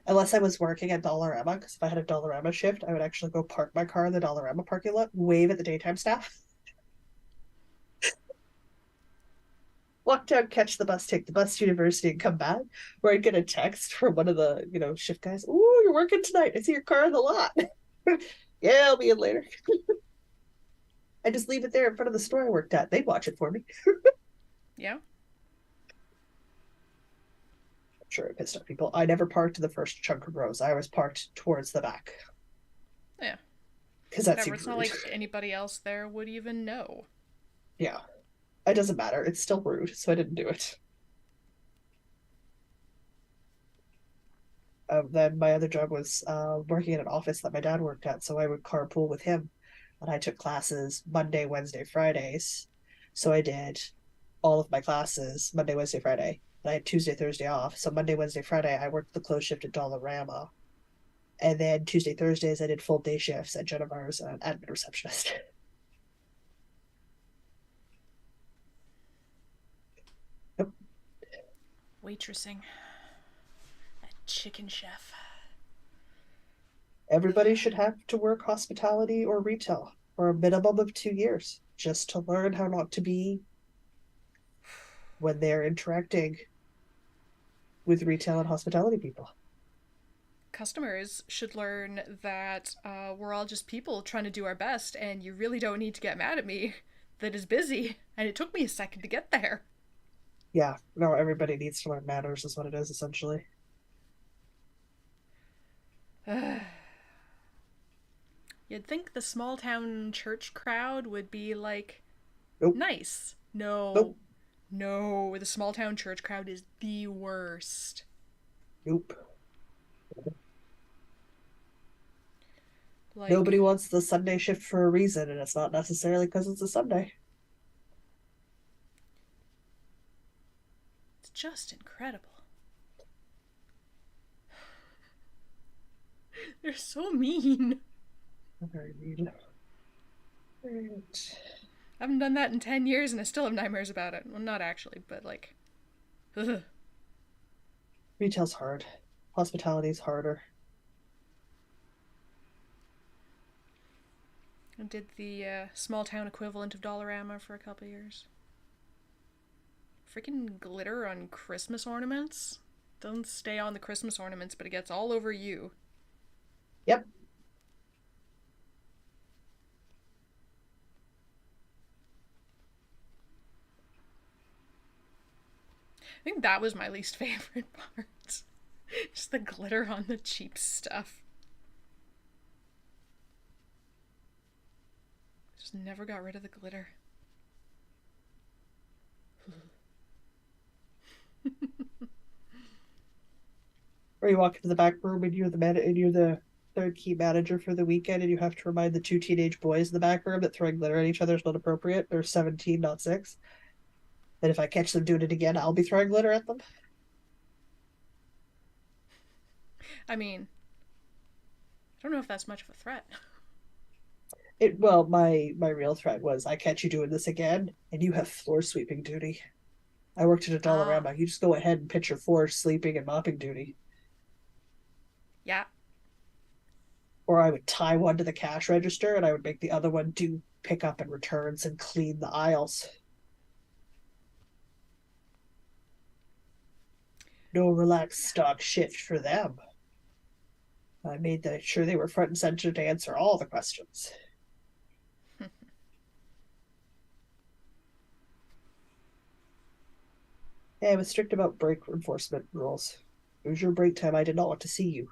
Unless I was working at Dollarama, because if I had a Dollarama shift, I would actually go park my car in the Dollarama parking lot, wave at the daytime staff, walk down, catch the bus, take the bus to university, and come back. Where I'd get a text from one of the, shift guys. "Ooh, you're working tonight. I see your car in the lot." Yeah, I'll be in later. I just leave it there in front of the store I worked at. They'd watch it for me. Yeah. I'm sure it pissed off people. I never parked in the first chunk of rows. I was parked towards the back Yeah. because that Whatever. seemed It's not rude. like anybody else there would even know. Yeah, it doesn't matter. It's still rude, so I didn't do it. Then my other job was working in an office that my dad worked at, so I would carpool with him, and I took classes Monday, Wednesday, Fridays. So I did all of my classes Monday, Wednesday, Friday, and I had Tuesday, Thursday off. So Monday, Wednesday, Friday, I worked the close shift at Dollarama, and then Tuesday, Thursdays, I did full day shifts at Jennifer's as an admin receptionist. Yep. Waitressing. A chicken chef. Everybody should have to work hospitality or retail for a minimum of 2 years. just to learn how not to be when they're interacting with retail and hospitality people. Customers should learn that we're all just people trying to do our best, and you really don't need to get mad at me that is busy, and it took me a second to get there. Yeah, no, everybody needs to learn manners, is what it is, essentially. You'd think the small town church crowd would be like Nope, nice. No, nope, no, the small town church crowd is the worst. nope. Like, Nobody wants the Sunday shift for a reason, and it's not necessarily because it's a Sunday. it's just incredible. They're so mean. Very neat. Right. I haven't done that in 10 years and I still have nightmares about it. Well, not actually, but like, ugh. Retail's hard. Hospitality's harder. I did the small town equivalent of Dollarama for a couple years. Freaking glitter on Christmas ornaments. Doesn't stay on the Christmas ornaments, but it gets all over you. Yep. I think that was my least favorite part. Just the glitter on the cheap stuff. Just never got rid of the glitter. Or you walk into the back room and you're the third key manager for the weekend, and you have to remind the two teenage boys in the back room that throwing glitter at each other is not appropriate. They're 17, not 6. And if I catch them doing it again, I'll be throwing glitter at them. I mean, I don't know if that's much of a threat. My real threat was I catch you doing this again, and you have floor sweeping duty. I worked at a Ah, Dollarama. You just go ahead and pitch your floor sleeping and mopping duty. yeah. Or I would tie one to the cash register and I would make the other one do pickup and returns and clean the aisles. No relaxed stock shift for them. I made sure they were front and center to answer all the questions. Hey, I was strict about break enforcement rules. It was your break time. I did not want to see you.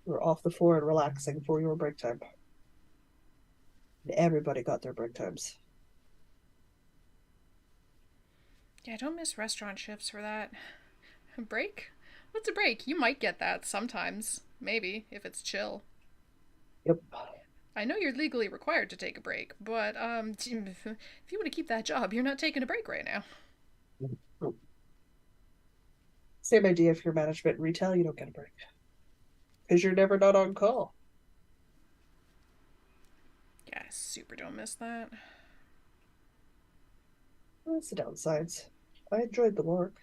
You were off the floor and relaxing for your break time. And everybody got their break times. Yeah, I don't miss restaurant shifts for that. A break? What's a break? You might get that sometimes. Maybe, if it's chill. Yep. I know you're legally required to take a break, but if you want to keep that job, you're not taking a break right now. Same idea if you're management and retail, you don't get a break. Because you're never not on call. Yeah, I super don't miss that. That's the downsides. I enjoyed the work.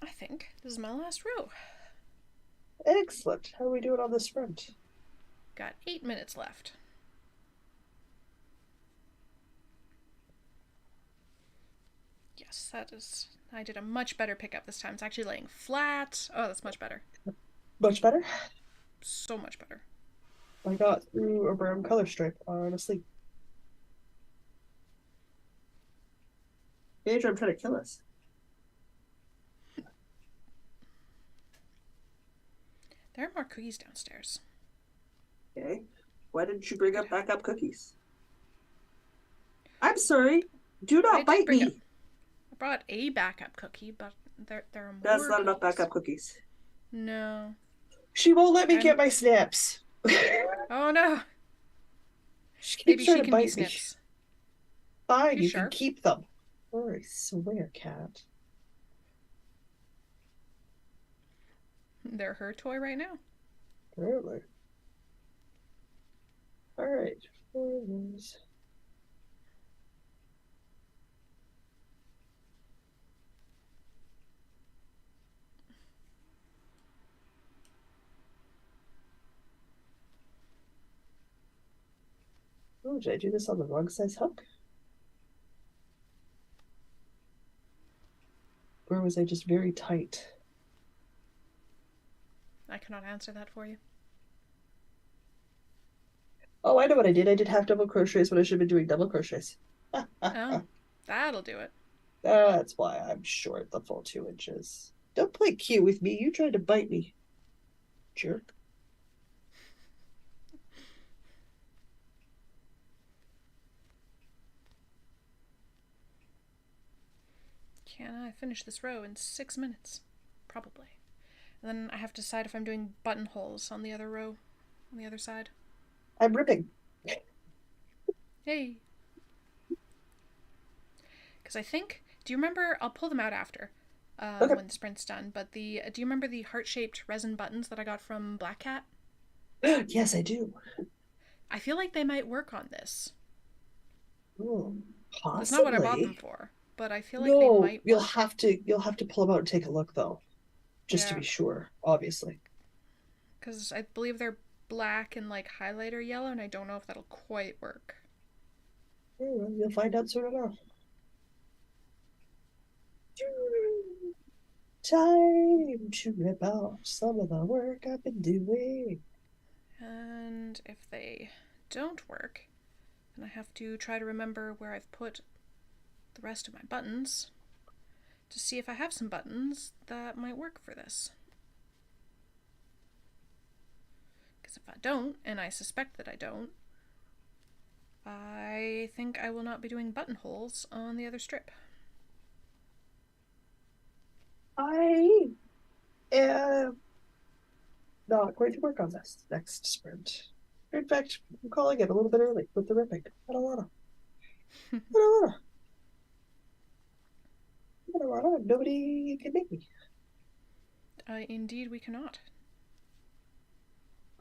I think this is my last row. Excellent. How are we doing on this sprint? Got 8 minutes left. Yes, that is. I did a much better pickup this time. It's actually laying flat. Oh, that's much better. Much better. So much better. I got through a brown color stripe on a sleep. Andrew, I'm trying to kill us. There are more cookies downstairs. Okay. Why didn't you bring up backup cookies? I'm sorry. Do I not did bite bring me. up. I brought a backup cookie, but there are more. That's not cookies. enough backup cookies. No. She won't let me And get my snaps. oh no. She keeps Maybe trying she to can be bite me. Snips. Fine, She's you can sharp. keep them. Oh, I swear, cat. They're her toy right now. Apparently. All right. did I do this on the wrong size hook? Or was I just very tight? I cannot answer that for you. Oh, I know what I did. I did half double crochets when I should have been doing double crochets. Oh, that'll do it. That's why I'm short the full 2 inches. Don't play cute with me. You tried to bite me, jerk. Can I finish this row in 6 minutes? Probably. And then I have to decide if I'm doing buttonholes on the other row, on the other side. I'm ripping. Hey. Because I think, do you remember? I'll pull them out after, Okay. when the sprint's done. But do you remember the heart-shaped resin buttons that I got from Black Cat? Yes, I do. I feel like they might work on this. Oh, That's not what I bought them possibly. for, but I feel like they No, might you'll work. have to pull them out and take a look though, just to Yeah, be sure, obviously. because I believe they're black and like highlighter yellow, and I don't know if that'll quite work. You'll find out soon enough. Time to rip off some of the work I've been doing. And if they don't work, then I have to try to remember where I've put the rest of my buttons to see if I have some buttons that might work for this. Because if I don't, and I suspect that I don't, I think I will not be doing buttonholes on the other strip. I am not going to work on this next sprint. In fact, I'm calling it a little bit early with the ripping. I don't wanna. I don't wanna. I don't wanna. Nobody can make me. Indeed, we cannot.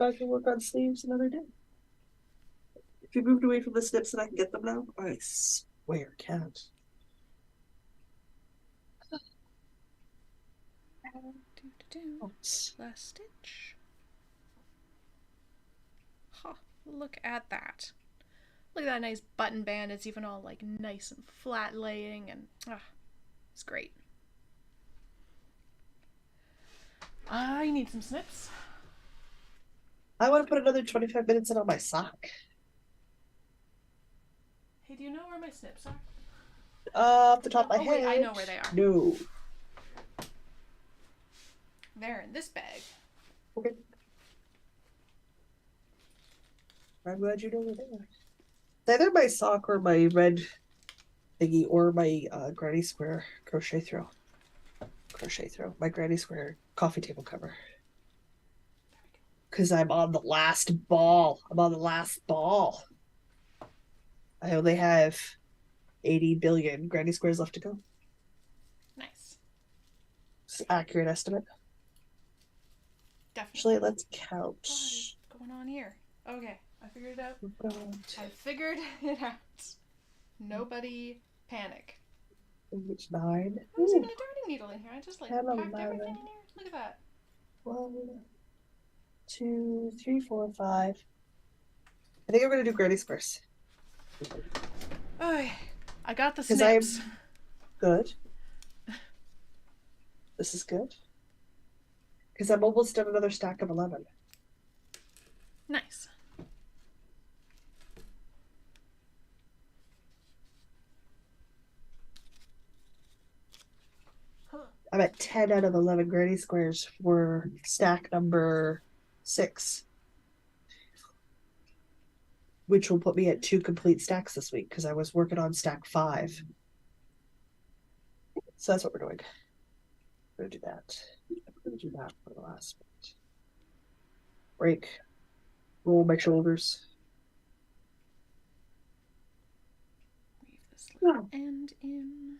I can work on sleeves another day. If you moved away from the snips and I can get them now, I swear, can't. Last stitch. Ha! Look at that. Look at that nice button band. It's even all like nice and flat laying, and it's great. I need some snips. I want to put another 25 minutes in on my sock. Hey, do you know where my snips are? Off the top of my head. Wait, I know where they are. No. They're in this bag. Okay. I'm glad you know where they are. It's either my sock or my red thingy or my granny square crochet throw. My granny square coffee table cover. Because I'm on the last ball. I only have 80 billion granny squares left to go. Nice. It's an accurate estimate. Definitely. Actually, let's count. What is going on here? Okay, I figured it out. I figured it out. Nobody panic. It's 9. There's even a darning needle in here. I just like 10, packed 11. everything in here. Look at that. 1, 2, 3, 4, 5. I think I'm gonna do granny squares. Oh, I got the Because snips. I'm good. This is good. Because I'm almost done another stack of 11. Nice. I'm at 10 out of 11 granny squares for stack number 6. Which will put me at 2 complete stacks this week because I was working on stack 5. So that's what we're doing. I'm going to do that. I'm going to do that for the last bit. Break. Roll my shoulders. Weave this little end in.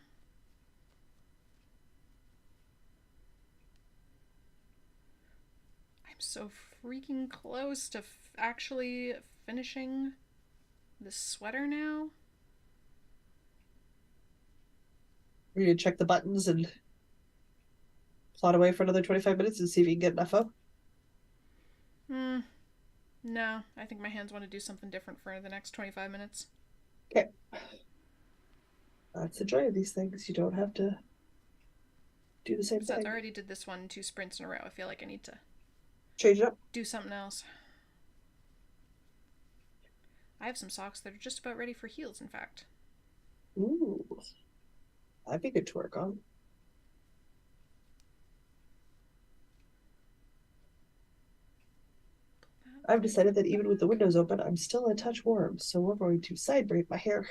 I'm so freaking close to actually finishing this sweater now. We're going to check the buttons and plot away for another 25 minutes and see if you can get enough up. No, I think my hands want to do something different for the next 25 minutes. Okay. That's the joy of these things. You don't have to do the same Besides, I thing. already did this one 2 sprints in a row. I feel like I need to Change it up. do something else. I have some socks that are just about ready for heels, in fact. Ooh. That'd be good to work on. I've decided that even with the windows open, I'm still a touch warm, so we're going to side braid my hair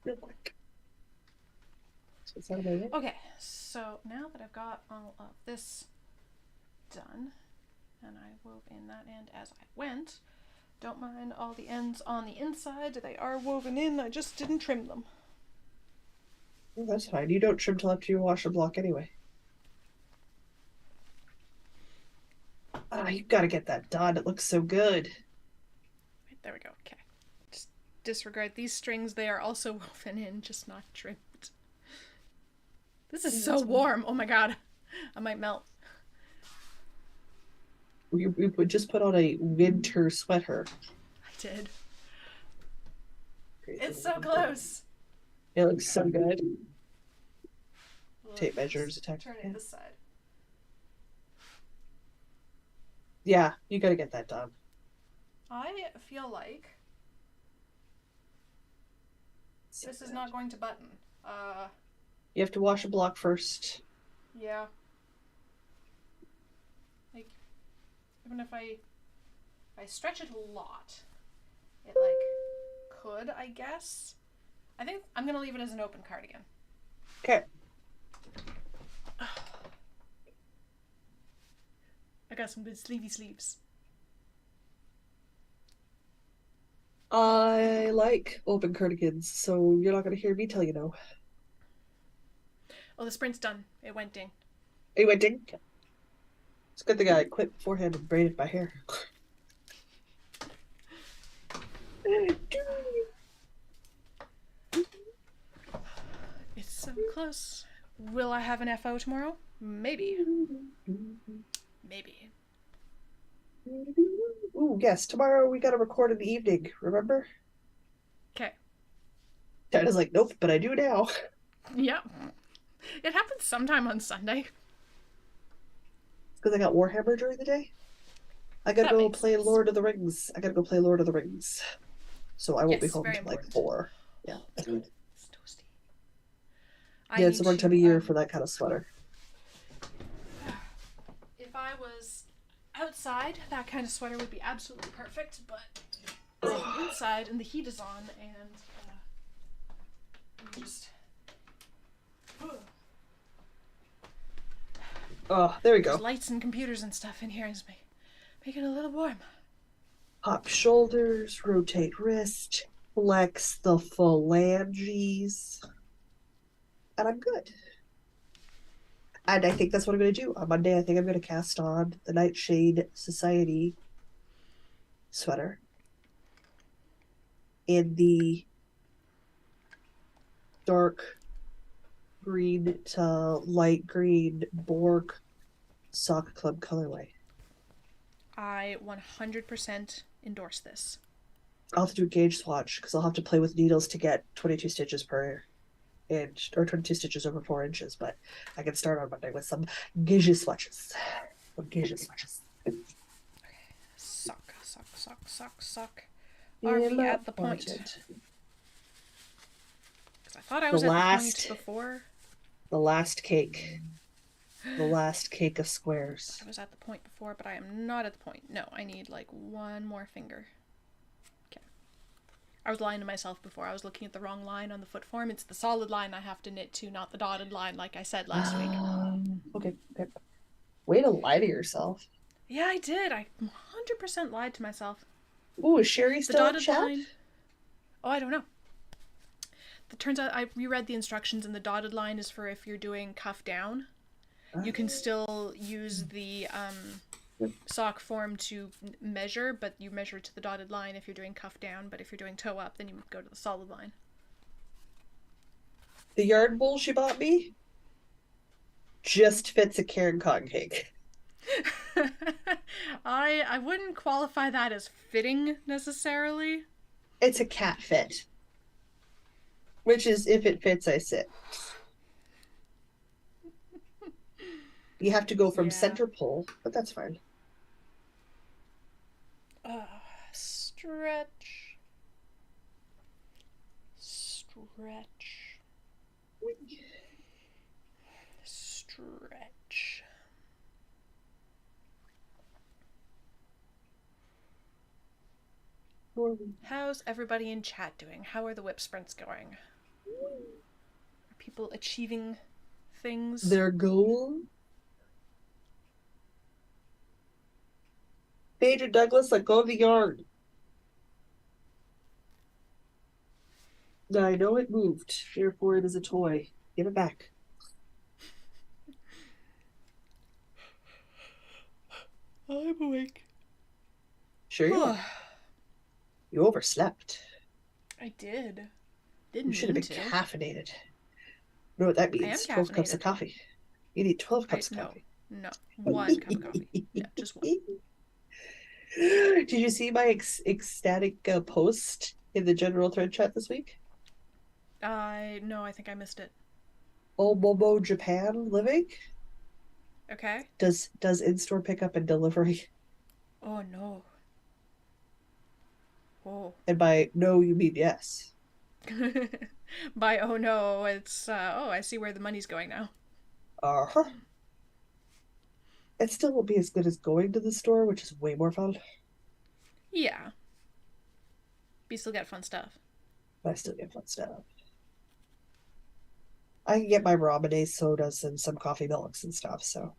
real quick. So it's out of my way. Okay, so now that I've got all of this done, and I wove in that end as I went, don't mind all the ends on the inside. They are woven in, I just didn't trim them. Oh, that's fine. You don't trim till after you wash a block anyway. Ah, you gotta get that done. It looks so good. Right, there we go. Okay. Just disregard these strings. They are also woven in, just not trimmed. This is so warm. Oh my god. I might melt. We would just put on a winter sweater. I did. It's so close. It looks so good. Tape measures, attack. Turn it this side. Yeah, you gotta get that done. I feel like this is not going to button. You have to wash a block first. Yeah. Like, even if I stretch it a lot, it like could, I guess. I think I'm gonna leave it as an open cardigan. Okay. I got some good sleevey sleeves. I like open cardigans, so you're not gonna hear me tell you no. Oh, the sprint's done. It went ding. It went ding. It's good thing I quit beforehand and braided my hair. It's so close. Will I have an FO tomorrow? Maybe. Maybe. Ooh, yes, tomorrow we gotta record in the evening, remember? Okay. Dinah's like, nope, but I do now. Yep. It happens sometime on Sunday. It's because I got Warhammer during the day. I gotta go play sense. Lord of the Rings. I gotta go play Lord of the Rings. So I won't be home very until like important. 4. Yeah. It's toasty. Yeah, it's the wrong time of year for that kind of sweater. If I was outside, that kind of sweater would be absolutely perfect, but I'm inside and the heat is on and I'm just... Oh, there we go. There's lights and computers and stuff in here. It's making it a little warm. Pop shoulders, rotate wrist, flex the phalanges. And I'm good. And I think that's what I'm going to do. On Monday, I think I'm going to cast on the Nightshade Society sweater in the dark green to light green Borg Sock Club colorway. I 100% endorse this. I'll have to do a gauge swatch because I'll have to play with needles to get 22 stitches per inch or 22 stitches over 4 inches, but I can start on Monday with some gauge swatches. Okay. Suck. Are we at the point? Because I thought I was at the point before. The last cake. The last cake of squares. I was at the point before, but I am not at the point. No, I need like one more finger. Okay. I was lying to myself before. I was looking at the wrong line on the foot form. It's the solid line I have to knit to, not the dotted line like I said last week. Okay. Way to lie to yourself. Yeah, I did. I 100% lied to myself. Ooh, is Sherry still in chat? Line... Oh, I don't know. It turns out I reread the instructions and the dotted line is for if you're doing cuff down. You can still use the sock form to measure, but you measure to the dotted line if you're doing cuff down, but if you're doing toe up, then you go to the solid line. The yarn bowl she bought me just fits a Karen cotton cake. I wouldn't qualify that as fitting necessarily. It's a cat fit, which is if it fits, I sit. You have to go from Yeah. center pull, but that's fine. Stretch. Stretch. Stretch. How's everybody in chat doing? How are the WIP sprints going? Are people achieving things? Their goal. Paige and Douglas, let go of the yarn. I know it moved, therefore it is a toy. Give it back. I'm awake. Sure you are. You overslept. I did. You Didn't should have mean been to. caffeinated. You know what that I am means? 12 cups of caffeinated. coffee. You need 12 I cups of no. coffee. No. One cup of coffee. Yeah, just one. Did you see my ecstatic post in the general thread chat this week? No, I think I missed it. Momo Japan living Okay. does in-store pickup and delivery. Oh no. Oh. And by no, you mean yes. By oh no, it's oh, I see where the money's going now. Uh-huh. It still won't be as good as going to the store, which is way more fun. Yeah. But you still get fun stuff. But I still get fun stuff. I can get my ramen sodas and some coffee milks and stuff, so.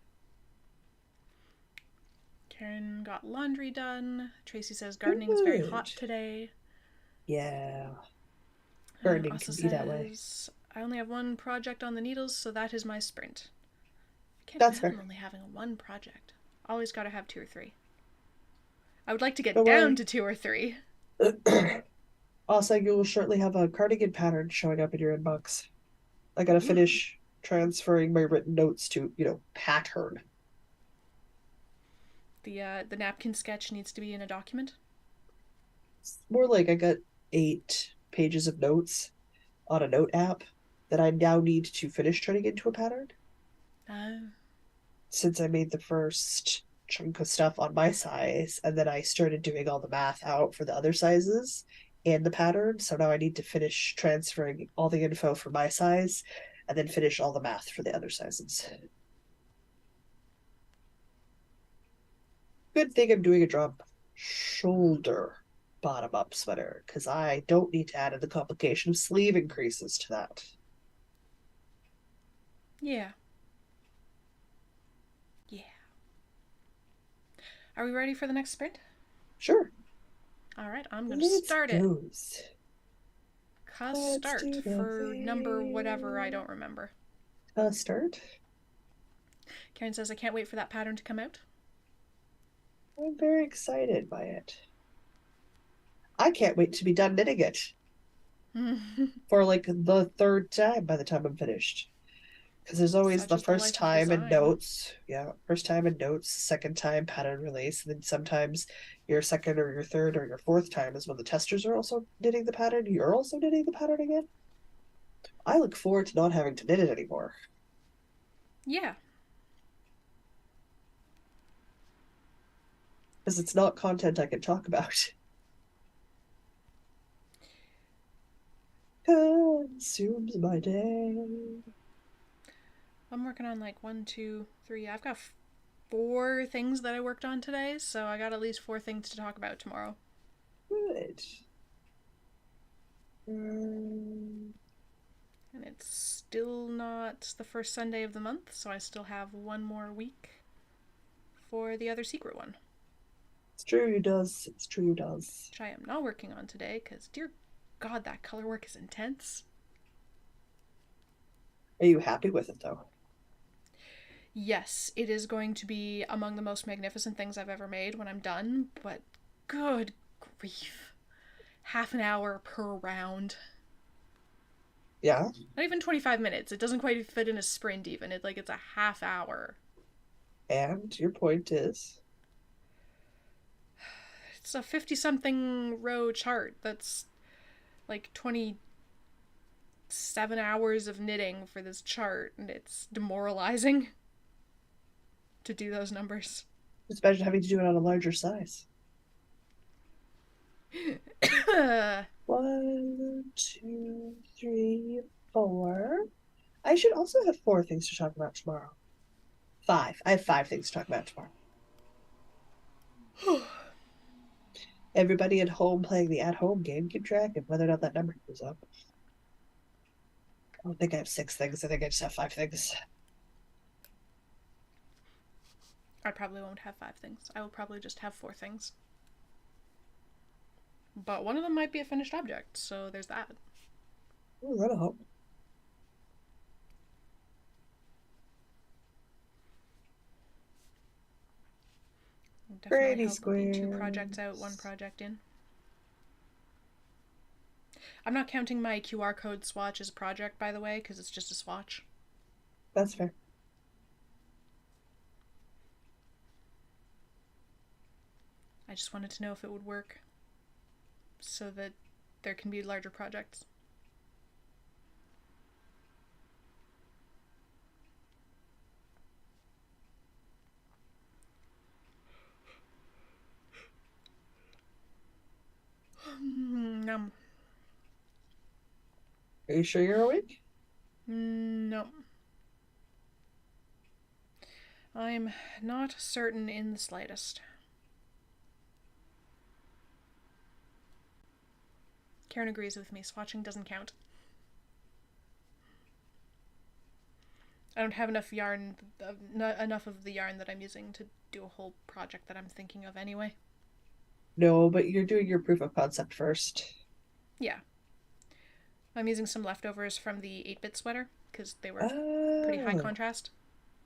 Karen got laundry done. Tracy says gardening's very Good. hot today. Yeah. Gardening Also can be that way. says I only have one project on the needles, so that is my sprint. I can't That's fathom fair. only having one project. Always gotta have two or three. I would like to get Don't down worry. to two or three. Also, you will shortly have a cardigan pattern showing up in your inbox. I gotta finish transferring my written notes to, pattern. The napkin sketch needs to be in a document. It's more like I got 8 pages of notes on a note app that I now need to finish turning into a pattern. Uh, Since I made the first chunk of stuff on my size, and then I started doing all the math out for the other sizes and the pattern. So now I need to finish transferring all the info for my size and then finish all the math for the other sizes. Good thing I'm doing a drop shoulder bottom up sweater because I don't need to add in the complication of sleeve increases to that. yeah. Yeah. Are we ready for the next sprint? Sure. All right, I'm going to Let's start it. goes. Start for number whatever I don't remember. Start. Karen says I can't wait for that pattern to come out. I'm very excited by it. I can't wait to be done knitting it for like the third time by the time I'm finished. Because there's always Such the is the first life of time in design. notes. Yeah, first time in notes, second time pattern release, and then sometimes your second or your third or your fourth time is when the testers are also knitting the pattern. You're also knitting the pattern again. I look forward to not having to knit it anymore. Yeah. Because it's not content I can talk about. Consumes my day. I'm working on like 1, 2, 3. I've got 4 things that I worked on today, so I got at least 4 things to talk about tomorrow. Good. Mm. And it's still not the first Sunday of the month, so I still have one more week for the other secret one. It's true, he does. It's true, he does. Which I am not working on today, because dear God, that color work is intense. Are you happy with it, though? Yes, it is going to be among the most magnificent things I've ever made when I'm done, but good grief. Half an hour per round. Yeah. Not even 25 minutes. It doesn't quite fit in a sprint even. It's a half hour. And your point is? It's a 50-something row chart that's like 27 hours of knitting for this chart, and it's demoralizing to do those numbers. Just imagine having to do it on a larger size. 1, 2, 3, 4. I should also have 4 things to talk about tomorrow. 5. I have 5 things to talk about tomorrow. Everybody at home playing the at-home game, keep track of whether or not that number goes up. I don't think I have 6 things. I think I just have 5 things. I probably won't have 5 things. I will probably just have 4 things. But one of them might be a finished object, so there's that. Oh, that'll help. Definitely Pretty help be 2 squares. projects out, 1 project in. I'm not counting my QR code swatch as a project, by the way, because it's just a swatch. That's fair. I just wanted to know if it would work so that there can be larger projects. No. Are you sure you're awake? No. I'm not certain in the slightest. Karen agrees with me. Swatching doesn't count. I don't have enough yarn, enough of the yarn that I'm using to do a whole project that I'm thinking of anyway. No, but you're doing your proof of concept first. Yeah. I'm using some leftovers from the 8-bit sweater because they were pretty high Oh. contrast.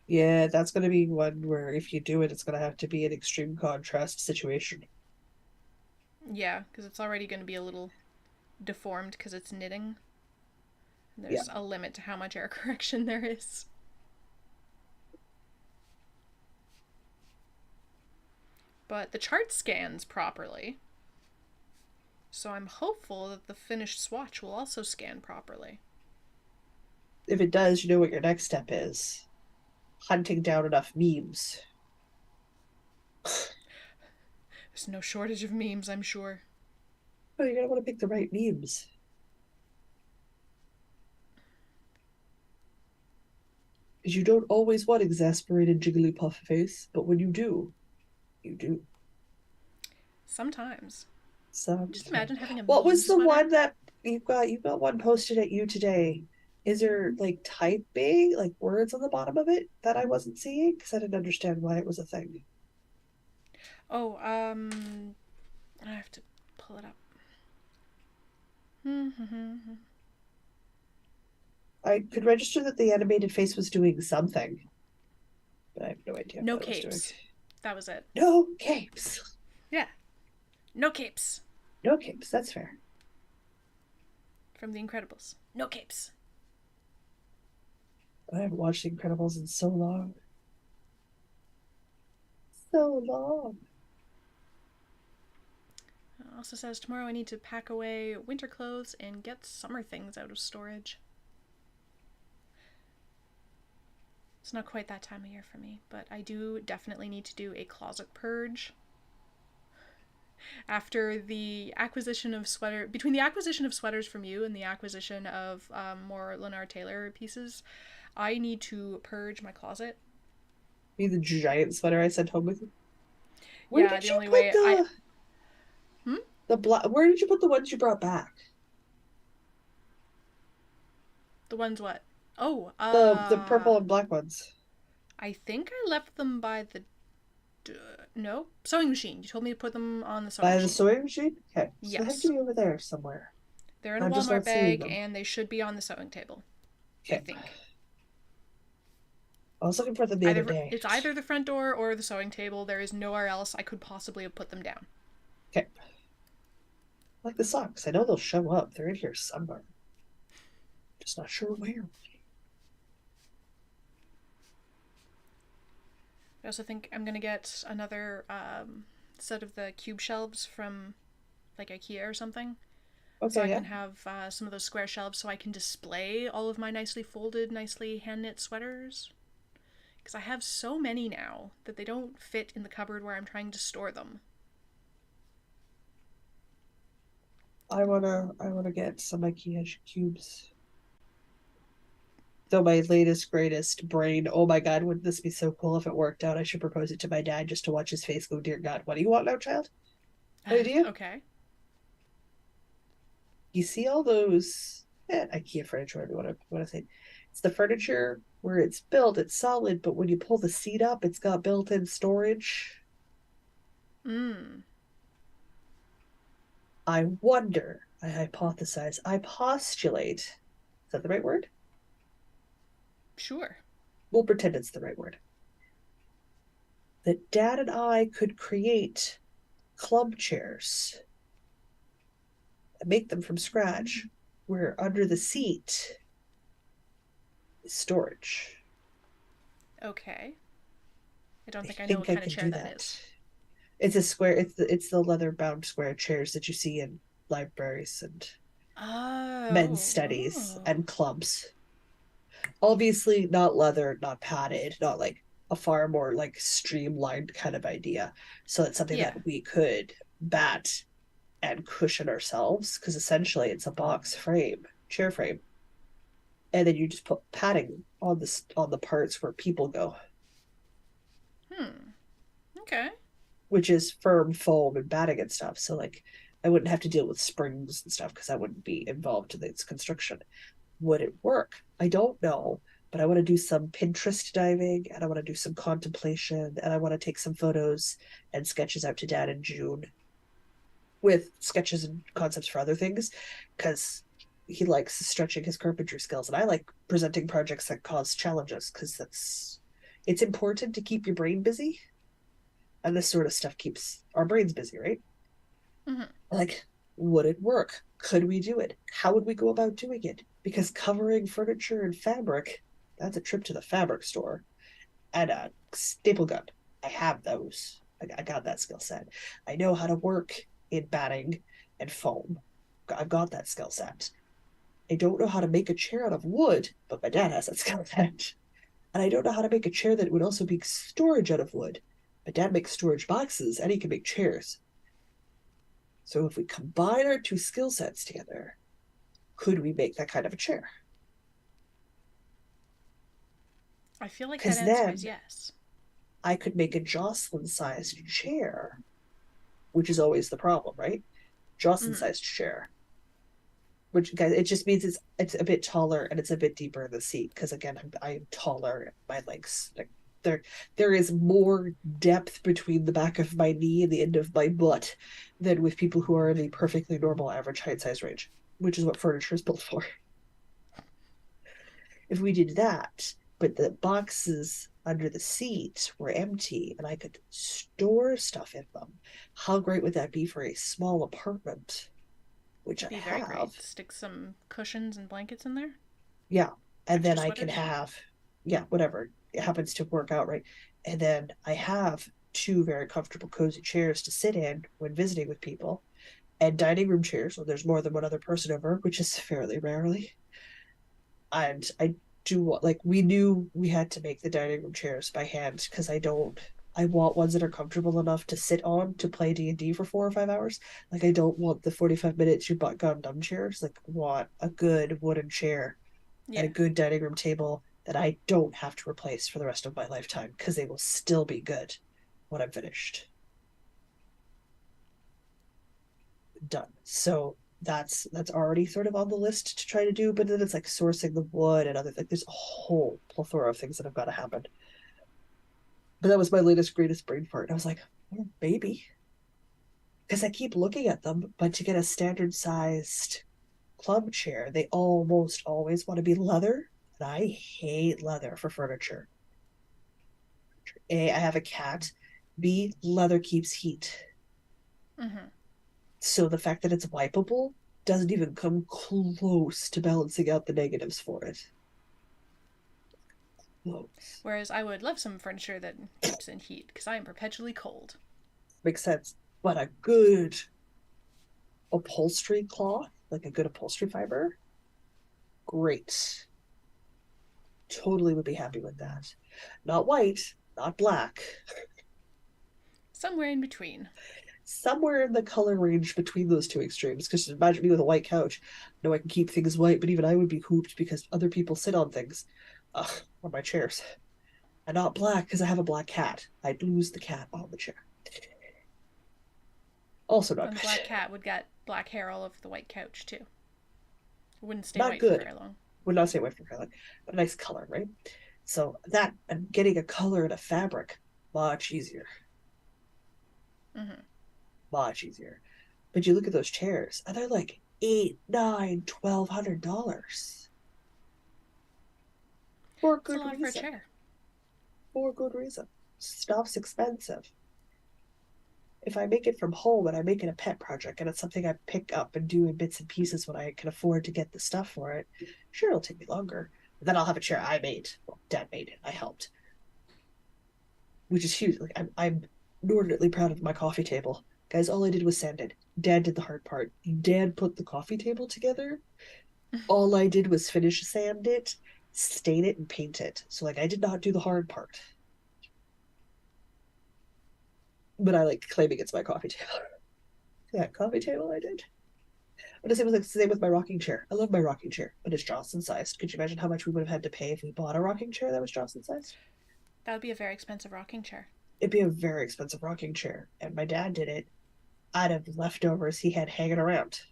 Yeah, that's going to be one where if you do it, it's going to have to be an extreme contrast situation. Yeah, because it's already going to be a little deformed because it's knitting. Yeah. There's a limit to how much air correction there is. But the chart scans properly. So I'm hopeful that the finished swatch will also scan properly. If it does, you know what your next step is. Hunting down enough memes. There's no shortage of memes, I'm sure. Oh, you're going to want to pick the right memes. Because you don't always want exasperated Jigglypuff face, but when you do, you do. Sometimes. Just Sometimes. imagine having a What meme was the sweater. one that you got? You got one posted at you today. Is there like typing, like words on the bottom of it that I wasn't seeing? Because I didn't understand why it was a thing. Oh, I have to pull it up. I could register that the animated face was doing something, but I have no idea No what it was doing. capes. That was it. No capes. Yeah. No capes. No capes. That's fair. From The Incredibles. No capes. I haven't watched The Incredibles in so long. So long. It also says tomorrow I need to pack away winter clothes and get summer things out of storage. It's not quite that time of year for me, but I do definitely need to do a closet purge. After the acquisition of between the acquisition of sweaters from you and the acquisition of more Leonard Taylor pieces, I need to purge my closet. Be the giant sweater I sent home with you. Where Yeah, did the you only put way I. the black? Where did you put the ones you brought back? The ones what? Oh, The purple and black ones. I think I left them by the. No, sewing machine. You told me to put them on the sewing By the machine. sewing machine? Okay. So they have to Yes. be over there somewhere. They're in a I'm just Walmart not seeing bag them. and they should be on the sewing table. I Okay. think. I was looking for them the other day. It's either the front door or the sewing table. There is nowhere else I could possibly have put them down. Okay. Like the socks. I know they'll show up. They're in here somewhere. Just not sure where. I also think I'm gonna get another instead of the cube shelves from like IKEA or something. So Okay, I yeah. can have some of those square shelves so I can display all of my nicely folded, nicely hand knit sweaters. Because I have so many now that they don't fit in the cupboard where I'm trying to store them. I wanna get some IKEA cubes. Though my latest greatest brain, oh my god, wouldn't this be so cool if it worked out? I should propose it to my dad just to watch his face go, dear God, what do you want now, child? Idea? Okay. You see all those IKEA furniture, I want to say. It's the furniture where it's built, it's solid, but when you pull the seat up, it's got built-in storage. Mmm. I wonder, I hypothesize, I postulate. Is that the right word? Sure. We'll pretend it's the right word. That Dad and I could create club chairs and make them from scratch, where under the seat is storage. Okay. I don't I think I know what think I kind of can chair do that that. is. It's a square. It's the leather bound square chairs that you see in libraries and men's Oh. studies Oh. and clubs. Obviously, not leather, not padded, not like a far more like streamlined kind of idea. So it's something Yeah. that we could bat and cushion ourselves because essentially it's a box frame, chair frame, and then you just put padding on the parts where people go, Hmm. Okay. which is firm foam and batting and stuff. So like I wouldn't have to deal with springs and stuff because that wouldn't be involved in its construction. Would it work? I don't know, but I want to do some Pinterest diving and I want to do some contemplation and I want to take some photos and sketches out to Dad in June with sketches and concepts for other things because he likes stretching his carpentry skills and I like presenting projects that cause challenges because it's important to keep your brain busy and this sort of stuff keeps our brains busy, right? Mm-hmm. Like, would it work? Could we do it? How would we go about doing it? Because covering furniture in fabric, that's a trip to the fabric store. And a staple gun. I have those. I got that skill set. I know how to work in batting and foam. I've got that skill set. I don't know how to make a chair out of wood, but my dad has that skill set. And I don't know how to make a chair that would also be storage out of wood. My dad makes storage boxes and he can make chairs. So if we combine our two skill sets together, could we make that kind of a chair? I feel like that Because answer is then yes. I could make a Jocelyn sized chair, which is always the problem, right? Jocelyn Mm-hmm. sized chair, which guys, it just means it's a bit taller and it's a bit deeper in the seat. Because again, I'm taller. My legs like there there is more depth between the back of my knee and the end of my butt than with people who are in the perfectly normal average height size range, which is what furniture is built for. If we did that, but the boxes under the seat were empty and I could store stuff in them, how great would that be for a small apartment, which It'd I be very have? great. Stick some cushions and blankets in there. Yeah. And Extra then I can sweaters. have, yeah, whatever. It happens to work out right. And then I have two very comfortable, cozy chairs to sit in when visiting with people and dining room chairs when there's more than one other person over, which is fairly rarely. And I do like we knew we had to make the dining room chairs by hand because I want ones that are comfortable enough to sit on to play D&D for 4 or 5 hours. Like I don't want the 45 minutes you bought Gundam chairs. Like I want a good wooden chair and Yeah. a good dining room table that I don't have to replace for the rest of my lifetime because they will still be good when I'm finished. Done. So that's already sort of on the list to try to do, but then it's like sourcing the wood and other things. There's a whole plethora of things that have got to happen. But that was my latest greatest brain fart. I was like, oh, maybe. Because I keep looking at them, but to get a standard sized club chair, they almost always want to be leather. And I hate leather for furniture. A, I have a cat. B, leather keeps heat. Mm-hmm. So the fact that it's wipeable doesn't even come close to balancing out the negatives for it. Close. Whereas I would love some furniture that keeps in heat because I am perpetually cold. Makes sense. But a good upholstery cloth, like a good upholstery fiber, great. Totally would be happy with that. Not white, not black. Somewhere in between. Somewhere in the color range between those two extremes. Because imagine me with a white couch. No, I can keep things white, but even I would be hooped because other people sit on things, on my chairs. And not black because I have a black cat. I'd lose the cat on the chair. Also not Then the good. black cat would get black hair all over the white couch, too. It wouldn't stay Not white for good. very long. Would not say white for color, but a nice color, right? So that and getting a color in a fabric, much easier. Mm-hmm. Much easier. But you look at those chairs, and they're like eight, nine, $1,200 for It's a good lot for a reason. chair. For good reason. Stuff's expensive. If I make it from home and I make it a pet project and it's something I pick up and do in bits and pieces when I can afford to get the stuff for it, sure, it'll take me longer. But then I'll have a chair I made. Well, Dad made it. I helped, which is huge. Like I'm inordinately proud of my coffee table. Guys, all I did was sand it. Dad did the hard part. Dad put the coffee table together. All I did was finish sand it, stain it, and paint it. So like I did not do the hard part. But I like claiming it's my coffee table. Yeah, coffee table I did. But the same was like the same with my rocking chair. I love my rocking chair, but it's Johnson sized. Could you imagine how much we would have had to pay if we bought a rocking chair that was Johnson sized? That would be a very expensive rocking chair. It'd be a very expensive rocking chair. And my dad did it out of leftovers he had hanging around.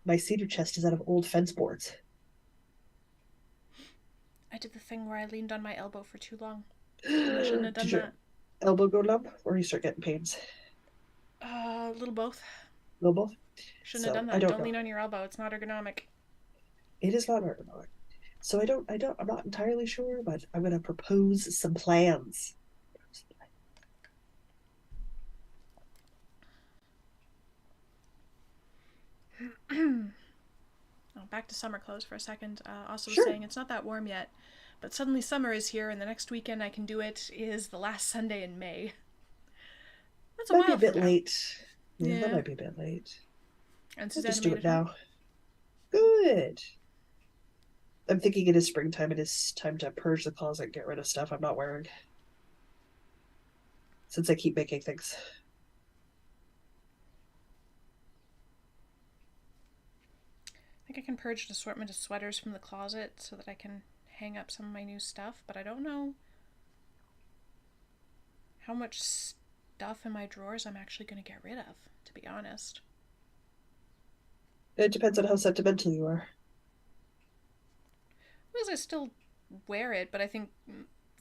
My cedar chest is out of old fence boards. I did the thing where I leaned on my elbow for too long, and I shouldn't have done Did your that. elbow go numb or you start getting pains? A little both. A little both. Shouldn't have So done I that. don't Don't know. lean on your elbow. It's not ergonomic. It is not ergonomic. So I'm not entirely sure, but I'm gonna propose some plans. Oh, back to summer clothes for a second. Also was Sure. saying it's not that warm yet, but suddenly summer is here, and the next weekend I can do it is the last Sunday in May. That's a Might be a while bit from now. late. Yeah, that Yeah. might be a bit late. And I'll Susanna just do made it it home. now. Good. I'm thinking it is springtime. It is time to purge the closet, get rid of stuff I'm not wearing. Since I keep making things. I think I can purge an assortment of sweaters from the closet so that I can hang up some of my new stuff, but I don't know how much stuff in my drawers I'm actually going to get rid of, to be honest. It depends on how sentimental you are. Because I still wear it, but I think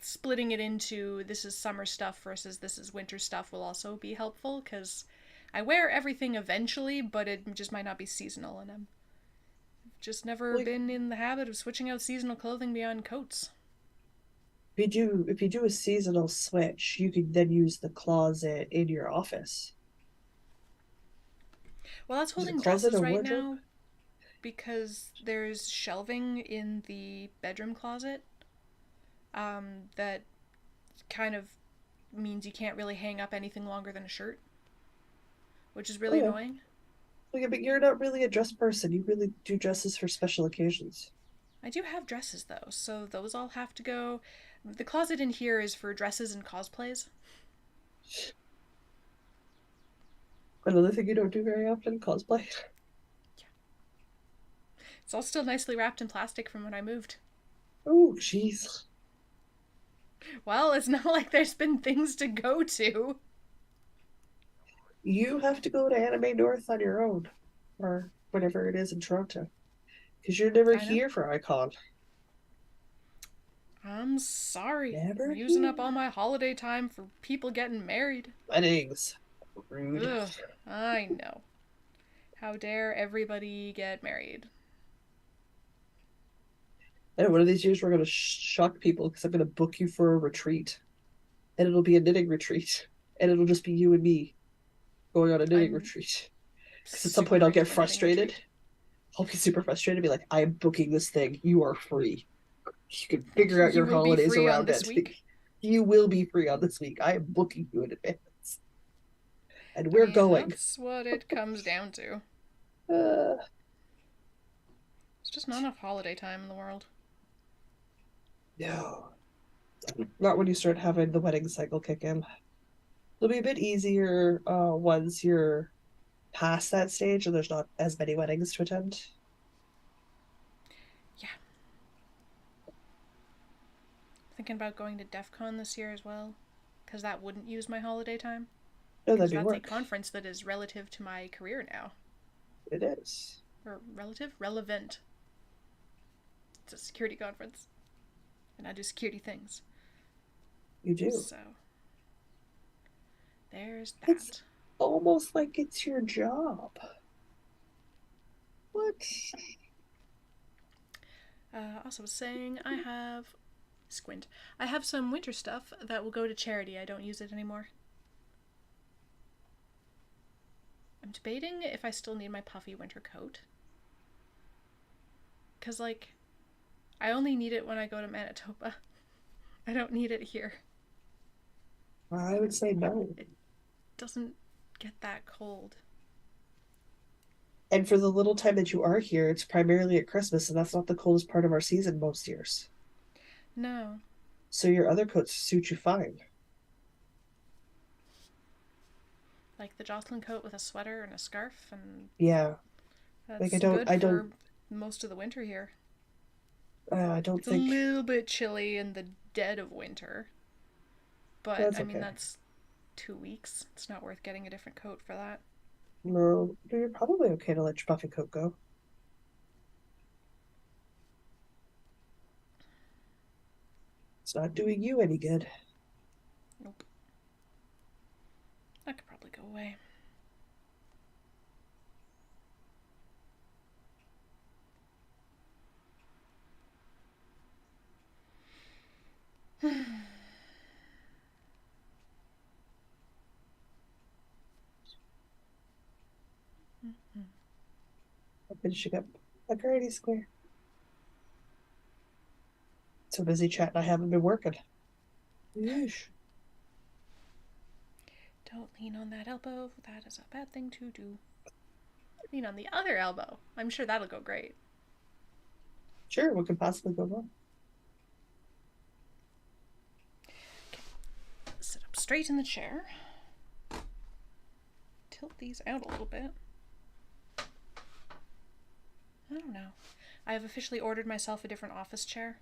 splitting it into this is summer stuff versus this is winter stuff will also be helpful because I wear everything eventually, but it just might not be seasonal, and I'm just never Like been in the habit of switching out seasonal clothing beyond coats. if you do a seasonal switch, you could then use the closet in your office. Well, that's Is it a holding closet dresses or right wardrobe? now because there's shelving in the bedroom closet that kind of means you can't really hang up anything longer than a shirt, which is really Okay. annoying. Okay, but you're not really a dress person. You really do dresses for special occasions. I do have dresses though, so those all have to go. The closet in here is for dresses and cosplays. Another thing you don't do very often, cosplay. It's all still nicely wrapped in plastic from when I moved. Oh, jeez. Well, it's not like there's been things to go to. You have to go to Anime North on your own, or whatever it is in Toronto, because you're never I know. here for Icon. I'm sorry. I'm Never using up here. all my holiday time for people getting married. Weddings. Rude. Ugh, I know. How dare everybody get married? And one of these years we're gonna shock people because I'm gonna book you for a retreat, and it'll be a knitting retreat, and it'll just be you and me going on a knitting I'm retreat. Because at some point super I'll get into a knitting frustrated. retreat. I'll be super frustrated and be like, I am booking this thing. You are free. You can figure out You your will be holidays free on around this it. week. You will be free on this week. I am booking you in advance. And I we're mean, going. that's what it comes down to. Uh, It's just not enough holiday time in the world. no. Not when you start having the wedding cycle kick in. It'll be a bit easier once you're past that stage and there's not as many weddings to attend. Yeah. Thinking about going to DEF CON this year as well, because that wouldn't use my holiday time. No, that'd Because be that's a work. conference that is relative to my career now. It is. Or relative? Relevant. It's a security conference. And I do security things. You do. So, there's It's that. almost like it's your job. What? Also, was saying I have. Squint. I have some winter stuff that will go to charity. I don't use it anymore. I'm debating if I still need my puffy winter coat. Because, like, I only need it when I go to Manitoba. I don't need it here. I would say no. It doesn't get that cold. And for the little time that you are here, it's primarily at Christmas, and that's not the coldest part of our season most years. No. So your other coats suit you fine. Like the Jocelyn coat with a sweater and a scarf, and Yeah. Like that's good I for don't most of the winter here. I don't It's a think little bit chilly in the dead of winter, but that's I mean, okay. that's 2 weeks. It's not worth getting a different coat for that. No, you're probably okay to let your puffy coat go. It's not doing you any good. Nope. That could probably go away. I'm finishing up a granny square. So busy chatting, I haven't been working. Yeesh. Don't lean on that elbow. That is a bad thing to do. Lean on the other elbow. I'm sure that'll go great. Sure, what could possibly go wrong? Sit up straight in the chair. Tilt these out a little bit. I don't know. I have officially ordered myself a different office chair.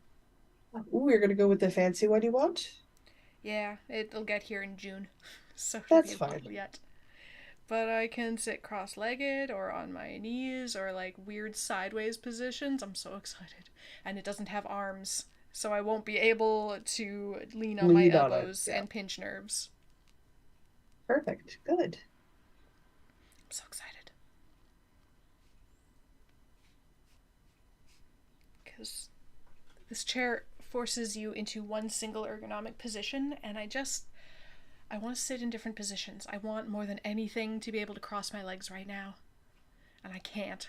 Ooh, we're gonna go with the fancy one you want? Yeah, it'll get here in June, so it'll be That's a fine. while yet. But I can sit cross-legged or on my knees or like weird sideways positions. I'm so excited. And it doesn't have arms, so I won't be able to lean on my Lean on it. elbows Yeah. and pinch nerves. Perfect. Good. I'm so excited. Because this chair forces you into one single ergonomic position, and I want to sit in different positions. I want more than anything to be able to cross my legs right now, and I can't.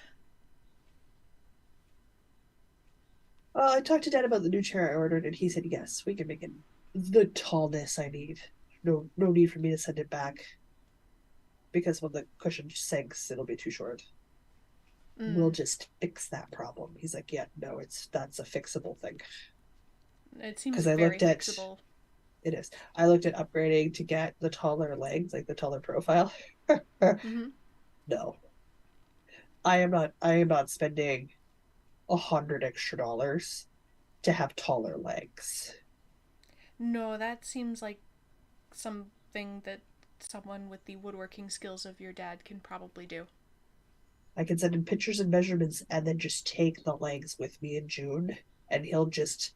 I talked to Dad about the new chair I ordered, and he said yes, we can make it the tallness I need. No need for me to send it back because when the cushion sinks, it'll be too short. We'll Mm, just fix that problem. He's like, yeah, no, that's a fixable thing. it seems Because I very looked at fixable. it is. I looked at upgrading to get the taller legs, like the taller profile. Mm-hmm. No, I am not spending $100 extra to have taller legs. No, that seems like something that someone with the woodworking skills of your dad can probably do. I can send him pictures and measurements and then just take the legs with me in June, and he'll just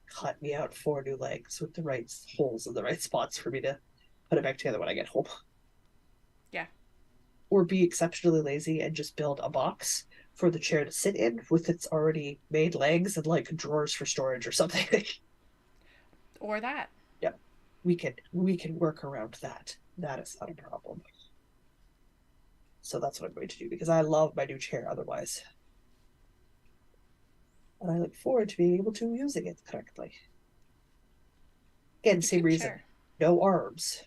cut me out 4 new legs with the right holes in the right spots for me to put it back together when I get home. Yeah. Or be exceptionally lazy and just build a box for the chair to sit in with its already made legs and like drawers for storage or something. Or that. Yeah, we can work around that. That is not a problem. So that's what I'm going to do because I love my new chair otherwise. and I look forward to being able to using it correctly. Again, Such a same cute reason. chair. No arms.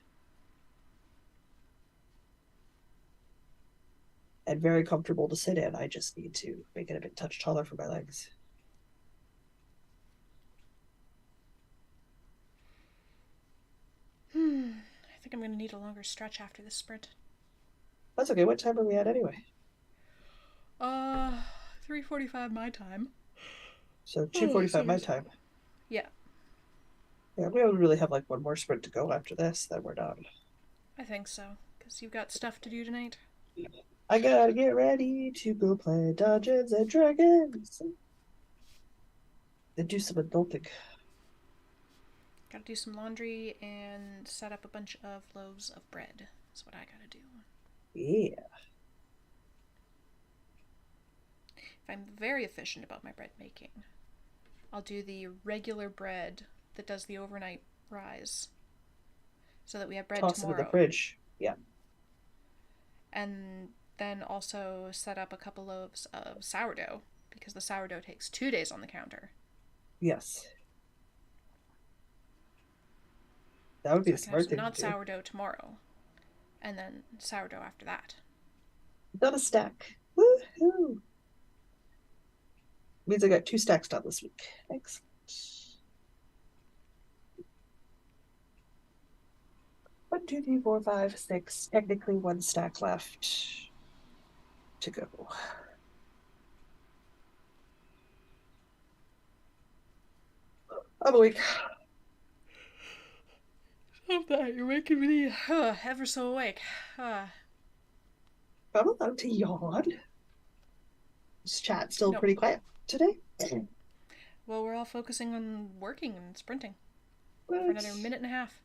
And very comfortable to sit in. I just need to make it a bit touch taller for my legs. I think I'm gonna need a longer stretch after this sprint. That's okay. What time are we at anyway? Uh, 3:45 my time. So Oh, 2:45 sorry. my time. Yeah, Yeah, we only really have like one more sprint to go after this, then we're done. I think so. Because you've got stuff to do tonight. I gotta get ready to go play Dungeons and Dragons. And do some adulting. Gotta do some laundry and set up a bunch of loaves of bread. That's what I gotta do. Yeah. If I'm very efficient about my bread making, I'll do the regular bread that does the overnight rise so that we have bread Toss it in the tomorrow. fridge. Yeah. And then also set up a couple loaves of sourdough because the sourdough takes 2 days on the counter. Yes. That would be So the I can have smart some thing not to do. sourdough tomorrow and then sourdough after that. Done a stack. Woohoo! Means I got 2 stacks done this week. Excellent. 1, 2, 3, 4, 5, 6. Technically 1 stack left to go. I'm awake. Stop that, you're making me ever so awake. I'm allowed to yawn. This chat's still No. pretty quiet today. Well, we're all focusing on working and sprinting for But another minute and a half.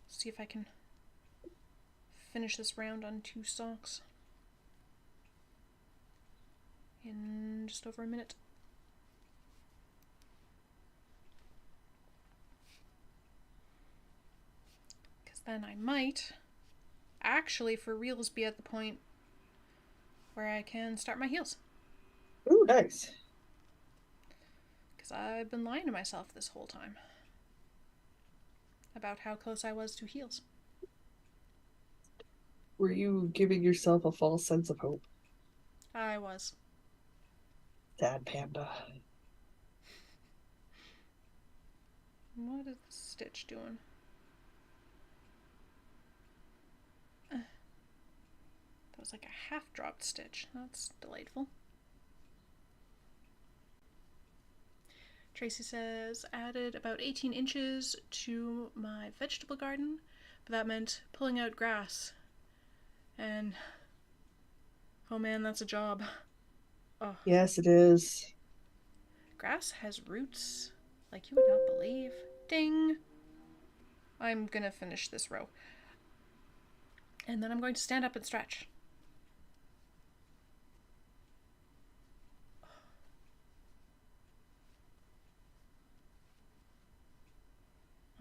See if I can finish this round on 2 socks in just over a minute. Because then I might actually, for reals, be at the point where I can start my heels. ooh, nice. Because I've been lying to myself this whole time about how close I was to heels. Were you giving yourself a false sense of hope? I was. Sad panda. What is the stitch doing? That was like a half dropped stitch. That's delightful. Tracy says, added about 18 inches to my vegetable garden, but that meant pulling out grass. And, oh man, that's a job. Oh, Yes, it is. grass has roots like you would not believe. Ding! I'm gonna finish this row. And then I'm going to stand up and stretch.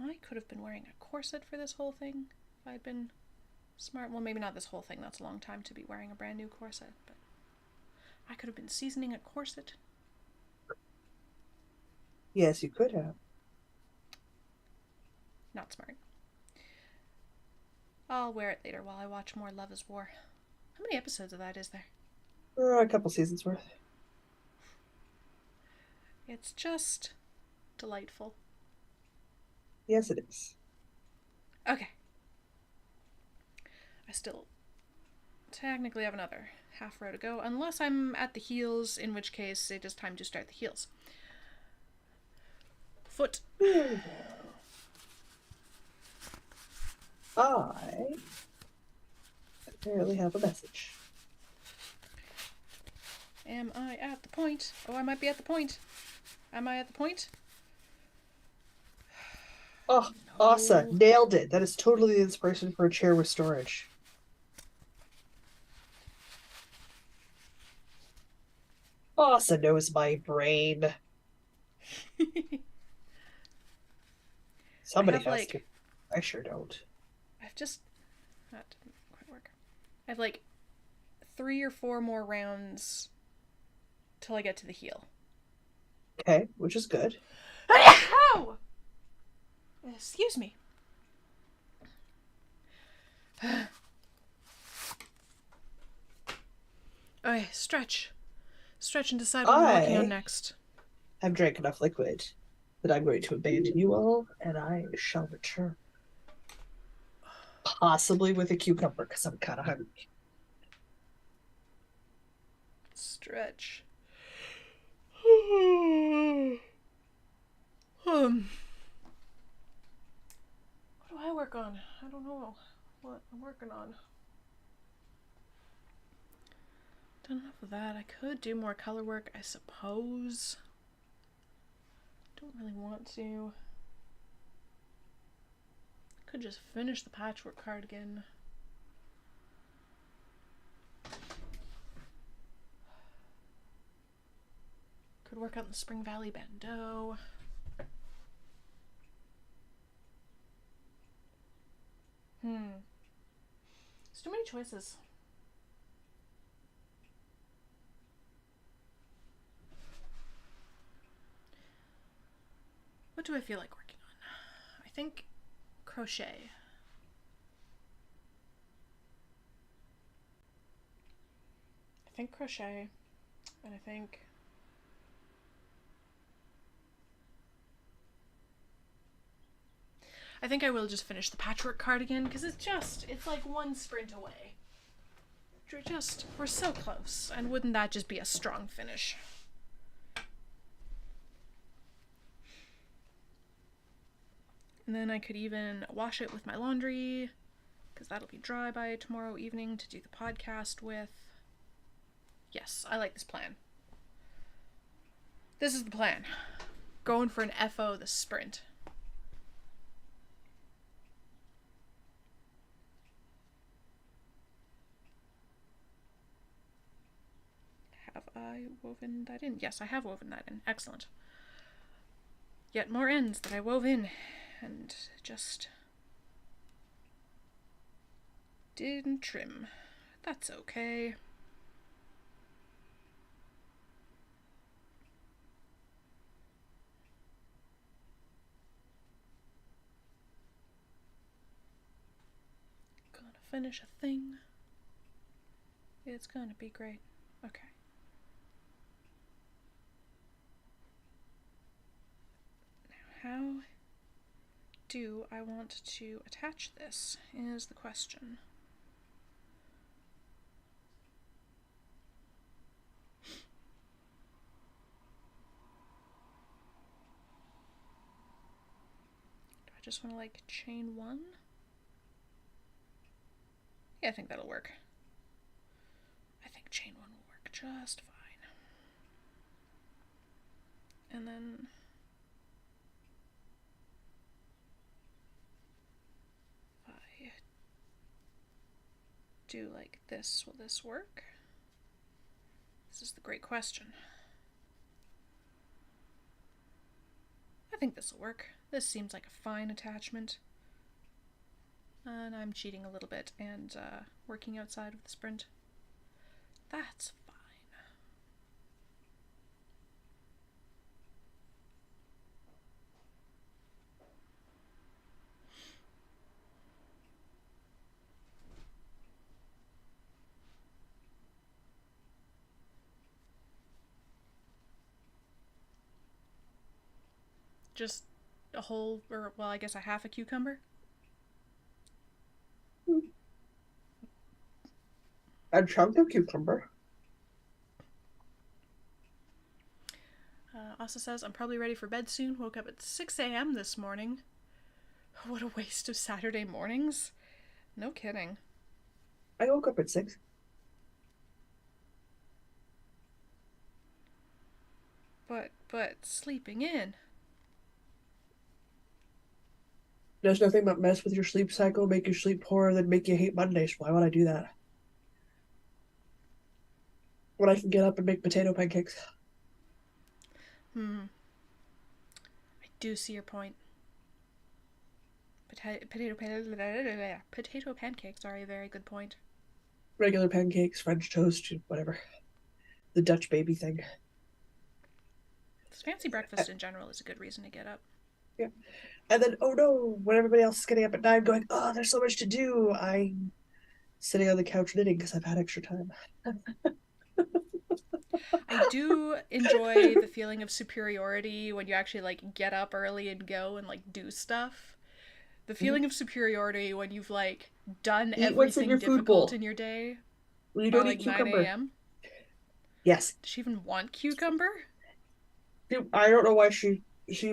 I could have been wearing a corset for this whole thing if I'd been smart. Well, maybe not this whole thing. That's a long time to be wearing a brand new corset, but I could have been seasoning a corset. Yes, you could have. Not smart. I'll wear it later while I watch more Love is War. How many episodes of that is there? A couple seasons worth. It's just delightful. Yes, it is. Okay. I still technically have another half row to go, unless I'm at the heels, in which case it is time to start the heels. Foot. There we go. I apparently have a message. Am I at the point? Oh, I might be at the point. Am I at the point? Oh, No. Asa, nailed it. That is totally the inspiration for a chair with storage. Asa knows my brain. Somebody has to. I sure don't. I've just. That didn't quite work. I have like 3 or 4 more rounds till I get to the heel. Okay, which is good. Ow! Excuse me. Okay, stretch. Stretch and decide what we're working on I next. have drank enough liquid that I'm going to abandon you all, and I shall return. Possibly with a cucumber, because I'm kind of hungry. Stretch. um, what do I work on? I don't know what I'm working on. Done enough of that. I could do more color work, I suppose. Don't really want to. Could just finish the patchwork cardigan. Could work on the Spring Valley bandeau. There's too many choices. What do I feel like working on? I think crochet. And I think I will just finish the patchwork cardigan because it's like one sprint away. We're so close, and wouldn't that just be a strong finish? And then I could even wash it with my laundry because that'll be dry by tomorrow evening to do the podcast with. Yes, I like this plan. This is the plan. Going for an FO this sprint. Have I woven that in? Yes, I have woven that in. Excellent. Yet more ends that I wove in and just didn't trim. That's okay. Gonna finish a thing. It's gonna be great. Okay. How do I want to attach this is the question. Do I just want to like chain one? Yeah, I think that'll work. I think chain one will work just fine. And then I do like this, will this work? This is the great question. I think this will work. This seems like a fine attachment. And I'm cheating a little bit and working outside of the sprint. That's fine. Just a whole, or well, I guess a half a cucumber. A chunk of cucumber. Asa says, I'm probably ready for bed soon. Woke up at 6 a.m. this morning. What a waste of Saturday mornings. No kidding. I woke up at 6. But sleeping in. There's nothing but mess with your sleep cycle, make you sleep poorer, than make you hate Mondays. Why would I do that? When I can get up and make potato pancakes. I do see your point. Potato pancakes are a very good point. Regular pancakes, French toast, whatever. The Dutch baby thing. This fancy breakfast in general is a good reason to get up. Yeah. And then, oh no, when everybody else is getting up at 9 going, oh, there's so much to do, I'm sitting on the couch knitting because I've had extra time. I do enjoy the feeling of superiority when you actually like get up early and go and like do stuff. The feeling of superiority when you've like done Eat what's in everything your food difficult bowl. in your day Well, you by don't eat like 9 cucumber. a.m. Yes. Does she even want cucumber? Dude, I don't know why she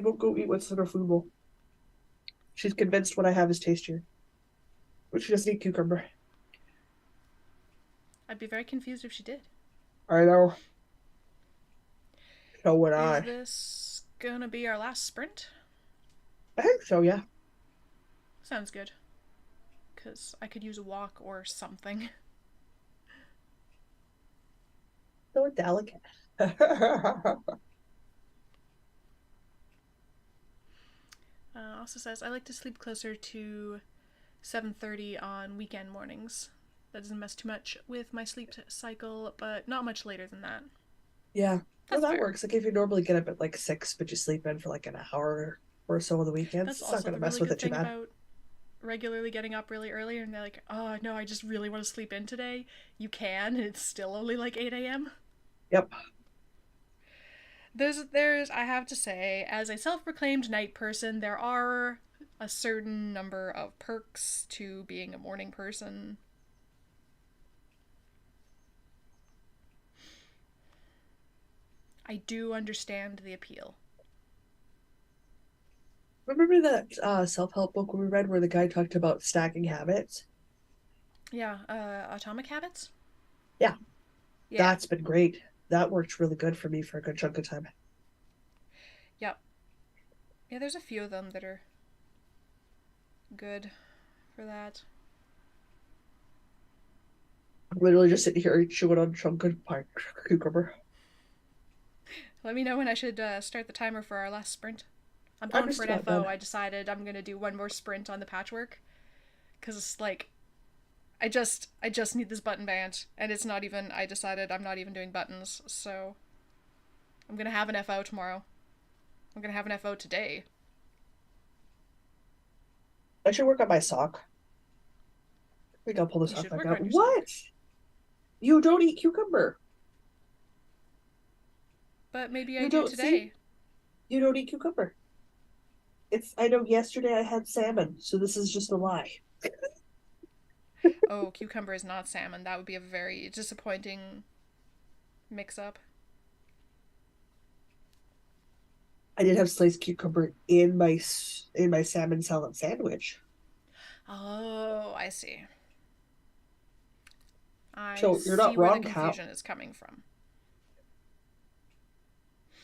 won't go eat what's in her food bowl. She's convinced what I have is tastier. But she doesn't eat cucumber. I'd be very confused if she did. I know. So would Is I. this gonna be our last sprint? I think so, yeah. Sounds good. Because I could use a walk or something. So delicate. Also says, I like to sleep closer to 7:30 on weekend mornings. That doesn't mess too much with my sleep cycle, but not much later than that. Yeah. No, That's that fair. works. Like if you normally get up at like 6, but you sleep in for like an hour or so on the weekends, That's it's not also gonna the mess really with good it too thing bad. about regularly getting up really early and they're like, oh no, I just really want to sleep in today. You can, and it's still only like 8 a.m. Yep. There's, I have to say, as a self proclaimed night person, there are a certain number of perks to being a morning person. I do understand the appeal. Remember that self-help book we read where the guy talked about stacking habits? Yeah, Atomic Habits? Yeah, Yeah, that's been great. That worked really good for me for a good chunk of time. yep. Yeah, there's a few of them that are good for that. I'm literally just sitting here chewing on a chunk of pine cucumber. Let me know when I should start the timer for our last sprint. I'm I'm going for just an about FO. done. I decided I'm gonna do one more sprint on the patchwork because it's like I just need this button band, and it's not even. I decided I'm not even doing buttons, so I'm gonna have an FO tomorrow. I'm gonna have an FO today. I should work on my sock. I think I'll pull the You sock should back work out. on your sock, What? You don't eat cucumber. but maybe I You do don't see? today. You don't eat cucumber. It's I know yesterday I had salmon, so this is just a lie. Oh, cucumber is not salmon. That would be a very disappointing mix-up. I did have sliced cucumber in my salmon salad sandwich. Oh, I see. I So you're see not where the wrong, Cap, confusion is coming from.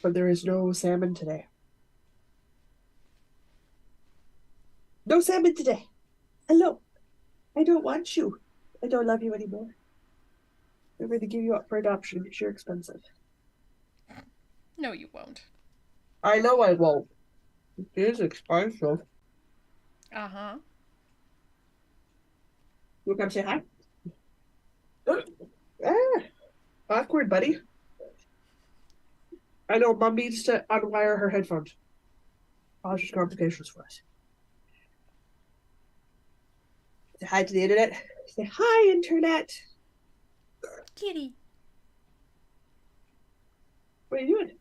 but there is no salmon today. No salmon today. Hello. I don't want you. I don't love you anymore. I'm going to give you up for adoption because you're expensive. No, you won't. I know I won't. It is expensive. Uh huh. You come say hi? Ah, awkward, buddy. I know Mom needs to unwire her headphones. Causes complications for us. Say hi to the internet. Say hi, internet. Kitty. What are you doing?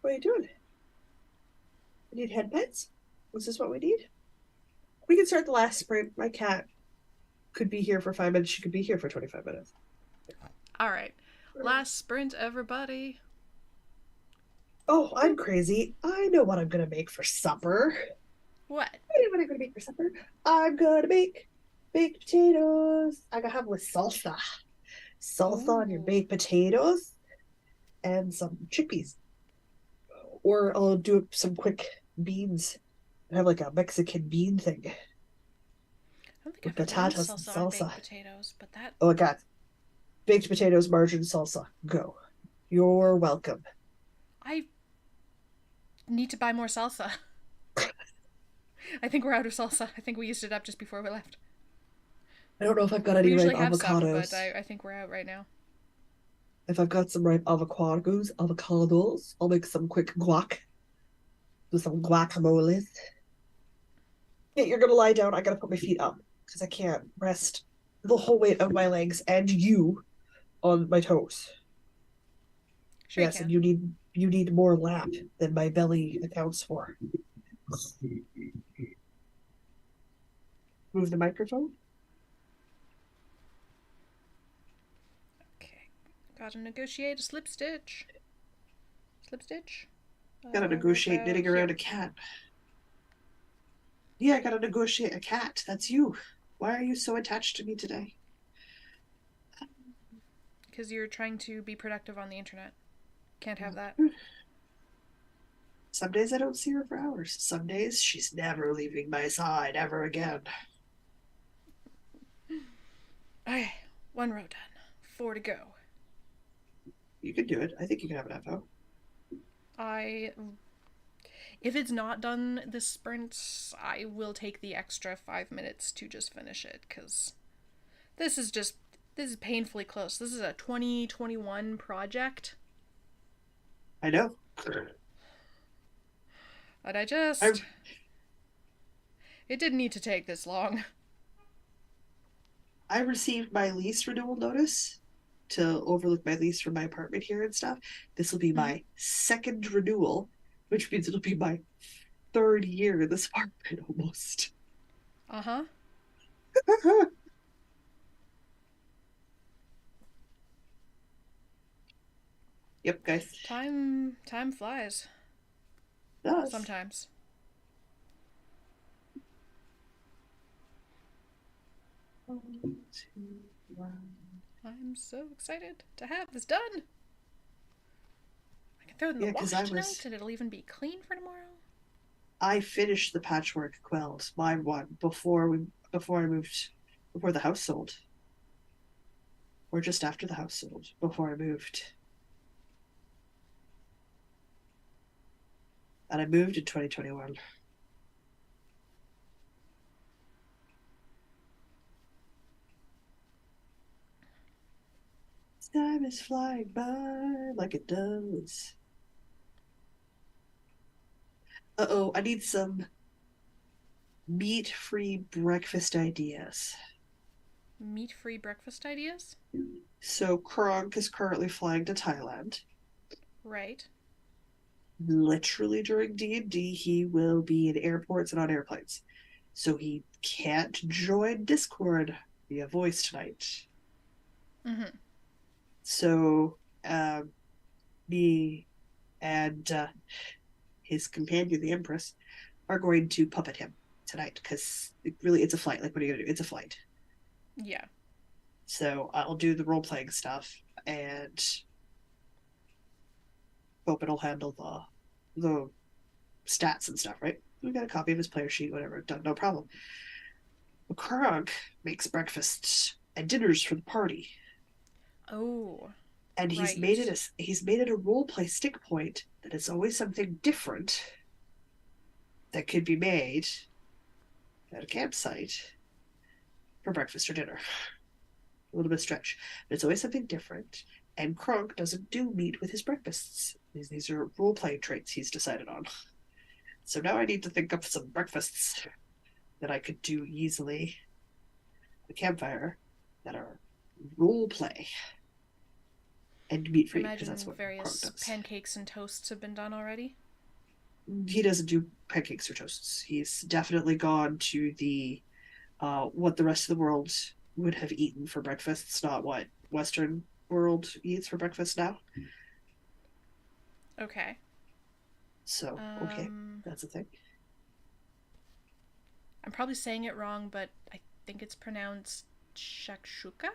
What are you doing? We need head pets? Is this what we need? We can start the last sprint. My cat could be here for 5 minutes. She could be here for 25 minutes. All right. Last sprint, everybody. Oh, I'm crazy. I know what I'm going to make for supper. What? I know what I'm going to make for supper. I'm going to make baked potatoes. I'm going to have with salsa. Salsa on your Ooh. baked potatoes and some chickpeas. Or I'll do some quick beans. I have like a Mexican bean thing I don't think with I've ever used potatoes and salsa on salsa. baked potatoes, but that Oh my god. Baked potatoes, margarine, salsa. Go. You're welcome. I need to buy more salsa. I think we're out of salsa. I think we used it up just before we left. I don't know if I've got We any ripe usually have some, but avocados. I think we're out right now. If I've got some ripe avocados, I'll make some quick guac. Do some guacamole. Yeah, you're gonna lie down. I gotta put my feet up because I can't rest the whole weight of my legs and you on my toes. Sure you Yes, and can. you need more lap than my belly accounts for. Move the microphone. Okay. Gotta negotiate a slip stitch. Slip stitch? Gotta We're negotiate about knitting around here. a cat. Yeah, I gotta negotiate a cat. That's you. Why are you so attached to me today? Because you're trying to be productive on the internet. Can't have that. Some days I don't see her for hours. Some days she's never leaving my side ever again. Okay, one row done. Four to go. You can do it. I think you can have an FO. I. If it's not done this sprint, I will take the extra 5 minutes to just finish it, because this is just. This is painfully close. This is a 2021 project. I know. But I I just. It didn't need to take this long. I received my lease renewal notice to overlook my lease for my apartment here and stuff. This will be Mm-hmm. my second renewal, which means it'll be my third year in this apartment almost. Uh huh. Yep, guys. Time flies. Does. Sometimes. One, two, one. I'm so excited to have this done. I can throw it in the Yeah, because wash tonight and it'll even be clean for tomorrow. I finished the patchwork quilt, my one, before I moved, before the house sold, or just after the house sold, before I moved. And I moved in 2021. Time is flying by like it does. Uh-oh, I need some meat-free breakfast ideas. Meat free breakfast ideas? So Kronk is currently flying to Thailand. Right. Literally during D&D, he will be in airports and on airplanes. So he can't join Discord via voice tonight. Mm hmm. So me and his companion, the Empress, are going to puppet him tonight because really it's a flight. Like, what are you gonna do? It's a flight. Yeah. So I'll do the role playing stuff and hope it'll handle the stats and stuff, right? We got a copy of his player sheet, whatever, done, no problem. Krog makes breakfasts and dinners for the party, Oh, and right. he's made it a role play stick point that it's always something different that could be made at a campsite for breakfast or dinner. A little bit stretch, but it's always something different. And Kronk doesn't do meat with his breakfasts. These are role play traits he's decided on. So now I need to think up some breakfasts that I could do easily at a campfire that are role play and meat I free because that's imagine what Kronk various does. pancakes and toasts have been done already. He doesn't do pancakes or toasts. He's definitely gone to the what the rest of the world would have eaten for breakfast. It's not what Western world eats for breakfast now. Okay. So okay, Um, that's a thing. I'm probably saying it wrong, but I think it's pronounced shakshuka.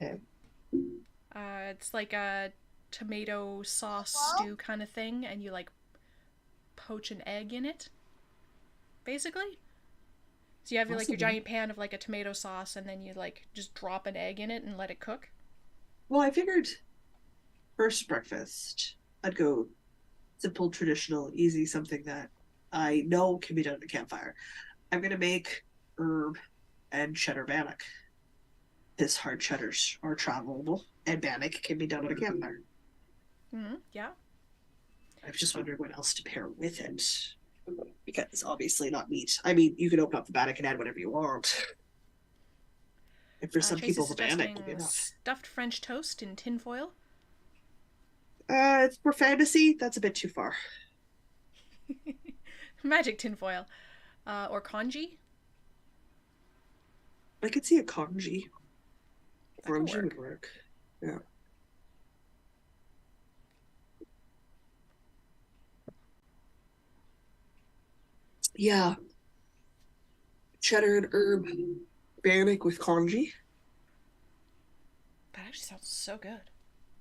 Okay. It's like a tomato sauce stew kind of thing, and you like poach an egg in it, basically. So you have like your Possibly. giant pan of like a tomato sauce, and then you like just drop an egg in it and let it cook. Well, I figured first breakfast I'd go simple, traditional, easy, something that I know can be done at a campfire. I'm gonna make herb. and cheddar bannock. His hard cheddars are travelable, and bannock can be done on a campfire. Yeah. I was just wondering what else to pair with it. Because obviously not meat. I mean, you can open up the bannock and add whatever you want. And for some Chase is people, the bannock will be suggesting enough. stuffed French toast in tinfoil. It's for fantasy. That's a bit too far. Magic tinfoil. Or congee. I could see a congee. That could Congee would work. work. Yeah. Yeah. Cheddar and herb bannock with congee. That actually sounds so good.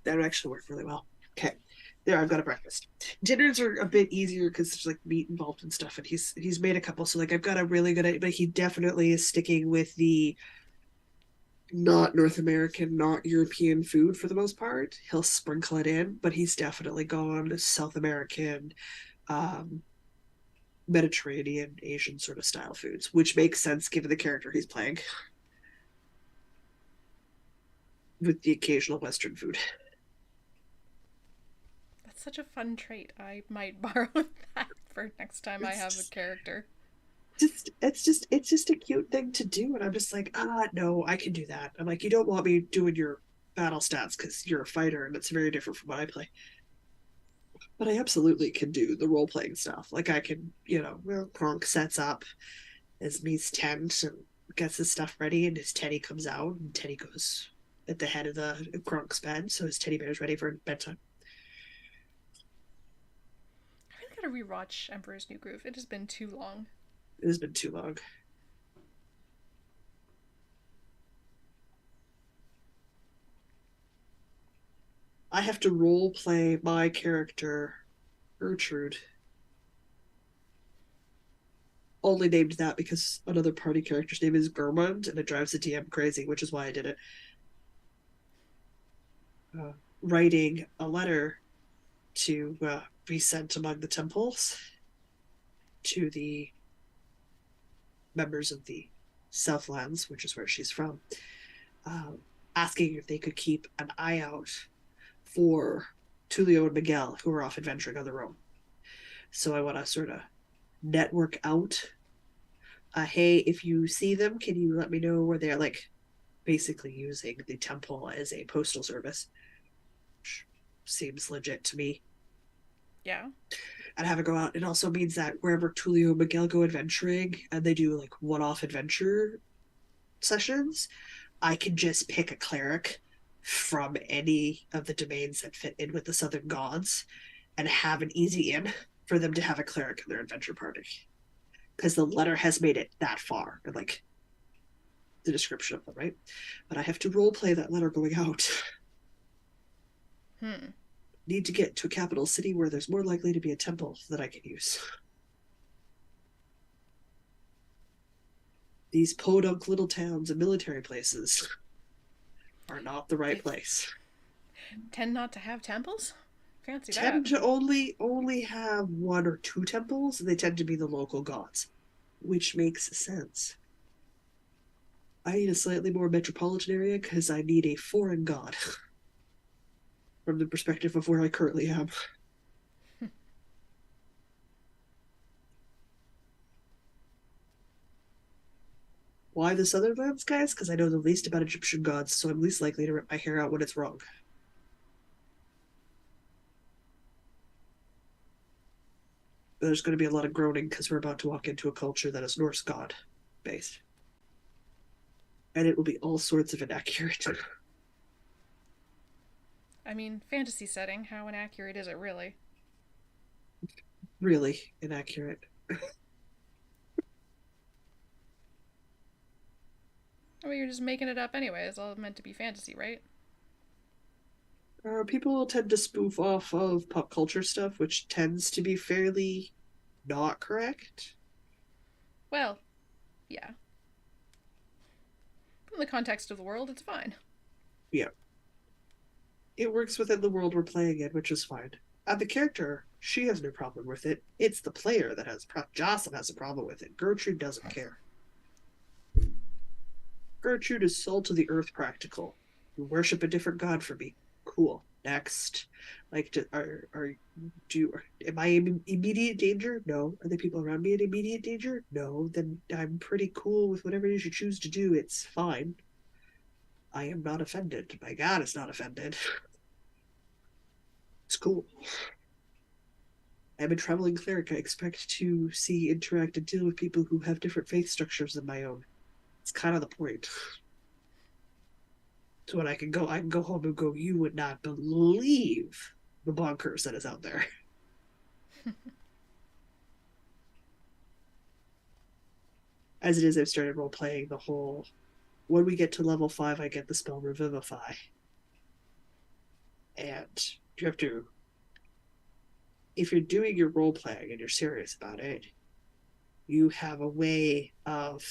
That would actually work really well. Okay. There, I've got a breakfast. Dinners are a bit easier because there's like meat involved and stuff, and he's made a couple. So like I've got a really good idea, but he definitely is sticking with the not North American, not European food for the most part. He'll sprinkle it in, but he's definitely gone South American, um, Mediterranean, Asian sort of style foods, which makes sense given the character he's playing, with the occasional Western food. That's such a fun trait. I might borrow that for next time I It's have a character. it's just a cute thing to do, and I'm just like, no, I can do that. I'm like, you don't want me doing your battle stats because you're a fighter and it's very different from what I play, but I absolutely can do the role playing stuff. Like I can, Kronk sets up his me's tent and gets his stuff ready, and his teddy comes out, and Teddy goes at the head of the Kronk's bed, so his teddy bear is ready for bedtime. I really gotta rewatch Emperor's New Groove. It has been too long. It has been too long. I have to role play my character, Gertrude. Only named that because another party character's name is Germund, and it drives the DM crazy, which is why I did it. Writing a letter to be sent among the temples to the members of the Southlands, which is where she's from, asking if they could keep an eye out for Tulio and Miguel, who are off adventuring on their own. So I want to sort of network out. Hey, if you see them, can you let me know where they're, like, basically using the temple as a postal service? Which seems legit to me. Yeah. And have it go out. It also means that wherever Tulio and Miguel go adventuring and they do like one-off adventure sessions, I can just pick a cleric from any of the domains that fit in with the Southern Gods and have an easy in for them to have a cleric in their adventure party. Because the letter has made it that far, and like the description of them, right? But I have to role play that letter going out. Need to get to a capital city where there's more likely to be a temple that I can use. These podunk little towns and military places are not the right place. Tend not to have temples? Fancy Tend that. to only have one or two temples, and they tend to be the local gods, which makes sense. I need a slightly more metropolitan area because I need a foreign god from the perspective of where I currently am. Why the Southernlands, guys? Because I know the least about Egyptian gods, so I'm least likely to rip my hair out when it's wrong. There's going to be a lot of groaning because we're about to walk into a culture that is Norse god based. And it will be all sorts of inaccurate. I mean, fantasy setting, how inaccurate is it really? Really inaccurate. I mean, you're just making it up anyway. It's all meant to be fantasy, right? People tend to spoof off of pop culture stuff, which tends to be fairly not correct. Well, yeah. In the context of the world, it's fine. Yeah. It works within the world we're playing in, which is fine. The character, she has no problem with it. It's the player that has Jocelyn has a problem with it. Gertrude doesn't care. Gertrude is salt of the earth practical. You worship a different god for me. Cool. Next. Like, am I in immediate danger? No. Are the people around me in immediate danger? No. Then I'm pretty cool with whatever it is you choose to do. It's fine. I am not offended. My god is not offended. It's cool. I'm a traveling cleric. I expect to see, interact, and deal with people who have different faith structures than my own. It's kind of the point. So when I can go home and go, you would not believe the bonkers that is out there. As it is, I've started role playing the whole. When we get to level 5, I get the spell Revivify, and you have to. If you're doing your role playing and you're serious about it, you have a way of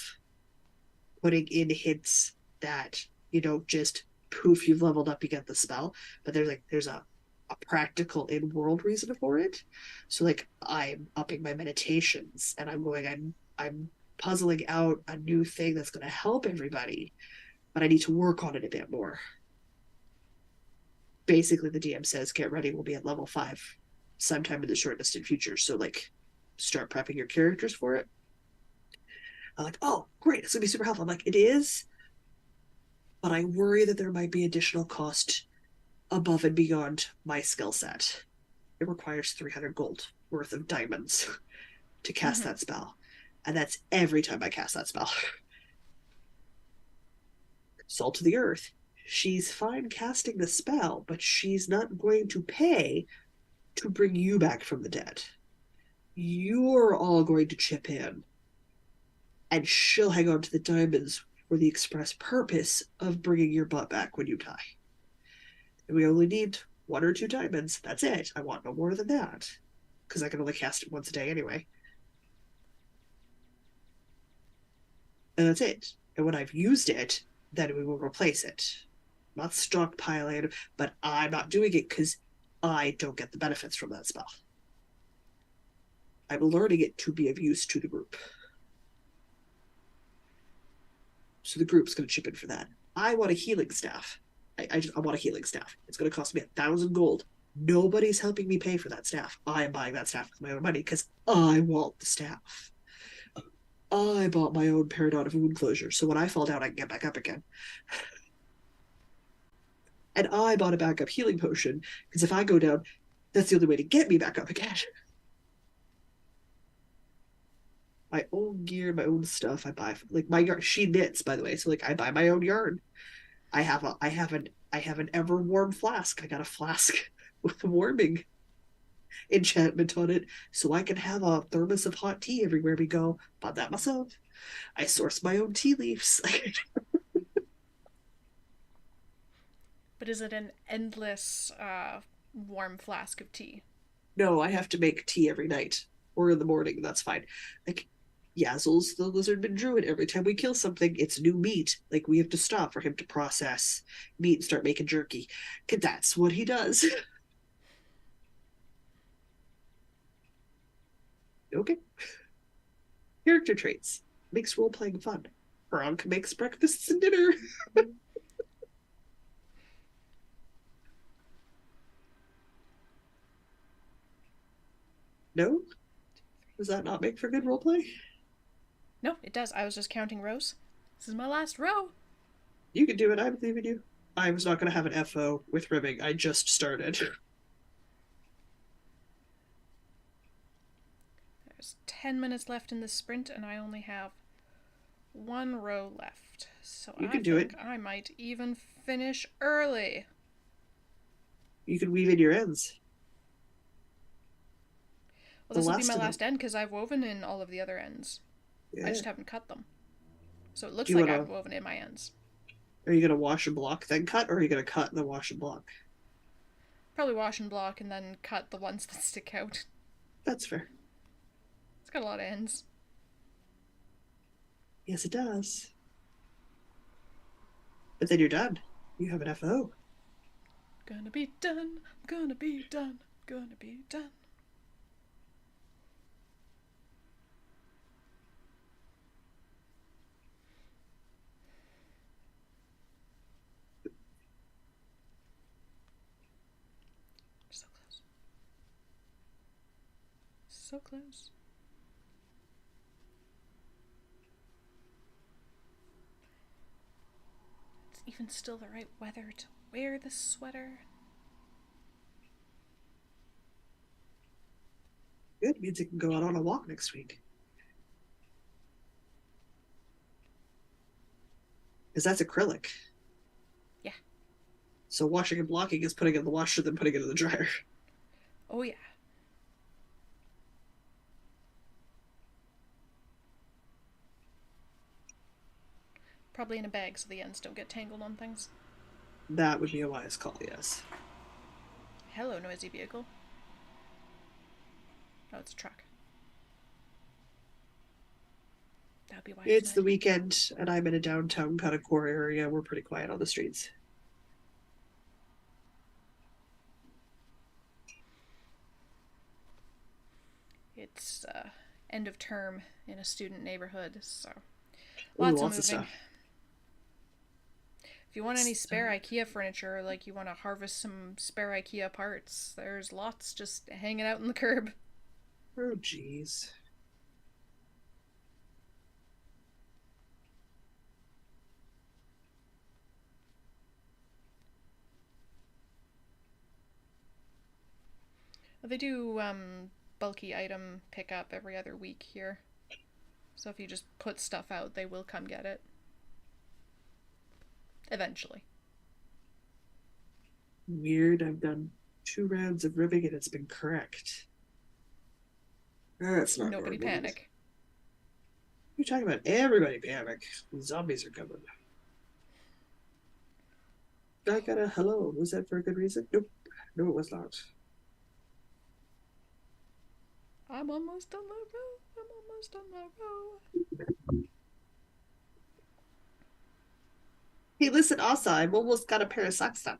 putting in hints that you don't just poof, you've leveled up, you get the spell, but there's a practical in-world reason for it. So like I'm upping my meditations and I'm puzzling out a new thing that's going to help everybody, but I need to work on it a bit more. Basically, the DM says, "Get ready, we'll be at level 5 sometime in the short distant future." So like, start prepping your characters for it. I'm like, "Oh, great, it's gonna be super helpful." I'm like, "It is," but I worry that there might be additional cost above and beyond my skill set. It requires 300 gold worth of diamonds to cast Mm-hmm. that spell. And that's every time I cast that spell. Salt to the earth. She's fine casting the spell, but she's not going to pay to bring you back from the dead. You're all going to chip in, and she'll hang on to the diamonds for the express purpose of bringing your butt back when you die. And we only need 1 or 2 diamonds. That's it. I want no more than that. Because I can only cast it once a day anyway. And that's it. And when I've used it, then we will replace it. Not stockpiling, but I'm not doing it because I don't get the benefits from that spell. I'm learning it to be of use to the group. So the group's going to chip in for that. I want a healing staff. I want a healing staff. It's going to cost me 1,000 gold. Nobody's helping me pay for that staff. I am buying that staff with my own money because I want the staff. I bought my own paradigm of wound closure, so when I fall down, I can get back up again. And I bought a backup healing potion because if I go down, that's the only way to get me back up again. My own gear, my own stuff. I buy like my yarn. She knits, by the way, so like I buy my own yarn. I have an ever warm flask. I got a flask with a warming enchantment on it, so I can have a thermos of hot tea everywhere we go. Bought that myself. I source my own tea leaves. But is it an endless warm flask of tea? No, I have to make tea every night or in the morning. That's fine. Like Yazzles, the lizardman druid, every time we kill something, it's new meat. Like we have to stop for him to process meat and start making jerky. Cause that's what he does. Okay. Character traits. Makes role playing fun. Gronk makes breakfasts and dinner. No? Does that not make for good role play? No, it does. I was just counting rows. This is my last row. You can do it. I believe in you. I was not going to have an FO with ribbing. I just started. There's 10 minutes left in this sprint, and I only have 1 row left. So You I can do it. think I might even finish early. You can weave in your ends. Well, The this will be last my of them. last end because I've woven in all of the other ends. I Yeah. just haven't cut them. So it Do looks you like want I've to? woven in my ends. Are you going to wash and block then cut, or are you going to cut and then wash and block? Probably wash and block and then cut the ones that stick out. That's fair. It's got a lot of ends. Yes, it does. But then you're done. You have an FO. Gonna be done, gonna be done, gonna be done. So close. It's even still the right weather to wear this sweater. Good, means it can go out on a walk next week. Because that's acrylic. Yeah. So washing and blocking is putting it in the washer, then putting it in the dryer. Oh, yeah. Probably in a bag so the ends don't get tangled on things. That would be a wise call, yes. Hello, noisy vehicle. Oh, it's a truck. That would be why It's the noisy. weekend, and I'm in a downtown kind of core area. We're pretty quiet on the streets. It's end of term in a student neighborhood, so Ooh, lots of lots of moving. stuff. If you want any spare IKEA furniture, like you want to harvest some spare IKEA parts, there's lots just hanging out in the curb. Oh, jeez. They do bulky item pickup every other week here. So if you just put stuff out, they will come get it. Eventually. Weird. I've done 2 rounds of ribbing and it's been correct. That's not Nobody normal. panic. You're talking about everybody panic. Zombies are coming. I got a hello. Was that for a good reason? Nope. No, it was not. I'm almost on the road. I'm almost on the road. Hey, listen, Asa, I've almost got a pair of socks done.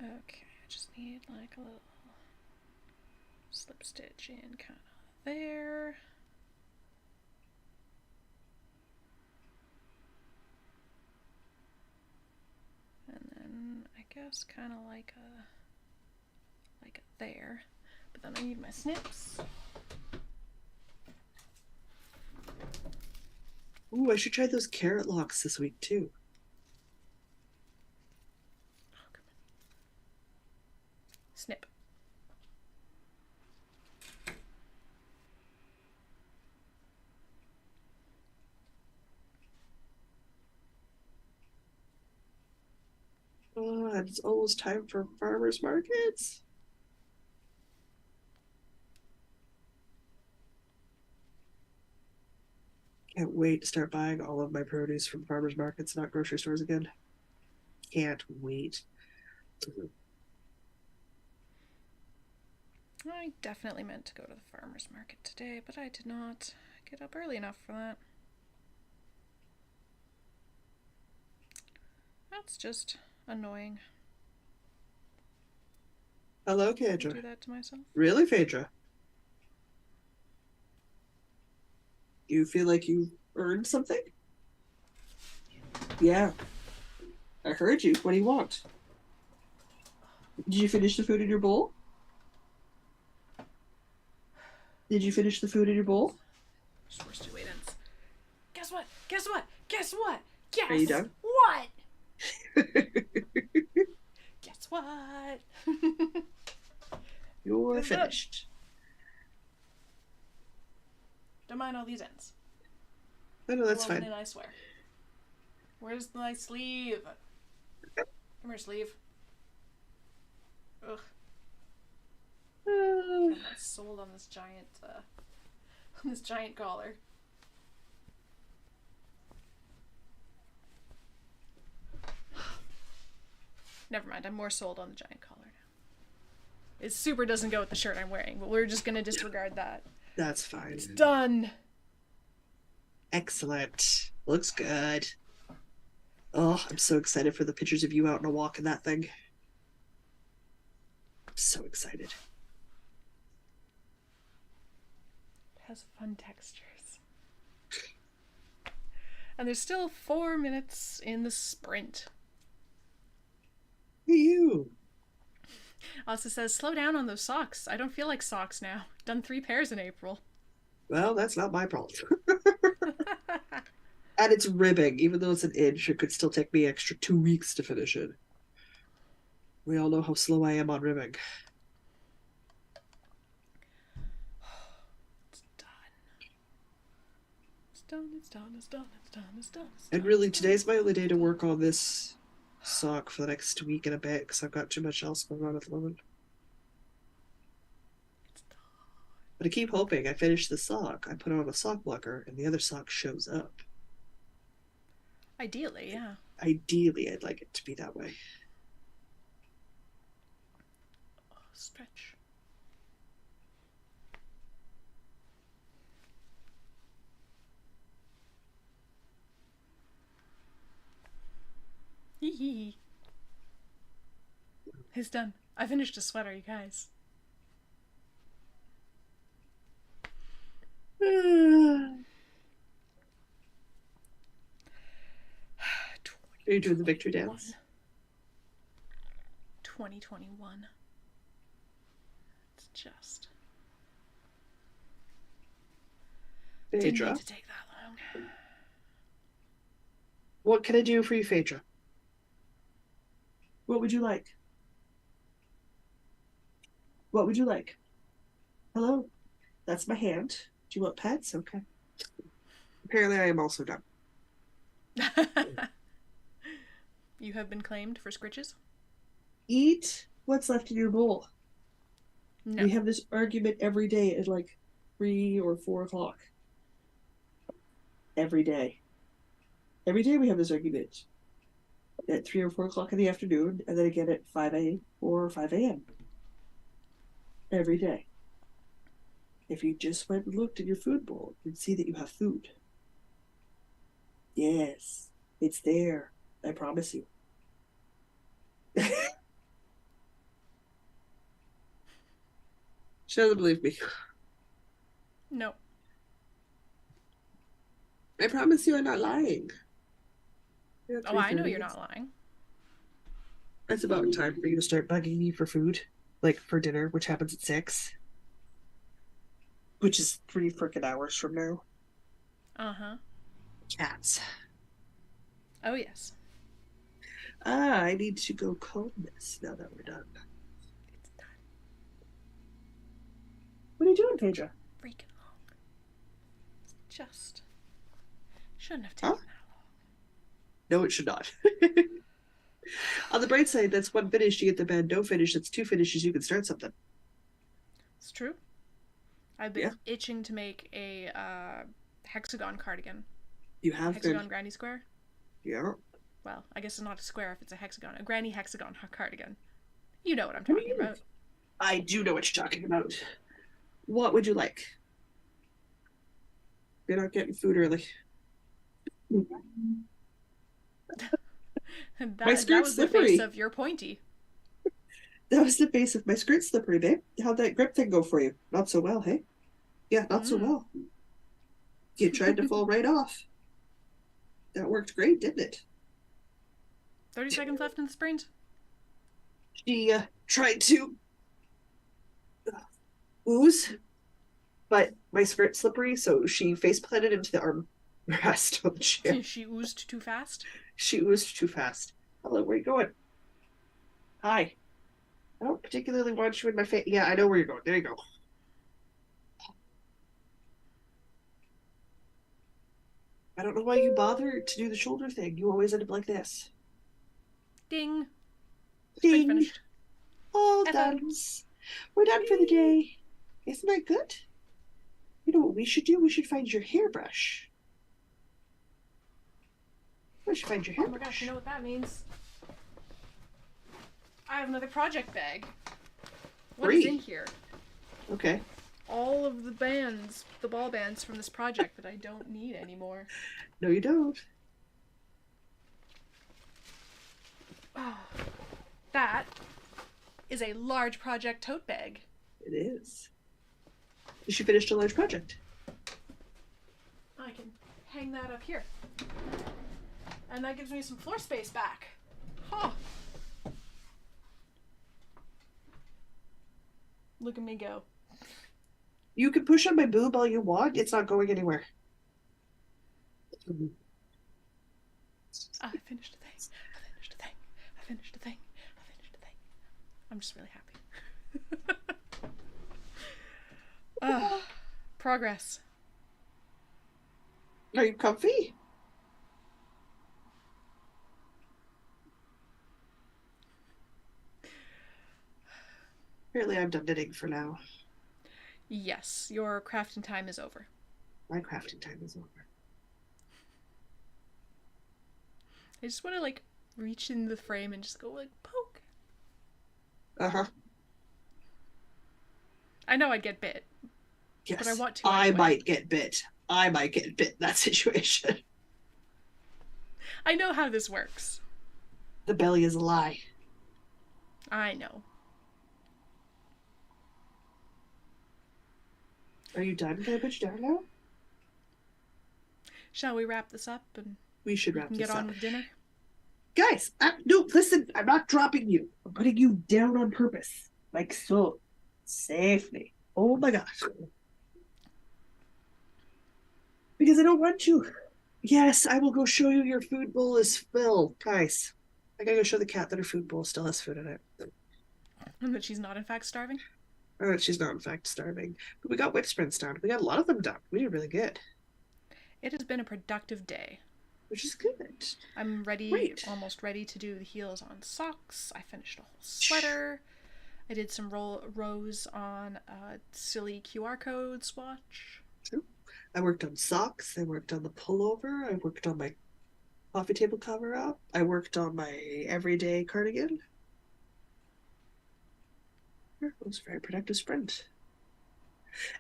Okay, I just need like a little slip stitch in kind of there. And then I guess kind of like a there. But then I need my snips. Ooh, I should try those carrot locks this week too. Oh, come on. Snip. Oh, it's almost time for farmers markets. Can't wait to start buying all of my produce from farmers markets, not grocery stores again. Can't wait. I definitely meant to go to the farmer's market today, but I did not get up early enough for that. That's just annoying. Hello, I Kendra. do that to myself. Really, Phaedra? You feel like you earned something? Yeah. I heard you. What do you want? Did you finish the food in your bowl? Did you finish the food in your bowl? Just worst two wait ends. Guess what? Guess what? Guess what? Guess Are you done? what? Guess what? You're finished. Don't mind all these ends. No, that's Woven fine. in, I swear. Where's my sleeve? Come here, sleeve. Ugh. I'm not sold on this giant collar. Never mind, I'm more sold on the giant collar now. It super doesn't go with the shirt I'm wearing, but we're just gonna disregard that. That's fine. It's done. Excellent. Looks good. Oh, I'm so excited for the pictures of you out on a walk in that thing. I'm so excited. It has fun textures. And there's still 4 minutes in the sprint. You. Also says, slow down on those socks. I don't feel like socks now. Done 3 pairs in April. Well, that's not my problem. And it's ribbing. Even though it's an inch, it could still take me extra 2 weeks to finish it. We all know how slow I am on ribbing. It's done. It's done, it's done, it's done, it's done, it's done. And really, today's my only day to work on this sock for the next week and a bit because I've got too much else going on at the moment. But I keep hoping I finish the sock, I put on a sock blocker, and the other sock shows up. Ideally, yeah. Ideally, I'd like it to be that way. Oh, stretch. Hee. It's done. I finished a sweater, you guys. Are you doing the victory dance? 2021. It's just... Didn't Phaedra, need to take that long. what can I do for you, Phaedra? What would you like? What would you like? Hello? That's my hand. Do you want pets? Okay. Apparently, I am also done. You have been claimed for scritches? Eat what's left in your bowl. No. We have this argument every day at like 3 or 4 o'clock. Every day. Every day we have this argument. At 3 or 4 o'clock in the afternoon, and then again at 5 a.m. or 5 a.m. Every day. If you just went and looked in your food bowl, you'd see that you have food. Yes, it's there. I promise you. She doesn't believe me. No. I promise you I'm not lying. Oh, I know you're not lying. It's about time for you to start bugging me for food. Like for dinner, which happens at 6. Which is 3 frickin' hours from now. Uh-huh. Cats. Oh, yes. I need to go comb this now that we're done. It's done. What are you doing, Phaedra? Freaking long. It's just... Shouldn't have taken that long. No, it should not. On the bright side, that's 1 finish you get the band. No finish, that's 2 finishes you can start something. It's true. I've been itching to make a hexagon cardigan. You have hexagon granny square? Yeah. Well, I guess it's not a square if it's a hexagon. A granny hexagon cardigan. You know what I'm talking about. I do know what you're talking about. What would you like? You're not getting food early. that My skirt's was slippery. The face of your pointy. That was the face of my skirt slippery, babe. How'd that grip thing go for you? Not so well, hey? Yeah, not so well. You tried to fall right off. That worked great, didn't it? 30 seconds left in the sprint. She tried to ooze, but my skirt's slippery, so she face planted into the armrest of the chair. She oozed too fast? She oozed too fast. Hello, where are you going? Hi. I don't particularly want you in my face. Yeah, I know where you're going. There you go. I don't know why you bother to do the shoulder thing. You always end up like this. Ding. Ding. Finished. All done. We're done for the day. Isn't that good? You know what we should do? We should find your hairbrush. We should find your hairbrush. Oh my gosh, you know what that means? I have another project bag. What is in here? Okay. All of the bands, the ball bands from this project that I don't need anymore. No, you don't. Oh, that is a large project tote bag. It is. She finished a large project. I can hang that up here. And that gives me some floor space back. Huh. Look at me go. You can push on my boob all you want. It's not going anywhere. I finished a thing. I finished a thing. I finished a thing. I finished a thing. I'm just really happy. Progress. Are you comfy? Apparently I'm done knitting for now. Yes, your crafting time is over. My crafting time is over. I just want to like reach in the frame and just go like poke. Uh-huh. I know I'd get bit. Yes. But I want to I anyway. might get bit. I might get bit in that situation. I know how this works. The belly is a lie. I know. Are you done? Can I put you down now? Shall we wrap this up and We should you wrap can this get on up. with dinner? Guys, no, listen, I'm not dropping you. I'm putting you down on purpose. Like so. Safely. Oh my gosh. Because I don't want you. Yes, I will go show you your food bowl is filled. Guys, I gotta go show the cat that her food bowl still has food in it. And that she's not in fact starving? She's not, in fact, starving. But we got WIP sprints done. We got a lot of them done. We did really good. It has been a productive day. Which is good. I'm ready, Great. almost ready to do the heels on socks. I finished a whole sweater. I did some rows on a silly QR code swatch. True. I worked on socks. I worked on the pullover. I worked on my coffee table cover up. I worked on my everyday cardigan. It was a very productive sprint.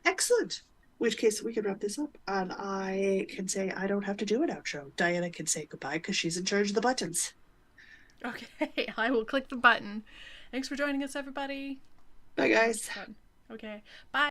Excellent. In which case we can wrap this up, and I can say I don't have to do an outro. Diana can say goodbye because she's in charge of the buttons. Okay, I will click the button. Thanks for joining us, everybody. Bye, guys. Okay, bye.